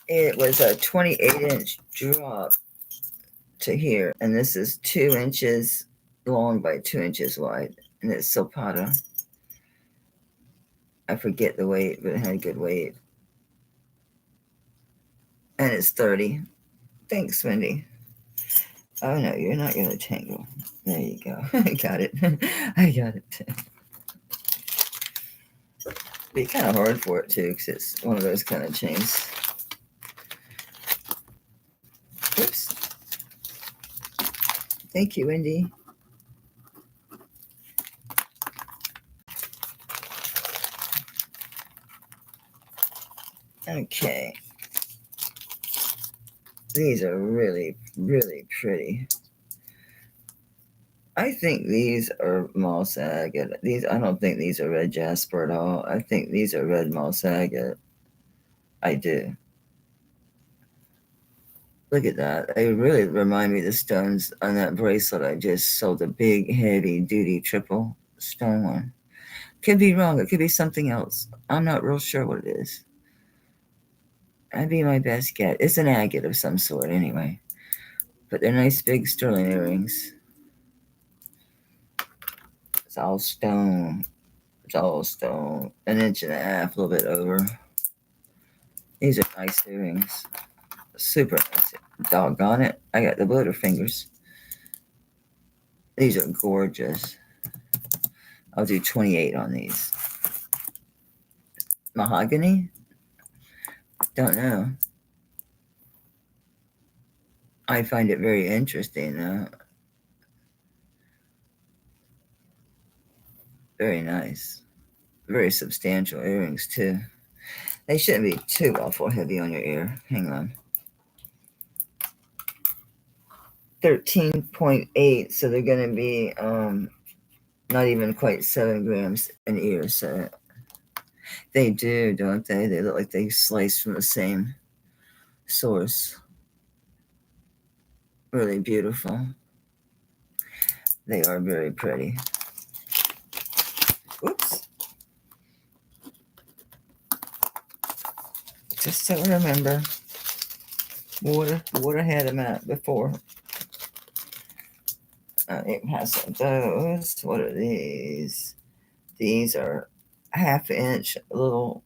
It was a 28-inch drop to here, and this is 2 inches long by 2 inches wide, and it's Silpata. I forget the weight, but it had a good weight. And it's 30. Thanks, Wendy. Oh, no, you're not going to tangle. There you go. I got it. I got it. Be kind of hard for it, too, because it's one of those kind of chains. Oops. Thank you, Wendy. Okay. These are really, really pretty. I think these are moss agate. I don't think these are red jasper at all. I think these are red moss agate. I do. Look at that. They really remind me of the stones on that bracelet I just sold, a big, heavy-duty triple stone one. Could be wrong. It could be something else. I'm not real sure what it is. That'd be my best guess. It's an agate of some sort anyway. But they're nice big sterling earrings. It's all stone. It's all stone. 1.5 inches, a little bit over. These are nice earrings. Super nice. Doggone it. I got the Butterfingers. These are gorgeous. I'll do 28 on these. Mahogany? Don't know. I find it very interesting, though. Very nice. Very substantial earrings, too. They shouldn't be too awful heavy on your ear. Hang on. 13.8, so they're going to be not even quite 7 grams an ear. So they do, don't they? They look like they sliced from the same source. Really beautiful. They are very pretty. Oops. Just so remember, water had them out before. It has those. What are these? These are 1/2 inch little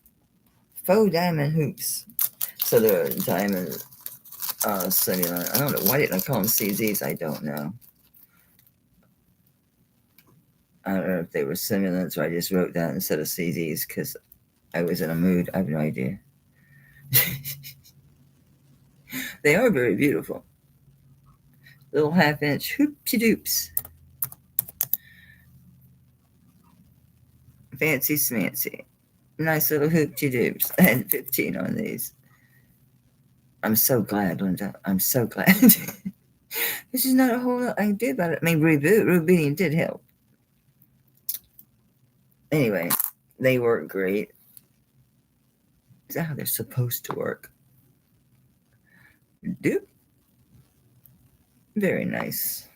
faux diamond hoops. So they're diamond cellular. I don't know. Why didn't I call them CZs? I don't know. I don't know if they were simulants or I just wrote that instead of CZs because I was in a mood. I have no idea. They are very beautiful. Little 1/2 inch hoopty doops. Fancy smancy. Nice little hoopty doops. I had 15 on these. I'm so glad, Linda. I'm so glad. This is not a whole lot I can do about it. I mean, rebooting did help. Anyway, they work great. Is that how they're supposed to work? Do. Very nice.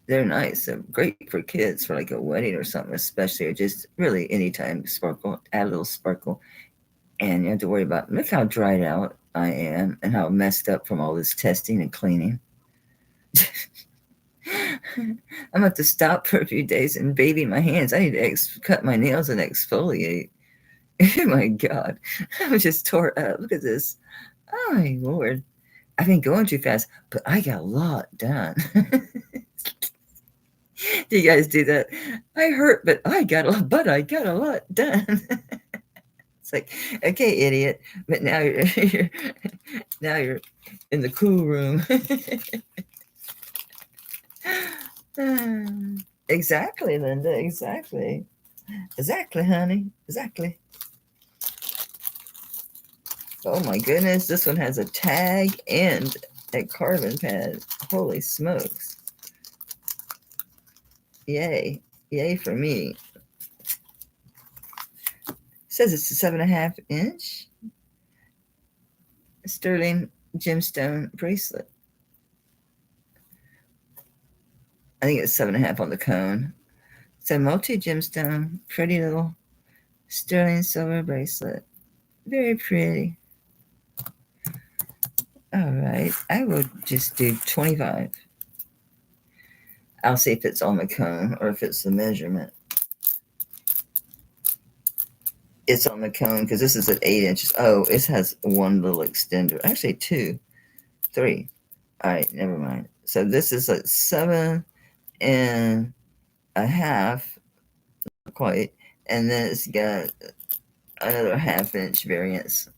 They're nice. They're great for kids for like a wedding or something, especially, or just really anytime sparkle, add a little sparkle. And you have to worry about, look how dried out I am and how messed up from all this testing and cleaning. I'm gonna have to stop for a few days and baby my hands. I need to cut my nails and exfoliate. Oh my God. I was just tore up. Look at this. Oh my Lord. I've been going too fast, but I got a lot done. Do you guys do that? I hurt, but I got a lot done. It's like, okay, idiot, but now you're in the cool room. Exactly, Linda. Exactly, honey. Exactly. Oh my goodness, this one has a tag and a carbon pad. Holy smokes! Yay, yay for me. It says it's a 7.5 inch sterling gemstone bracelet. I think it's 7.5 on the cone. It's a multi-gemstone, pretty little sterling silver bracelet. Very pretty. All right, I will just do 25. I'll see if it's on the cone or if it's the measurement. It's on the cone because this is at 8 inches. Oh, it has one little extender. Actually, 2, 3. All right, never mind. So this is like 7.5, quite, and then it's got another 1/2 inch variance.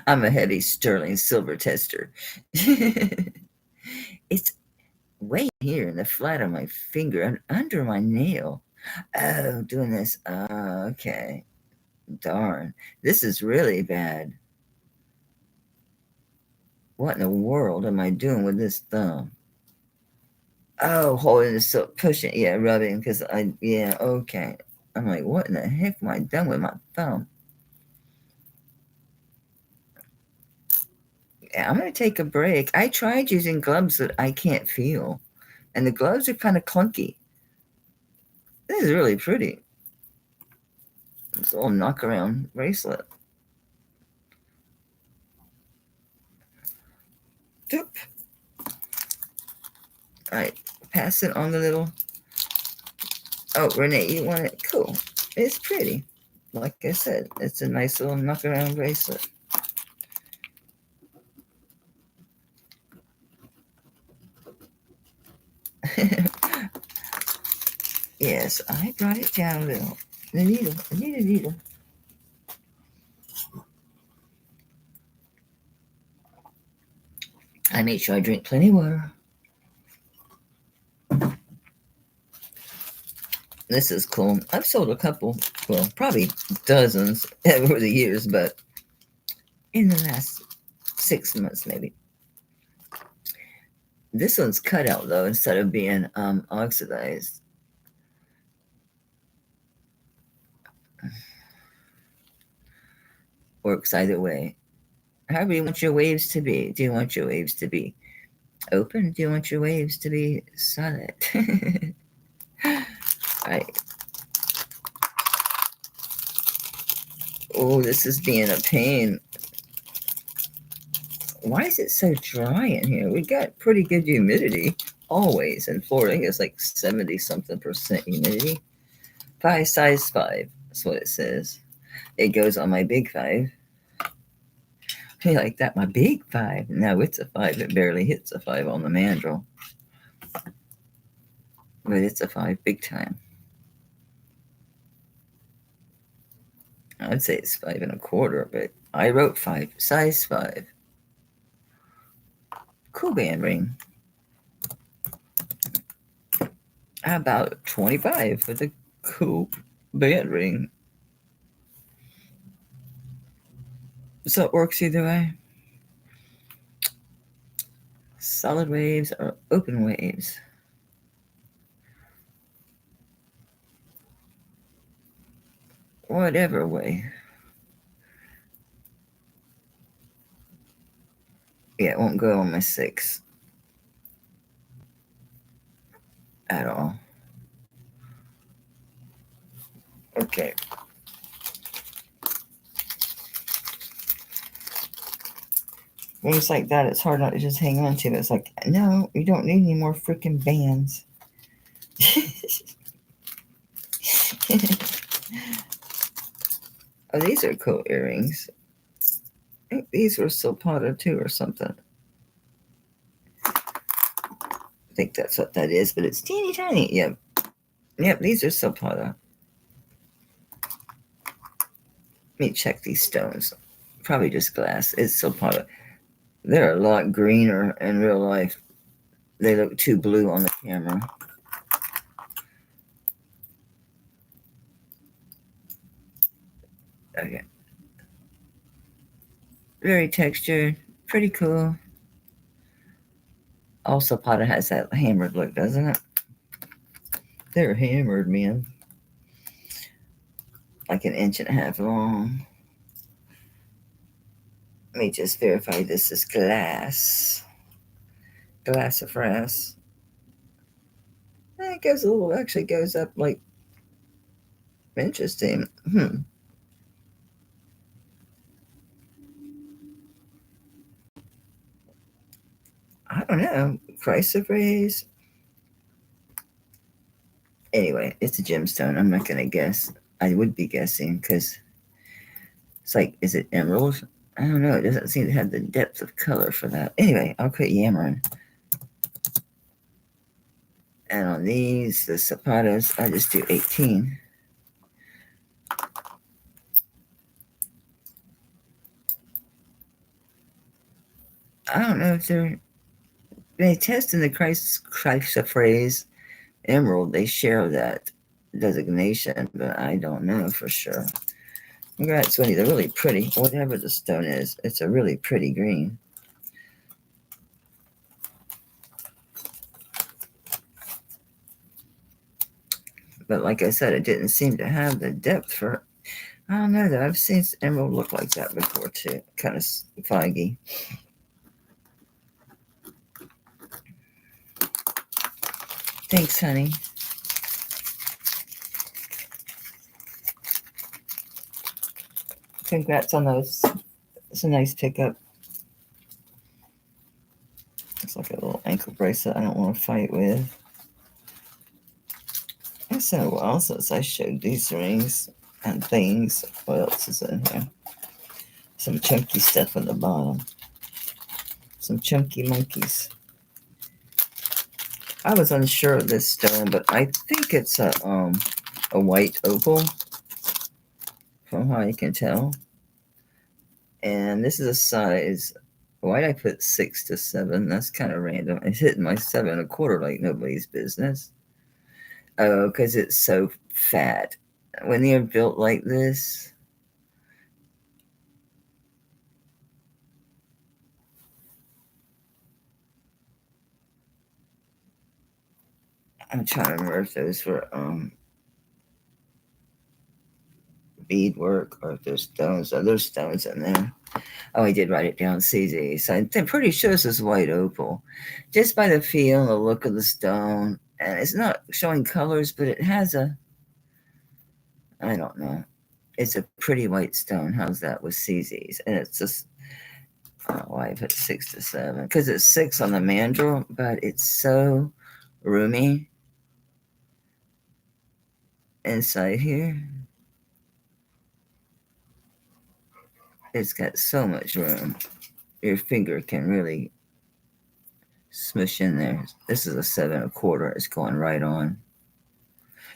I'm a heavy sterling silver tester. It's way here in the flat of my finger and under my nail. Oh, doing this. Okay. Darn. This is really bad. What in the world am I doing with this thumb? Oh, holding this so pushing. Yeah, rubbing because yeah, okay. I'm like, what in the heck am I done with my thumb? Yeah, I'm going to take a break. I tried using gloves that I can't feel, and the gloves are kind of clunky. This is really pretty. It's a little knock around bracelet. Doop. All right, pass it on the little. Oh, Renee, you want it? Cool. It's pretty. Like I said, it's a nice little knock around bracelet. Yes, I brought it down a little. The needle. I need a needle. I made sure I drink plenty of water. This is cool. I've sold a couple, well, probably dozens over the years, but in the last 6 months, maybe. This one's cut out, though, instead of being oxidized. Works either way. However you want your waves to be. Do you want your waves to be open? Do you want your waves to be solid? Right. Oh, this is being a pain. Why is it so dry in here? We got pretty good humidity always in Florida. I think it's like 70-something% humidity. Size 5. That's what it says. It goes on my big 5. Hey, like that, my big 5. No, it's a 5. It barely hits a 5 on the mandrel. But it's a 5 big time. I'd say it's 5.25, but I wrote 5. Size 5. Cool band ring. How about 25 for the cool band ring? So it works either way. Solid waves or open waves. Whatever way. Yeah, it won't go on my 6 at all. Okay. rings like that, it's hard not to just hang on to. It's like, no, you don't need any more freaking bands. Oh, these are cool earrings. I think these were silpata too or something. I think that's what that is, but it's teeny tiny. Yep. Yep, these are silpata. Let me check these stones. Probably just glass. It's silpata. They're a lot greener in real life. They look too blue on the camera. Okay. Very textured. Pretty cool. Also, silpata has that hammered look, doesn't it? They're hammered, man. Like 1.5 inches long. Let me just verify this is glass. Glassifras. It goes a little, actually goes up like, interesting. I don't know. Chrysoprase. Anyway, it's a gemstone. I'm not going to guess. I would be guessing because it's like, is it emerald? I don't know. It doesn't seem to have the depth of color for that. Anyway, I'll quit yammering. And on these, the silpatas, I just do 18. I don't know if they test in the chrysoprase emerald. They share that designation, but I don't know for sure. Congrats, Winnie. They're really pretty. Whatever the stone is, it's a really pretty green. But like I said, it didn't seem to have the depth for, I don't know, though. I've seen emerald look like that before, too. Kind of foggy. Thanks, honey. Congrats on those. It's a nice pickup. It's like a little ankle bracelet I don't want to fight with. It's been a while since I showed these rings and things. What else is in here? Some chunky stuff on the bottom. Some chunky monkeys. I was unsure of this stone, but I think it's a white opal, from how I can tell. And this is a size. Why'd I put 6 to 7? That's kind of random. It's hitting my 7 1/4 like nobody's business. Oh, because it's so fat. When they're built like this, I'm trying to remember if those were beadwork or if there's stones. Oh, there's stones in there. Oh, I did write it down, CZ. So I'm pretty sure this is white opal. Just by the feel and the look of the stone. And it's not showing colors, but it has a, I don't know. It's a pretty white stone. How's that with CZs? And it's just, I don't know why I put 6 to 7. Because it's 6 on the mandrel, but it's so roomy inside here. It's got so much room. Your finger can really smush in there. This is a 7 1/4. It's going right on.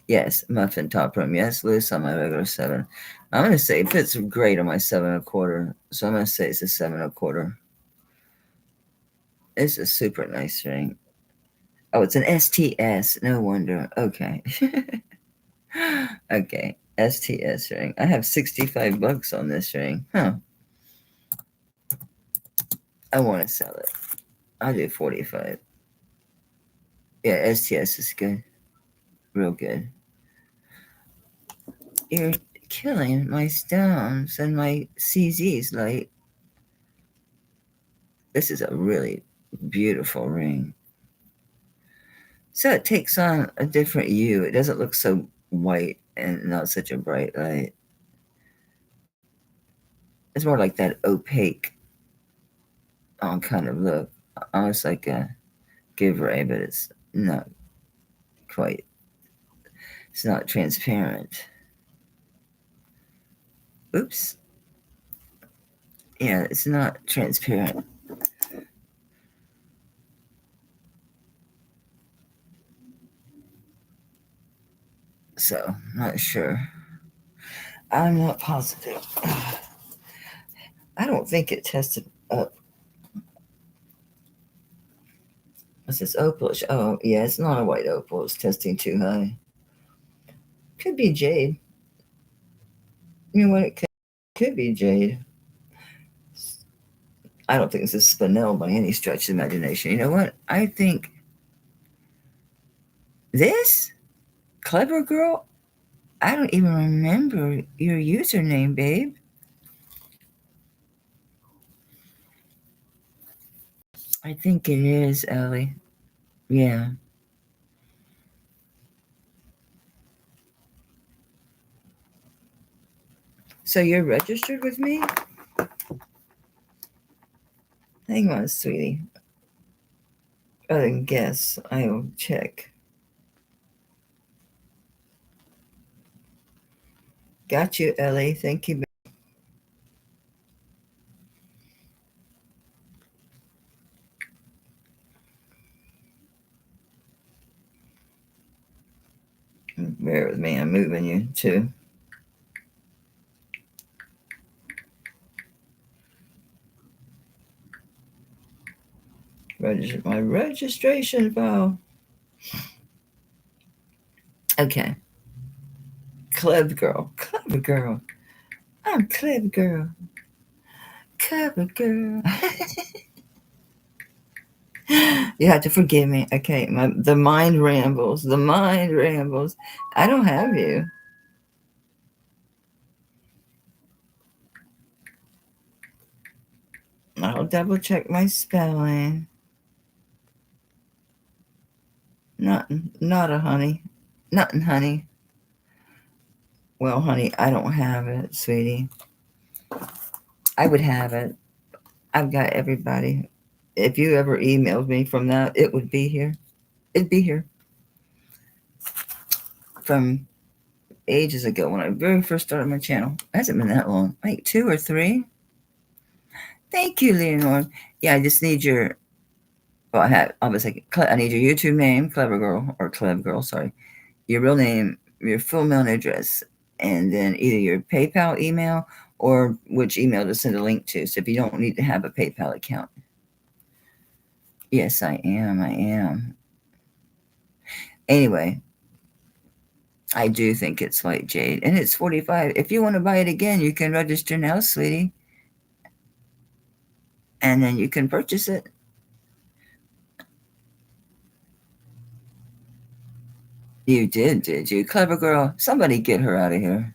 Yes, muffin top rim. Yes, loose on my regular 7. I'm going to say it fits great on my 7 1/4. So I'm going to say it's a 7 1/4. It's a super nice ring. Oh, it's an STS. No wonder. Okay. Okay. STS ring. I have $65 on this ring. Huh. I want to sell it. I'll do 45. Yeah, STS is good. Real good. You're killing my stones and my CZs. Like, this is a really beautiful ring. So it takes on a different hue. It doesn't look so white and not such a bright light. It's more like that opaque kind of look, almost like a giveaway, but it's not quite. It's not transparent. Oops. Yeah, it's not transparent. So, not sure. I'm not positive. I don't think it tested up. What's this opalish? Oh, yeah, it's not a white opal. It's testing too high. Could be jade. You know what? It could be jade. I don't think this is spinel by any stretch of the imagination. You know what? I think this clever girl. I don't even remember your username, babe. I think it is, Ellie. Yeah. So you're registered with me? Hang on, sweetie. Other than guess, I will check. Got you, Ellie. Thank you. Bear with me. I'm moving you too. Register my registration file. Okay. Clever girl. Clever girl. I'm clever girl. Clever girl. You have to forgive me. Okay. The mind rambles. The mind rambles. I don't have you. I'll double check my spelling. Not a honey. Nothing, honey. Well, honey, I don't have it, sweetie. I would have it. I've got everybody. If you ever emailed me from that, it would be here. It'd be here. From ages ago when I very first started my channel. It hasn't been that long. Like 2 or 3. Thank you, Leonore. Yeah, I just need your. Well, I need your YouTube name, Clever Girl, or Clever Girl. Sorry, your real name, your full mailing address, and then either your PayPal email or which email to send a link to. So if you don't need to have a PayPal account. Yes, I am. Anyway, I do think it's white jade, and it's $45. If you want to buy it again, you can register now, sweetie, and then you can purchase it. You did you? Clever girl. Somebody get her out of here.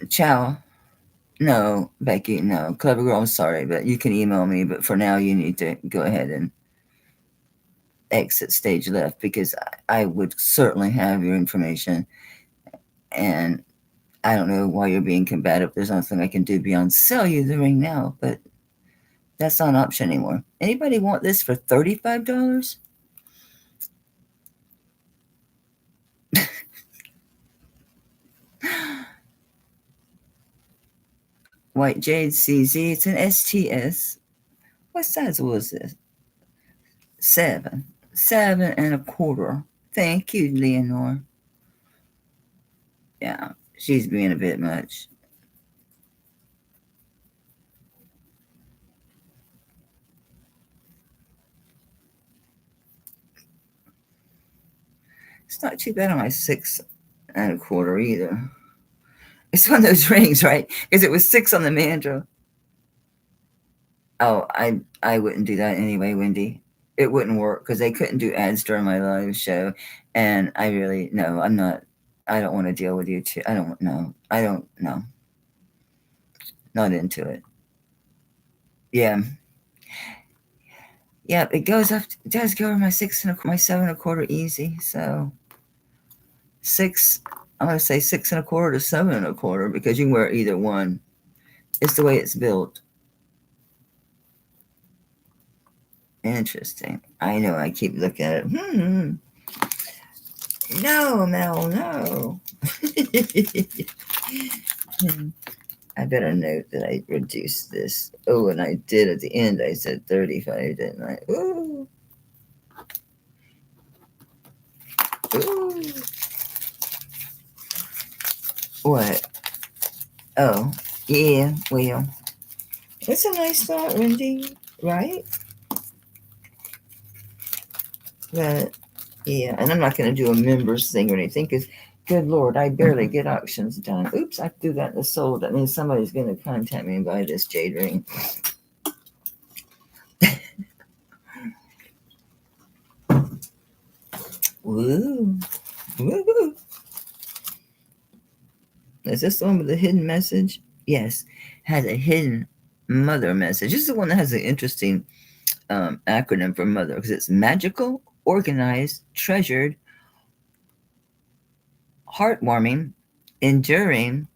Ciao. No, Becky, no. Clever girl, I'm sorry, but you can email me. But for now, you need to go ahead and exit stage left because I would certainly have your information. And I don't know why you're being combative. There's nothing I can do beyond sell you the ring now, but that's not an option anymore. Anybody want this for $35? White Jade CZ. It's an STS. What size was this? 7. 7.25. Thank you, Leonore. Yeah, she's being a bit much. It's not too bad on my 6.25 either. It's one of those rings, right? Because it was 6 on the mandrel. Oh, I wouldn't do that anyway, Wendy. It wouldn't work because they couldn't do ads during my live show, and I really no, I'm not. I don't want to deal with you too. I don't know. I don't know. Not into it. Yeah. Yeah, it goes up. It does go over my 7.25 easy. So 6. I'm gonna say 6.25 to 7.25 because you can wear either one. It's the way it's built. Interesting. I know, I keep looking at it. No, Mel, no. I better note that I reduced this. Oh, and I did at the end. I said 35, didn't I? Ooh. Ooh. What? Oh, yeah, well. It's a nice thought, Wendy, right? But, yeah, and I'm not going to do a members thing or anything because, good Lord, I barely get auctions done. Oops, I threw that in the soul. That means somebody's going to contact me and buy this jade ring. Woo. Woo. Is this the one with the hidden message? Yes, has a hidden mother message. This is the one that has an interesting acronym for mother because it's magical, organized, treasured, heartwarming, enduring,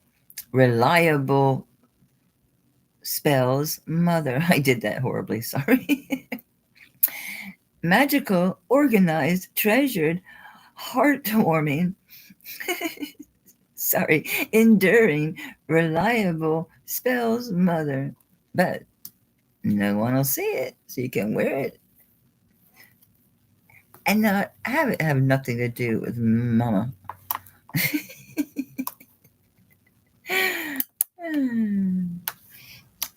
reliable spells mother. I did that horribly, sorry. Magical, organized, treasured, heartwarming, sorry, enduring, reliable spells mother. But no one will see it, so you can wear it and not have it have nothing to do with mama.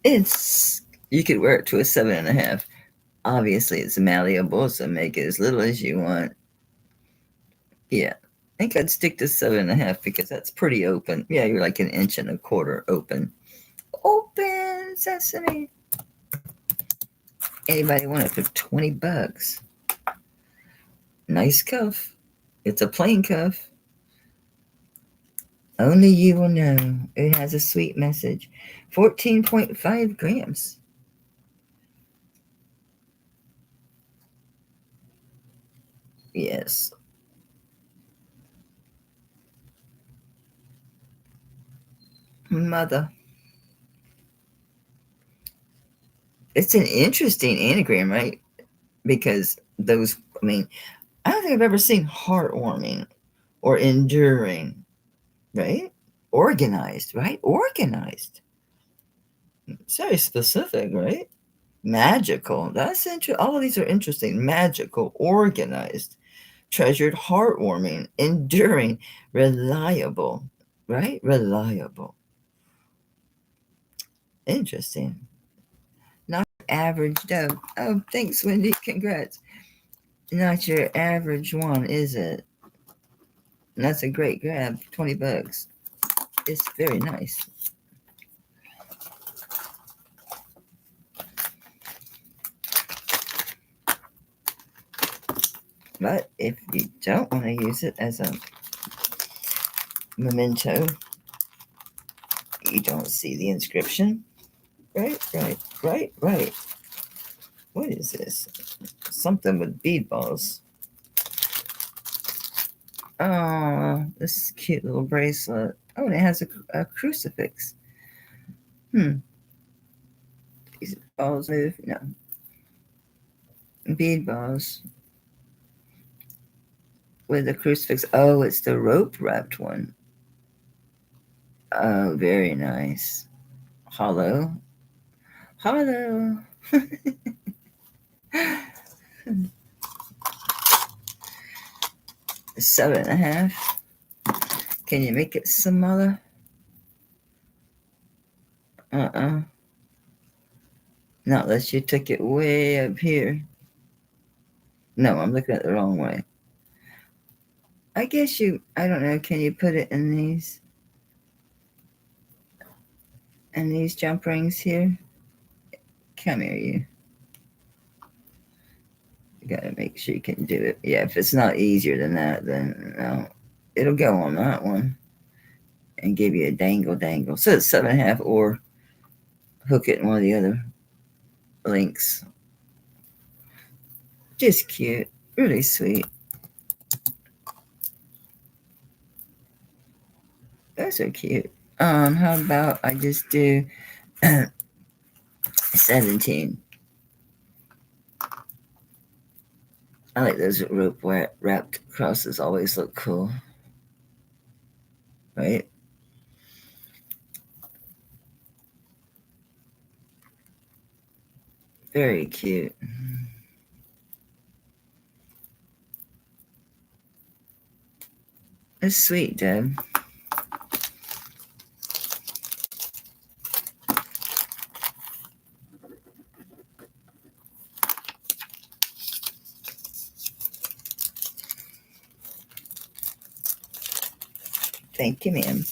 It's, you could wear it to a 7.5. Obviously it's malleable, so make it as little as you want. Yeah, I think I'd stick to 7.5 because that's pretty open. Yeah, you're like 1.25 inches open. Open sesame. Anybody want it for $20? Nice cuff. It's a plain cuff. Only you will know. It has a sweet message. 14.5 grams. Yes. Mother. It's an interesting anagram, right? Because those, I mean, I don't think I've ever seen heartwarming or enduring, right? Organized, right? Organized. It's very specific, right? Magical. That's interesting. All of these are interesting. Magical, organized, treasured, heartwarming, enduring, reliable, right? Reliable. Interesting. Not average dough. Oh, thanks, Wendy. Congrats. Not your average one, is it? And that's a great grab. $20. It's very nice. But if you don't want to use it as a memento, you don't see the inscription. Right. What is this? Something with bead balls. Oh, this cute little bracelet. Oh, and it has a crucifix. These balls move. No. Bead balls with a crucifix. Oh, it's the rope wrapped one. Oh, very nice. Hollow. 7.5. Can you make it smaller? Not unless you took it way up here. No, I'm looking at the wrong way. I guess I don't know, can you put it in these jump rings here? Come here, you. You gotta make sure you can do it. Yeah, if it's not easier than that, then no. It'll go on that one and give you a dangle. So it's 7.5 or hook it in one of the other links. Just cute. Really sweet. Those are cute. How about I just do 17. I like those rope wrapped crosses, always look cool. Right? Very cute. It's sweet, Deb. Thank you, ma'am.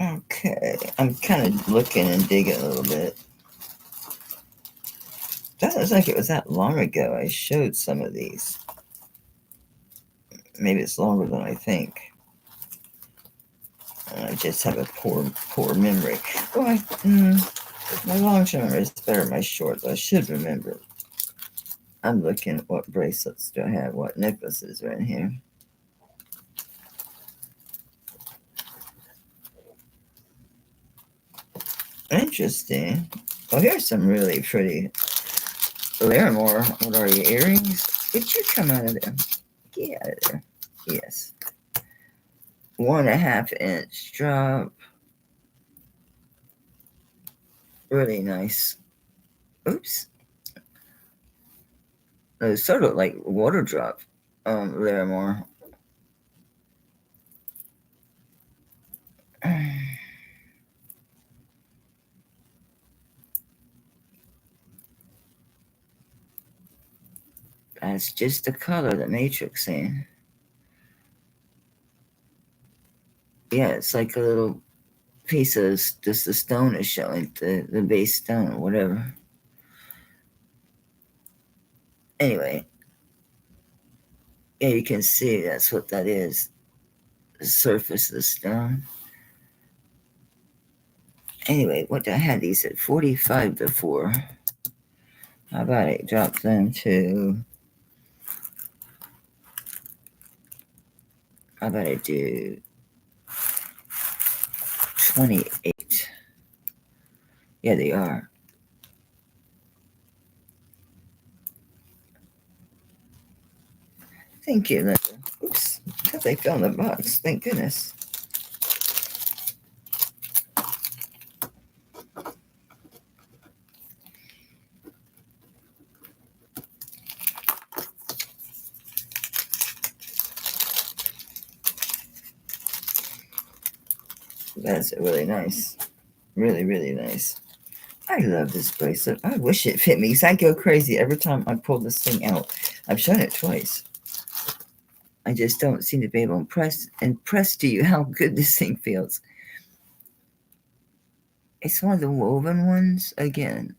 Okay, I'm kind of looking and digging a little bit. Doesn't look like it was that long ago I showed some of these. Maybe it's longer than I think. I just have a poor memory. Well, my long-term memory is better than my short. I should remember. I'm looking at what bracelets do I have, what necklaces are in here. Interesting. Oh, here's some really pretty Larimore. What are you, earrings? Did you come out of there? Get out of there. Yes. 1.5 inch drop. Really nice. Oops. It sort of like water drop. Larimore. That's just the color, the matrix in. Yeah, it's like a little piece of just the stone is showing, the base stone or whatever. Anyway, yeah, you can see that's what that is. The surface of the stone. Anyway, what I had these at 45 before. How about I drop them to, how about I do 28? Yeah, they are. Thank you, Linda. Oops, I thought they fell in the box. Thank goodness. That's really nice. Really, really nice. I love this bracelet. I wish it fit me because I go crazy every time I pull this thing out. I've shown it twice. I just don't seem to be able to impress to you how good this thing feels. It's one of the woven ones. Again,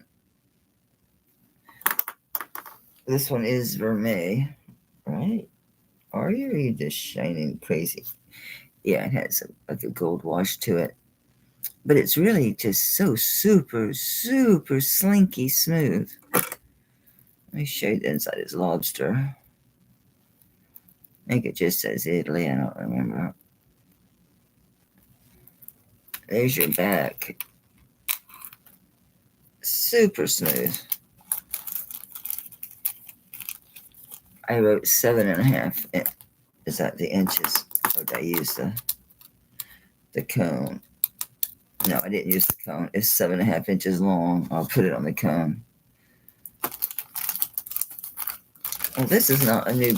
this one is vermeil, right? Are you just shining crazy? Yeah, it has like a gold wash to it. But it's really just so super, super slinky smooth. Let me show you the inside. It's lobster. I think it just says Italy. I don't remember. There's your back. Super smooth. I wrote 7.5. Is that the inches? Or did I use the cone? No, I didn't use the cone. It's 7.5 inches long. I'll put it on the cone. Well, this is not a new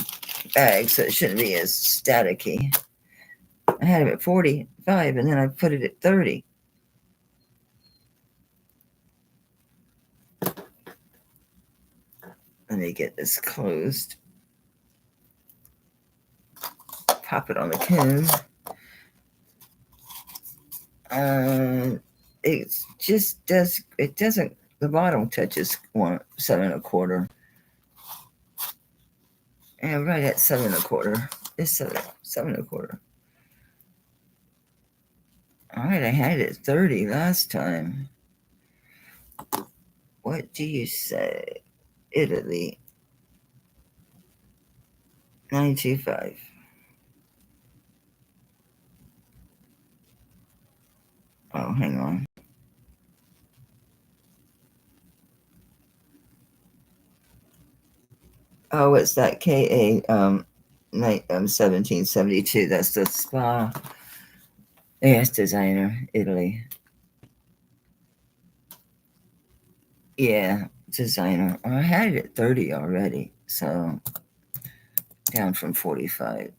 bag, so it shouldn't be as staticky. I had it at 45, and then I put it at 30. Let me get this closed. Pop it on the cone. It just does. It doesn't. The bottom touches 7.25. And right at 7.25. It's 7.25. All right, I had it at 30 last time. What do you say? Italy. 925. Oh, hang on. Oh, it's that KA 1772. That's the spa. Yes, designer, Italy. Yeah, designer. I had it at 30 already, so down from 45.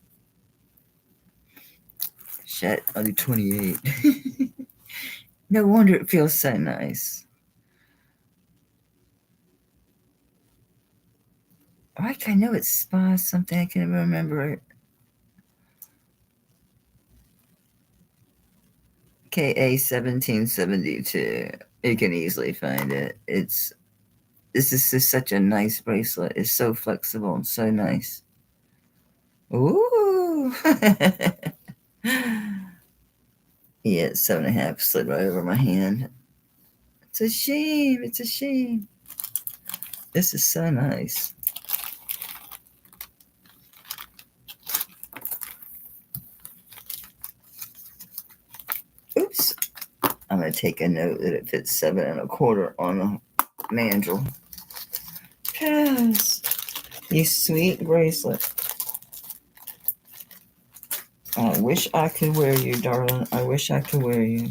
Shit, I'll do 28. No wonder it feels so nice. Like I know it's spa something, I can't remember it. KA 1772. You can easily find it. This is just such a nice bracelet. It's so flexible and so nice. Ooh. Yeah, it's 7.5 slid right over my hand. It's a shame. It's a shame. This is so nice. Oops. I'm going to take a note that it fits 7.25 on a mandrel. Yes. You sweet bracelet. I wish I could wear you, darling. I wish I could wear you.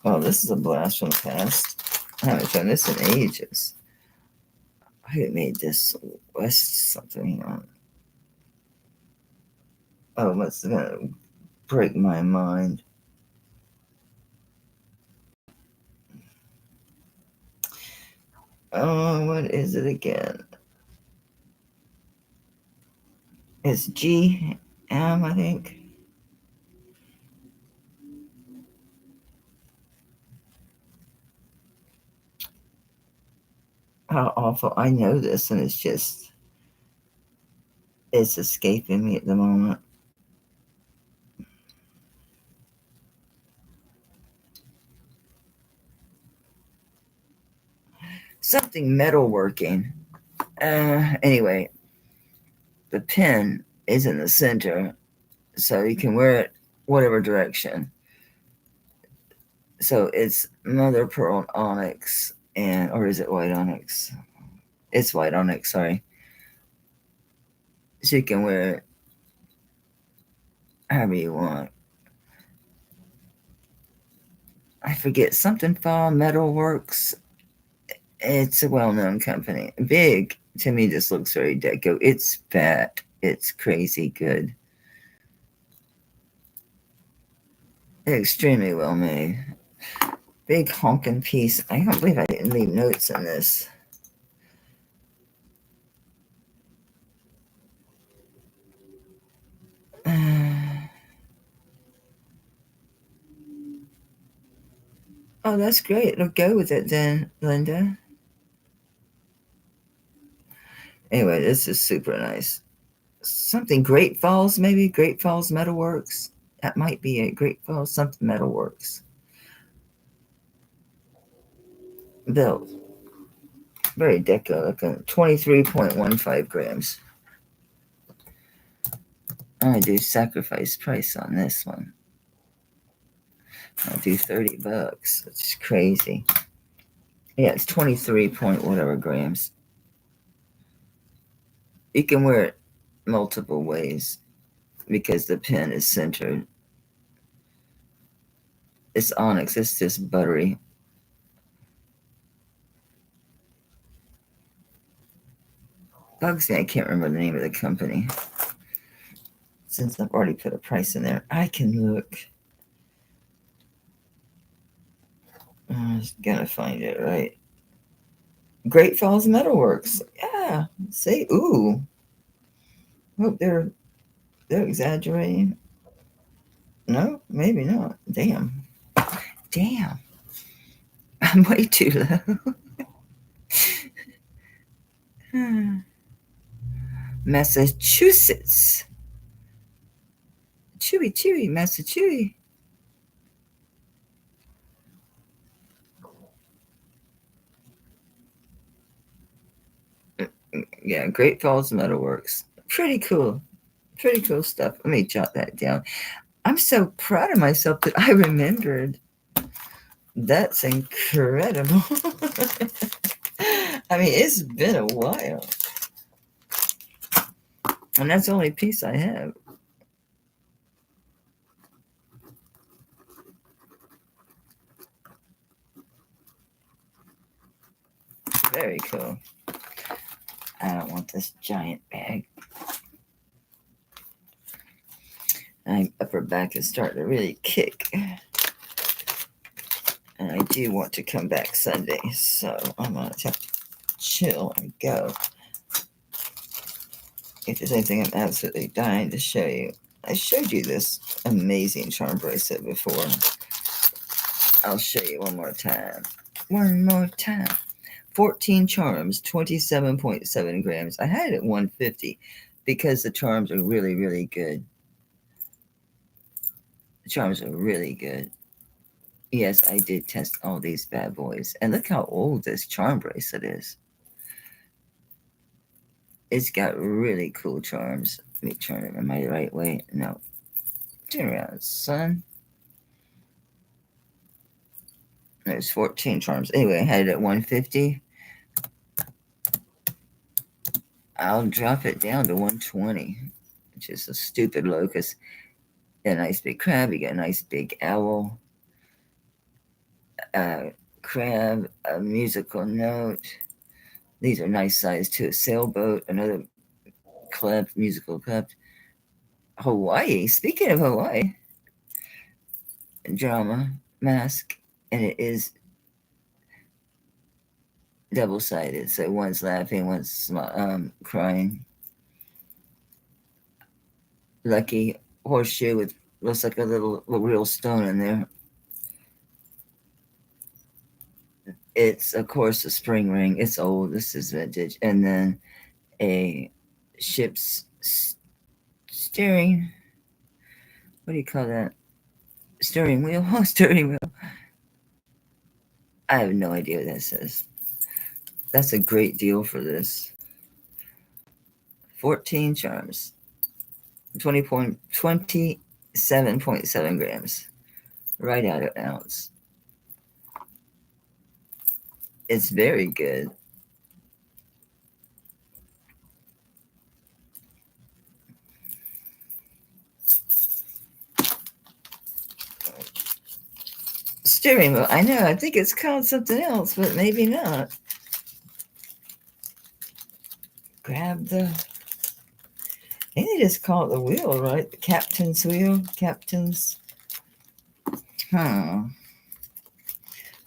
Oh, this is a blast from the past. I haven't done this in ages. I made this West something on. Oh, what's gonna break my mind? Oh, what is it again? It's GM, I think. How awful. I know this, and it's escaping me at the moment. Something metalworking. Anyway, the pin is in the center, so you can wear it whatever direction. So it's mother pearl onyx, or is it white onyx? It's white onyx, sorry. So you can wear it however you want. I forget, something fall metalworks. It's a well-known company. Big to me just looks very deco. It's fat. It's crazy good. Extremely well made. Big honking piece. I can't believe I didn't leave notes in this. Oh, that's great. It'll go with it then, Linda. Anyway, this is super nice. Something Great Falls, maybe Great Falls Metalworks. That might be a Great Falls something Metalworks. Built. Very deco, like 23.15 grams. I'm gonna do sacrifice price on this one. I'll do $30. It's crazy. Yeah, it's 23 point whatever grams. You can wear it multiple ways because the pin is centered. It's onyx. It's just buttery. Bugs me, I can't remember the name of the company. Since I've already put a price in there, I can look. I'm just gonna find it right. Great Falls Metalworks. Yeah. See, ooh. Look, they're exaggerating. No, maybe not. Damn. I'm way too low. Massachusetts. Chewy, Massachusetts. Yeah, Great Falls Metalworks. Pretty cool. Pretty cool stuff. Let me jot that down. I'm so proud of myself that I remembered That's incredible. I mean, it's been a while. And that's the only piece I have. Very cool. I don't want this giant bag. My upper back is starting to really kick. And I do want to come back Sunday, so I'm going to have to chill and go. If there's anything I'm absolutely dying to show you. I showed you this amazing charm bracelet before. I'll show you one more time. One more time. 14 charms, 27.7 grams. I had it at 150 because the charms are really, really good. The charms are really good. Yes, I did test all these bad boys. And look how old this charm bracelet is. It's got really cool charms. Let me turn it. Am I the right way? No. Turn around, son. There's 14 charms. Anyway, I had it at 150. I'll drop it down to 120, which is a stupid locust. A nice big crab. You got a nice big owl. Crab, a musical note. These are nice size too. A sailboat, another clip, musical clip. Hawaii. Speaking of Hawaii, drama mask, and it is double-sided. So one's laughing, one's crying. Lucky horseshoe with looks like a little real stone in there. It's of course a spring ring. It's old. This is vintage, and then a ship's steering. What do you call that? Steering wheel? Oh, steering wheel. I have no idea what that says. That's a great deal for this. 14 charms. 27.7 grams. Right out of an ounce. It's very good. Steering wheel. I know. I think it's called something else, but maybe not. Grab the. I think they just call it the wheel, right? The captain's wheel. Captain's. Huh.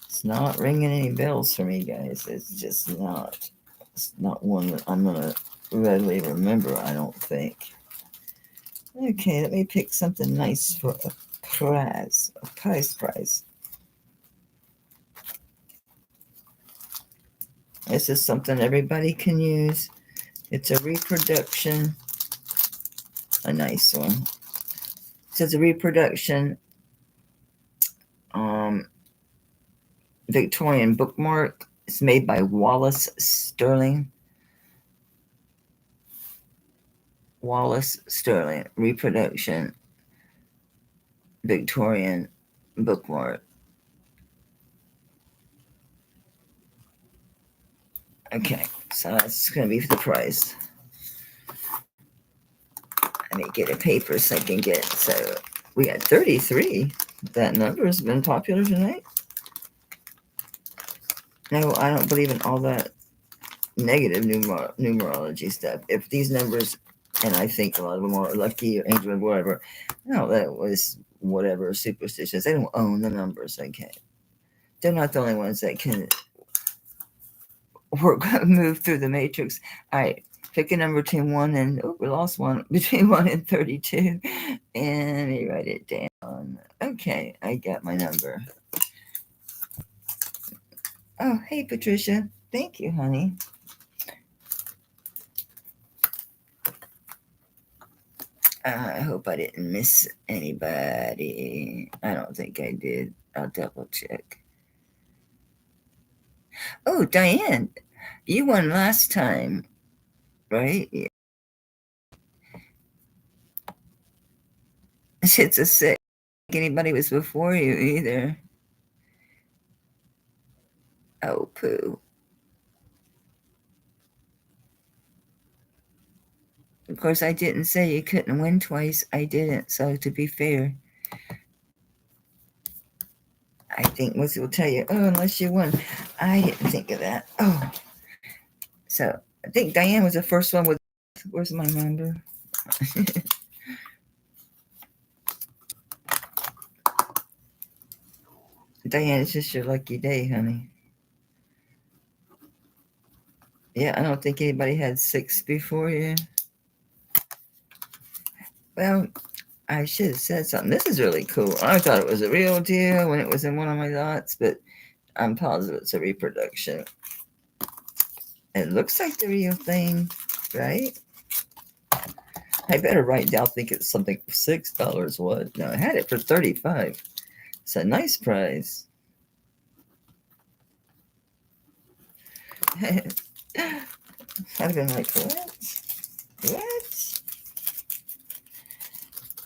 It's not ringing any bells for me, guys. It's just not. It's not one that I'm going to readily remember, I don't think. Okay, let me pick something nice for a prize. A prize. This is something everybody can use. It's a reproduction. A nice one. It says a reproduction Victorian bookmark. It's made by Wallace Sterling. Wallace Sterling. Reproduction Victorian bookmark. Okay, so that's going to be for the price. Let me get a paper so I can get. So we got 33. That number has been popular tonight. No, I don't believe in all that negative numerology stuff. If these numbers, and I think a lot of them are lucky or angel or whatever, no, that was whatever superstitious. They don't own the numbers. Okay, they're not the only ones that can move through the matrix. All right, pick a number between 1 and we lost one between 1 and 32, and let me write it down. Okay, I got my number. Oh, hey, Patricia. Thank you, honey. I hope I didn't miss anybody. I don't think I did. I'll double check. Oh, Diane, you won last time, right? Yeah. It's a 6. Anybody was before you either. Oh, poo. Of course, I didn't say you couldn't win twice. I didn't. So to be fair, I think most will tell you, oh, unless you won. I didn't think of that. Oh, so I think Diane was the first one with. Where's my number? Diane, it's just your lucky day, honey. Yeah, I don't think anybody had 6 before you. Well, I should have said something. This is really cool. I thought it was a real deal when it was in one of my lots, but I'm positive it's a reproduction. It looks like the real thing, right? I better write down, think it's something for $6. What? No, I had it for $35. It's a nice price. I'd have been like, what? What?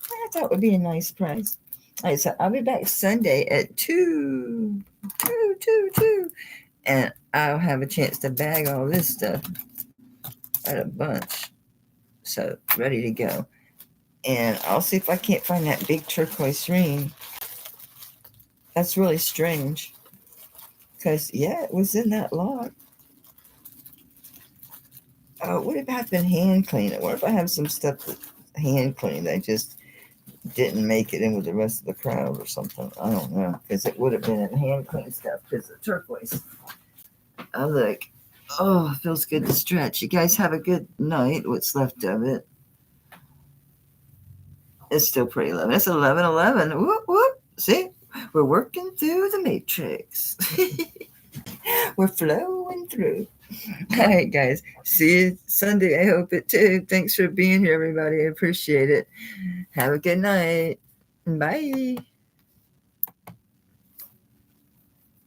I thought it would be a nice price. All right, so I'll be back Sunday at 2. And I'll have a chance to bag all this stuff at a bunch. So, ready to go. And I'll see if I can't find that big turquoise ring. That's really strange. Because, yeah, it was in that lot. Oh, what if I've been hand cleaning? What if I have some stuff that hand cleaned? I just didn't make it in with the rest of the crowd or something. I don't know. Because it would have been in hand clean stuff because of turquoise. Oh, look. Oh, it feels good to stretch. You guys have a good night. What's left of it. It's still pretty 11. It's 11:11. Whoop, whoop. See? We're working through the matrix. We're flowing through. All right, guys. See you Sunday. I hope it too. Thanks for being here, everybody. I appreciate it. Have a good night. Bye.